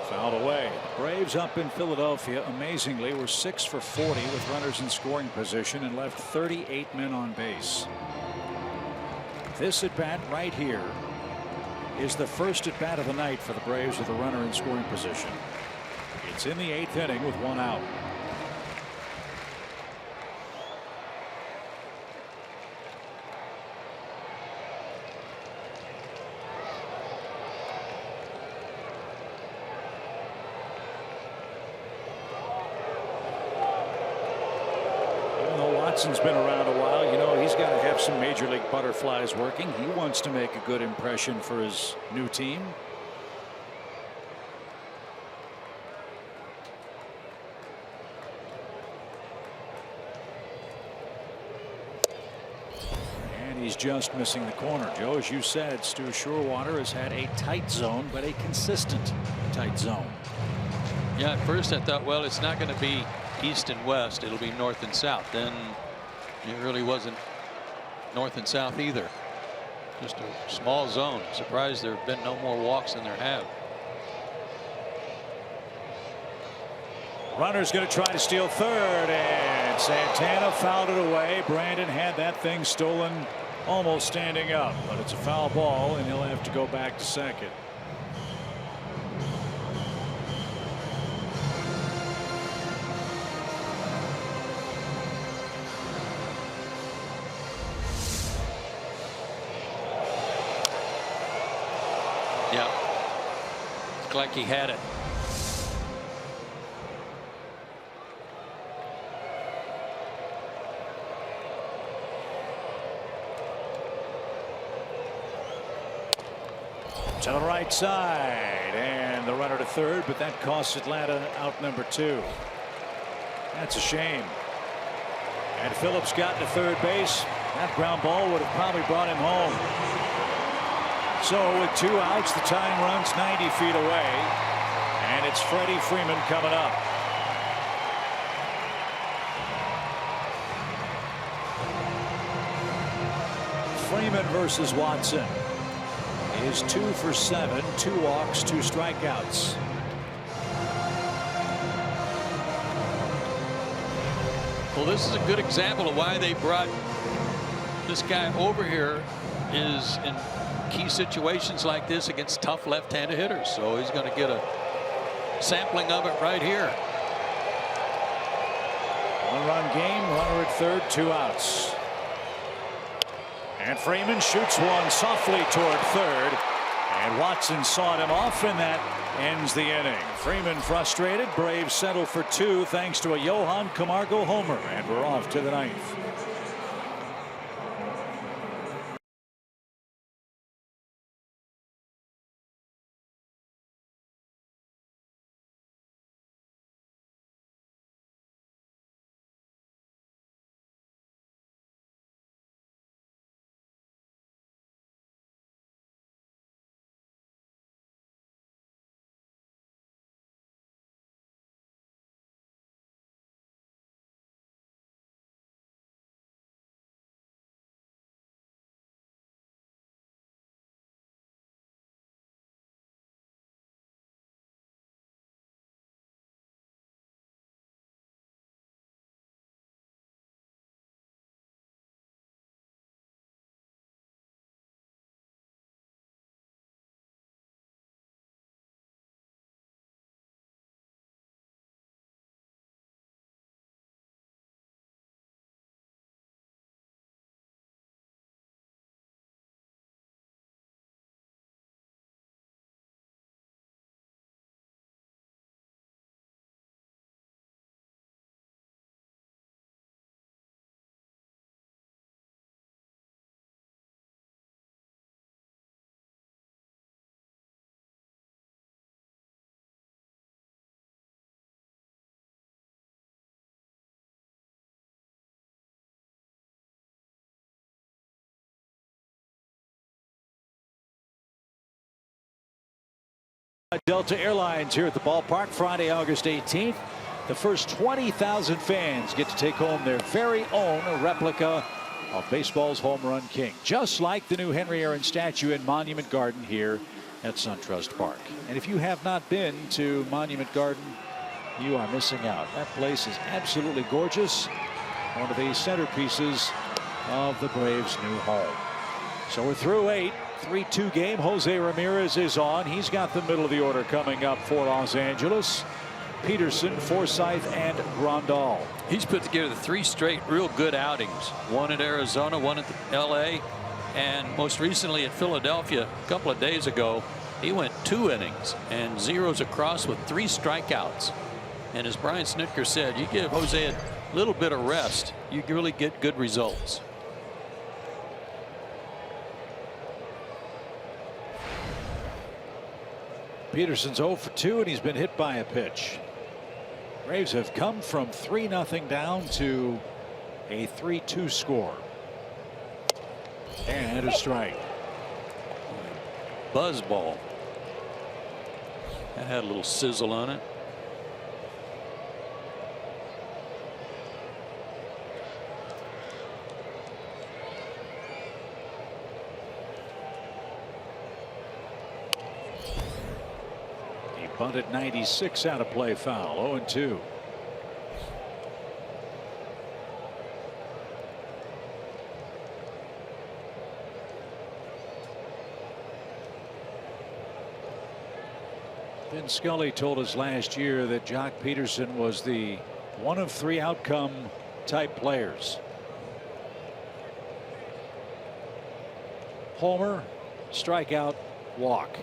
Fouled away. The Braves up in Philadelphia amazingly were 6 for 40 with runners in scoring position and left 38 men on base. This at bat right here is the first at bat of the night for the Braves with a runner in scoring position. It's in the 8th inning with 1 out. Watson's been around a while. You know, he's got to have some major league butterflies working. He wants to make a good impression for his new team. And he's just missing the corner. Joe, as you said, Stu Sherwater has had a tight zone, but a consistent tight zone. Yeah, at first I thought, well, it's not going to be east and west. It'll be north and south. Then it really wasn't north and south either. Just a small zone. Surprised there have been no more walks than there have. Runner's going to try to steal third, and Santana fouled it away. Brandon had that thing stolen almost standing up, but it's a foul ball, and he'll have to go back to second. Yeah, looked like he had it. To the right side, and the runner to third, but that costs Atlanta out number 2. That's a shame. And Phillips got to third base. That ground ball would have probably brought him home. So with 2 outs, the tying run's 90 feet away, and it's Freddie Freeman coming up. Freeman versus Watson is 2 for 7, 2 walks, 2 strikeouts. Well, this is a good example of why they brought this guy over here, is in key situations like this against tough left-handed hitters. So he's going to get a sampling of it right here. 1-run game, runner at third, 2 outs. And Freeman shoots one softly toward third, and Watson sawed him off, and that ends the inning. Freeman frustrated. Braves settle for 2 thanks to a Johan Camargo homer, and we're off to the 9th. Delta Airlines here at the ballpark Friday, August 18th. The first 20,000 fans get to take home their very own replica of baseball's home run king, just like the new Henry Aaron statue in Monument Garden here at SunTrust Park. And if you have not been to Monument Garden, you are missing out. That place is absolutely gorgeous. One of the centerpieces of the Braves' new home. So we're through 8. 3-2 game. Jose Ramirez is on. He's got the middle of the order coming up for Los Angeles. Peterson, Forsythe, and Grandal. He's put together 3 straight real good outings. 1 at Arizona, 1 at LA, and most recently at Philadelphia a couple of days ago. He went 2 innings and zeros across with 3 strikeouts. And as Brian Snitker said, you give Jose a little bit of rest, you really get good results. Peterson's 0 for 2, and he's been hit by a pitch. Braves have come from 3-0 down to a 3-2 score. And a strike. Buzz ball. That had a little sizzle on it. Bunted 96 out of play, foul. 0-2. Vin Scully told us last year that Jock Peterson was the 1 of 3 outcome type players. Homer, strikeout, walk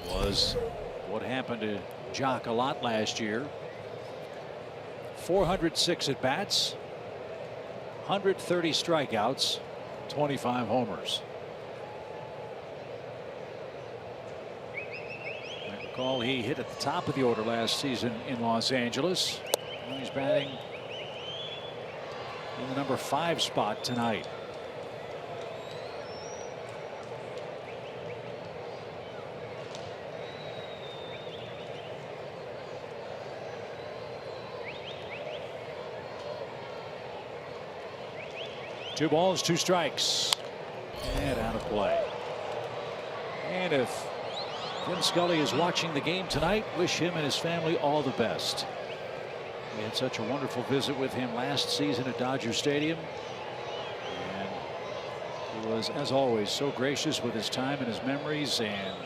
was what happened to Jock a lot last year. 406 at bats, 130 strikeouts, 25 homers. Recall he hit at the top of the order last season in Los Angeles. And he's batting in the number 5 spot tonight. Two balls, 2 strikes, and out of play. And if Vin Scully is watching the game tonight, wish him and his family all the best. We had such a wonderful visit with him last season at Dodger Stadium. And he was, as always, so gracious with his time and his memories, and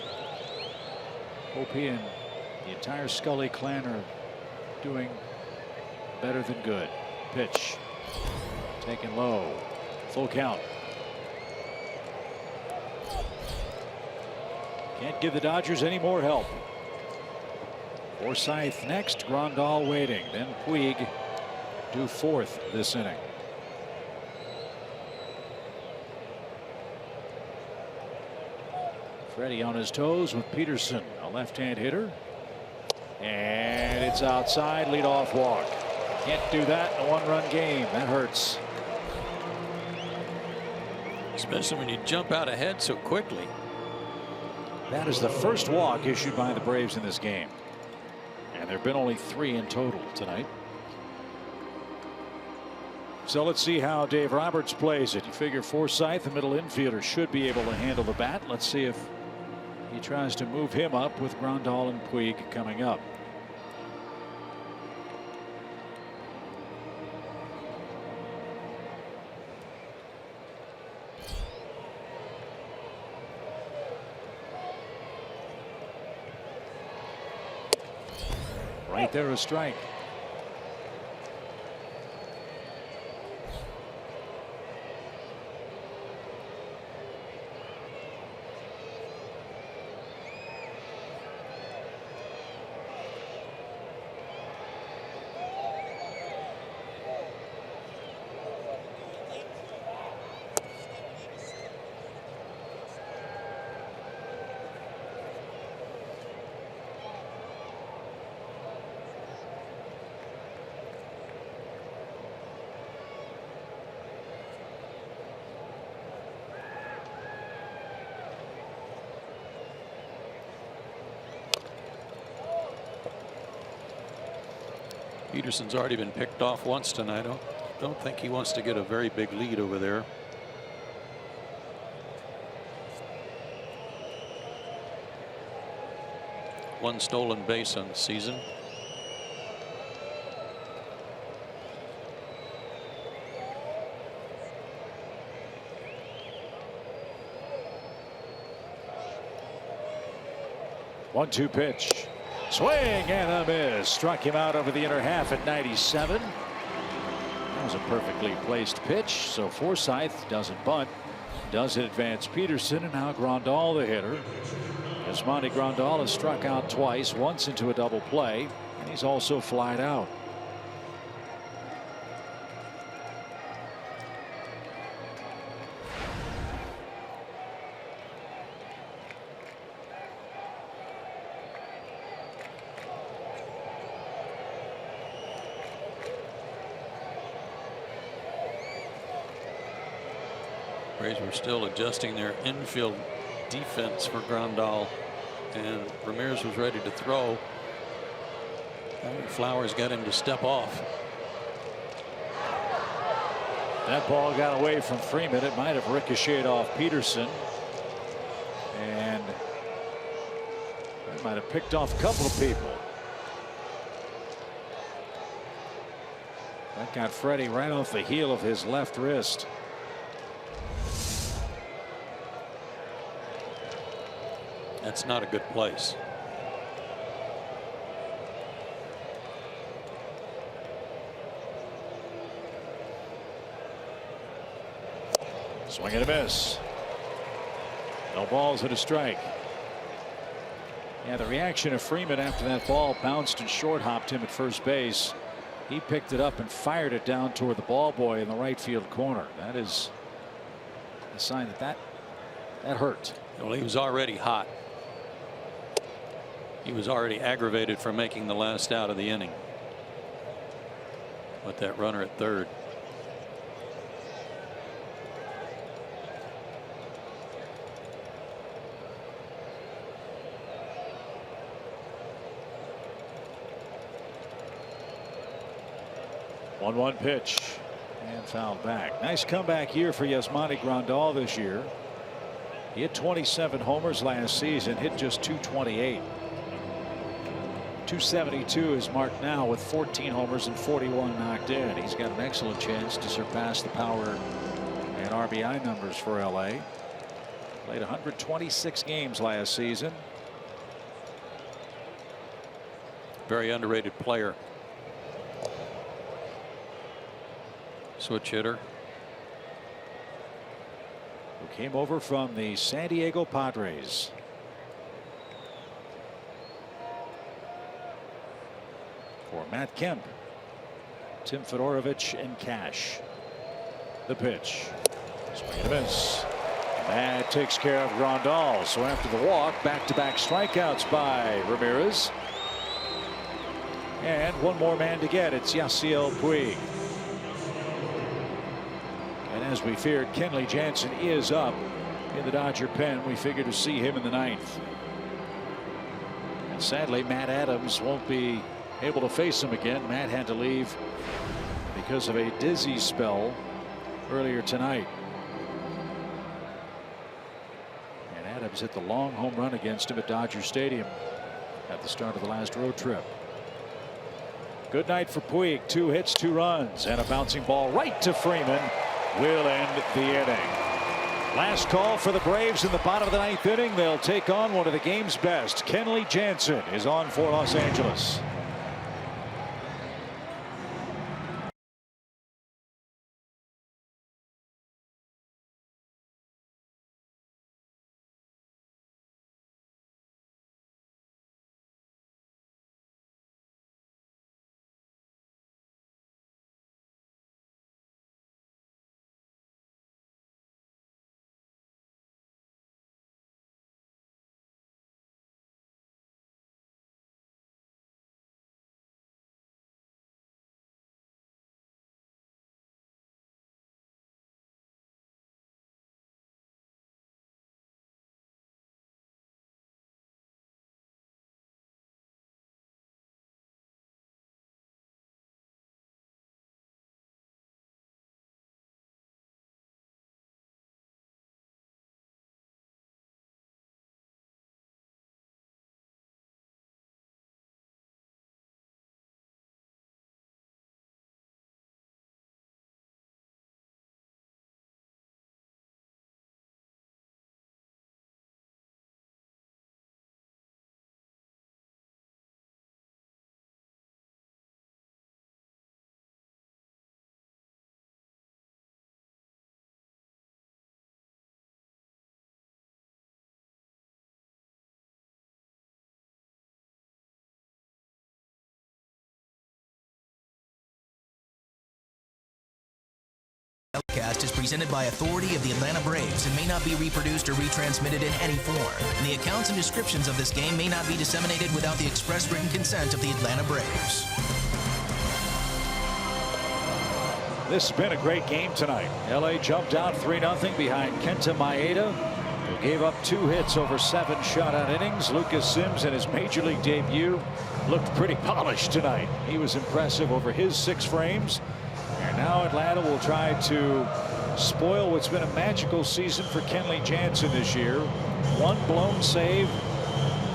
hope he and the entire Scully clan are doing better than good. Pitch taken low. Full count. Can't give the Dodgers any more help. Forsythe next. Grandal waiting. Then Puig due 4th this inning. Freddie on his toes with Peterson, a left-hand hitter. And it's outside. Leadoff walk. Can't do that in a 1-run game. That hurts. Especially when you jump out ahead so quickly. That is the first walk issued by the Braves in this game. And there have been only 3 in total tonight. So let's see how Dave Roberts plays it. You figure Forsythe, the middle infielder, should be able to handle the bat. Let's see if he tries to move him up with Grandal and Puig coming up. Right there, a strike. Peterson's already been picked off once tonight. I don't think he wants to get a very big lead over there. One stolen base on the season. One-two pitch. Swing and a miss. Struck him out over the inner half at 97. That was a perfectly placed pitch. So Forsythe doesn't bunt. Does it advance Peterson, and now Grandal, the hitter. Yasmani Grandal has struck out twice, once into a double play, and he's also flied out. Braves were still adjusting their infield defense for Grandal, and Ramirez was ready to throw. Flowers got him to step off. That ball got away from Freeman. It might have ricocheted off Peterson, and that might have picked off a couple of people. That got Freddie right off the heel of his left wrist. That's not a good place. Swing and a miss. No balls and a strike. Yeah, the reaction of Freeman after that ball bounced and short hopped him at first base. He picked it up and fired it down toward the ball boy in the right field corner. That is a sign that hurt. Well, he was already hot. He was already aggravated for making the last out of the inning with that runner at third. One pitch and fouled back. Nice comeback year for Yasmani Grandal this year. He hit 27 homers last season, hit just 228. 272 is marked now with 14 homers and 41 knocked in. He's got an excellent chance to surpass the power and RBI numbers for LA. Played 126 games last season. Very underrated player. Switch hitter. Who came over from the San Diego Padres. For Matt Kemp, Tim Fedorovich, and Cash. The pitch. Swing and a miss. That takes care of Grandal. So after the walk, back-to-back strikeouts by Ramirez. And one more man to get. It's Yasiel Puig. And as we feared, Kenley Jansen is up in the Dodger pen. We figure to see him in the ninth. And sadly, Matt Adams won't be able to face him again. Matt had to leave because of a dizzy spell earlier tonight. And Adams hit the long home run against him at Dodger Stadium at the start of the last road trip. Good night for Puig. 2 hits, 2 runs, and a bouncing ball right to Freeman will end the inning. Last call for the Braves in the bottom of the 9th inning. They'll take on one of the game's best. Kenley Jansen is on for Los Angeles. Cast is presented by authority of the Atlanta Braves and may not be reproduced or retransmitted in any form. The accounts and descriptions of this game may not be disseminated without the express written consent of the Atlanta Braves. This has been a great game tonight. LA jumped out 3-0 behind Kenta Maeda, who gave up 2 hits over 7 shutout innings. Lucas Sims in his major league debut looked pretty polished tonight. He was impressive over his 6 frames. And now Atlanta will try to spoil what's been a magical season for Kenley Jansen this year. 1 blown save.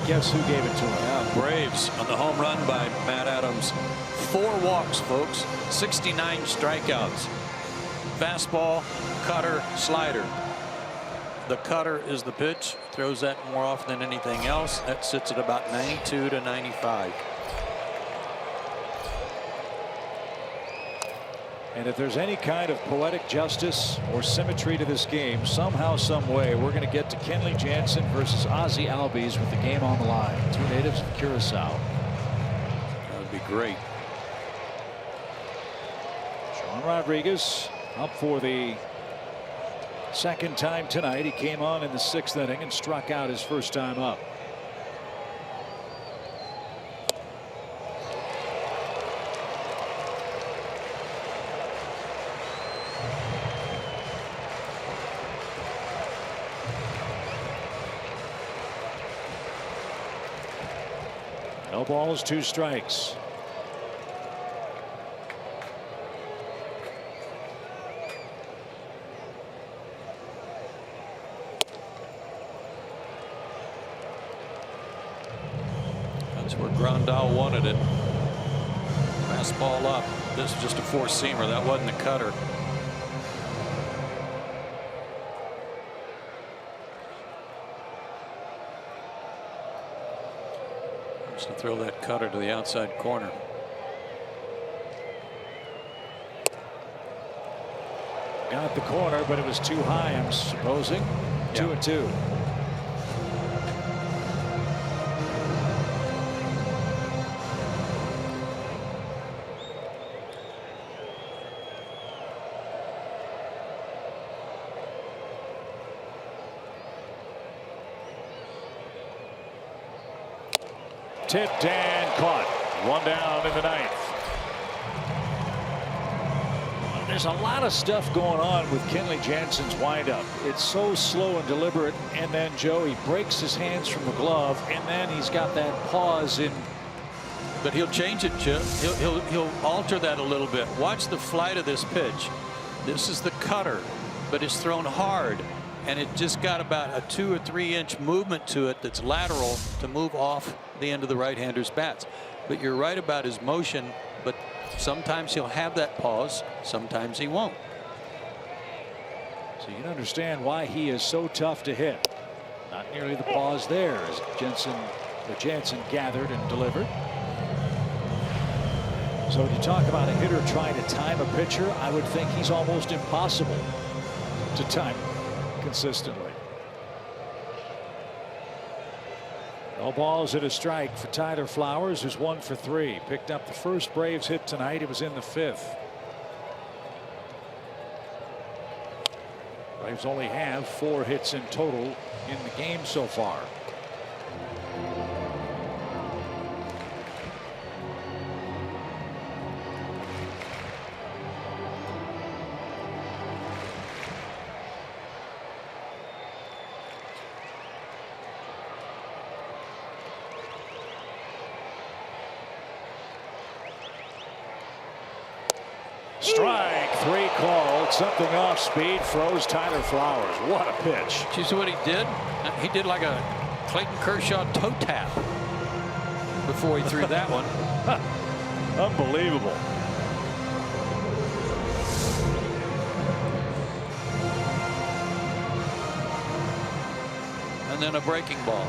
Guess who gave it to him? Braves on the home run by Matt Adams. 4 walks, folks. 69 strikeouts. Fastball, cutter, slider. The cutter is the pitch. Throws that more often than anything else. That sits at about 92 to 95. And if there's any kind of poetic justice or symmetry to this game, somehow, some way, we're going to get to Kenley Jansen versus Ozzie Albies with the game on the line. 2 natives of Curacao. That would be great. Sean Rodriguez up for the 2nd time tonight. He came on in the 6th inning and struck out his first time up. No balls, 2 strikes. That's where Grandal wanted it. Fastball up. This is just a 4-seamer. That wasn't a cutter. Just to throw that cutter to the outside corner. Got the corner, but it was too high, I'm supposing. 2-2. Tipped and caught. 1 down in the 9th. There's a lot of stuff going on with Kenley Jansen's windup. It's so slow and deliberate, and then Joe, he breaks his hands from the glove, and then he's got that pause in. But he'll change it, Chip. He'll alter that a little bit. Watch the flight of this pitch. This is the cutter, but it's thrown hard, and it just got about a 2 or 3 inch movement to it that's lateral to move off the end of the right-hander's bats. But you're right about his motion, but sometimes he'll have that pause, sometimes he won't. So you can understand why he is so tough to hit. Not nearly the pause there as Jansen gathered and delivered. So when you talk about a hitter trying to time a pitcher, I would think he's almost impossible to time consistently. No balls and a strike for Tyler Flowers, who's 1 for 3. Picked up the first Braves hit tonight. It was in the 5th. Braves only have 4 hits in total in the game so far. Strike 3 called. Something off speed froze Tyler Flowers. What a pitch. You see what he did? He did like a Clayton Kershaw toe tap before he threw that one. Unbelievable. And then a breaking ball.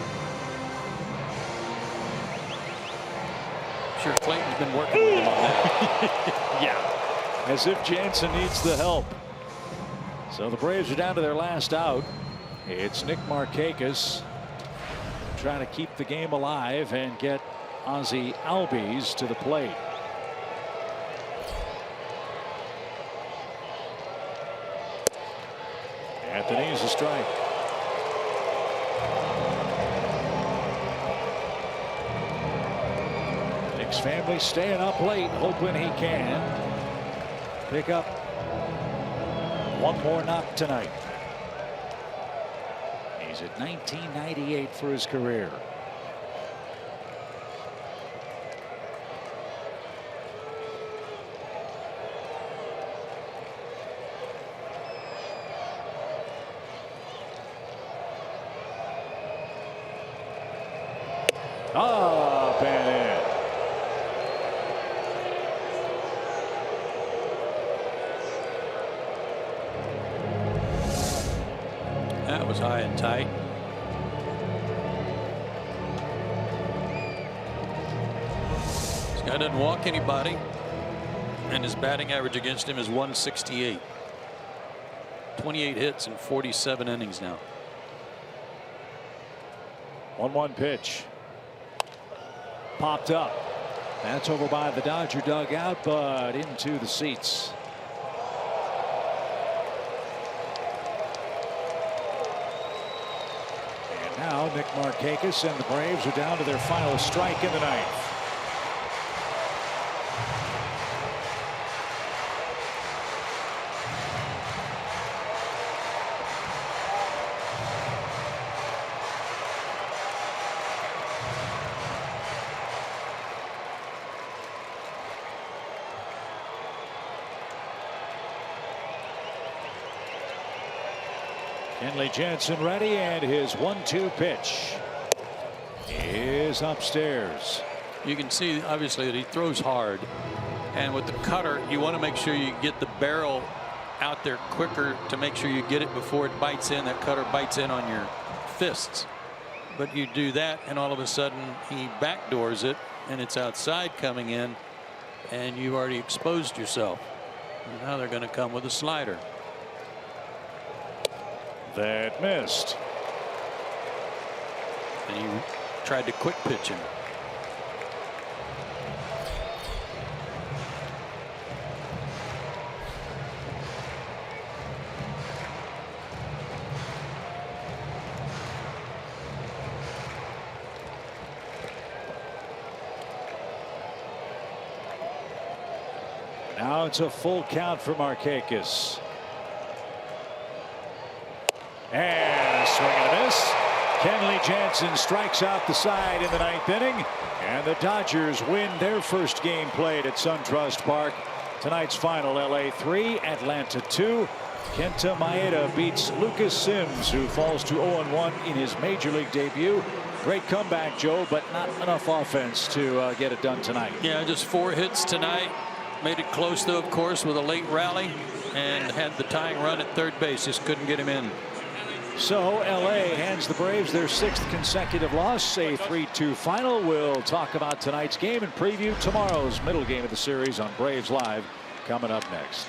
Sure, Clayton's been working with him on that. Yeah. As if Jansen needs the help. So the Braves are down to their last out. It's Nick Markakis trying to keep the game alive and get Ozzie Albies to the plate. At the knees, a strike. Nick's family staying up late, hoping he can pick up one more knock tonight. He's at 1998 for his career. Up and in. That was high and tight. This guy doesn't walk anybody, and his batting average against him is 168. 28 hits in 47 innings now. 1-1 pitch. Popped up. That's over by the Dodger dugout, but into the seats. And now Nick Markakis and the Braves are down to their final strike in the 9th. Kenley Jansen ready, and his 1-2 pitch is upstairs. You can see obviously that he throws hard, and with the cutter you want to make sure you get the barrel out there quicker to make sure you get it before it bites in. That cutter bites in on your fists, but you do that and all of a sudden he backdoors it and it's outside coming in, and you've already exposed yourself. And now they're going to come with a slider. That missed. And he tried to quick pitch him. Now it's a full count for Markakis. And swing and a miss. Kenley Jansen strikes out the side in the 9th inning, and the Dodgers win their first game played at SunTrust Park. Tonight's final: LA 3, Atlanta 2. Kenta Maeda beats Lucas Sims, who falls to 0-1 in his major league debut. Great comeback, Joe, but not enough offense to get it done tonight. Yeah, just 4 hits tonight. Made it close, though, of course, with a late rally, and had the tying run at third base. Just couldn't get him in. So LA hands the Braves their 6th consecutive loss, a 3-2 final. We'll talk about tonight's game and preview tomorrow's middle game of the series on Braves Live coming up next.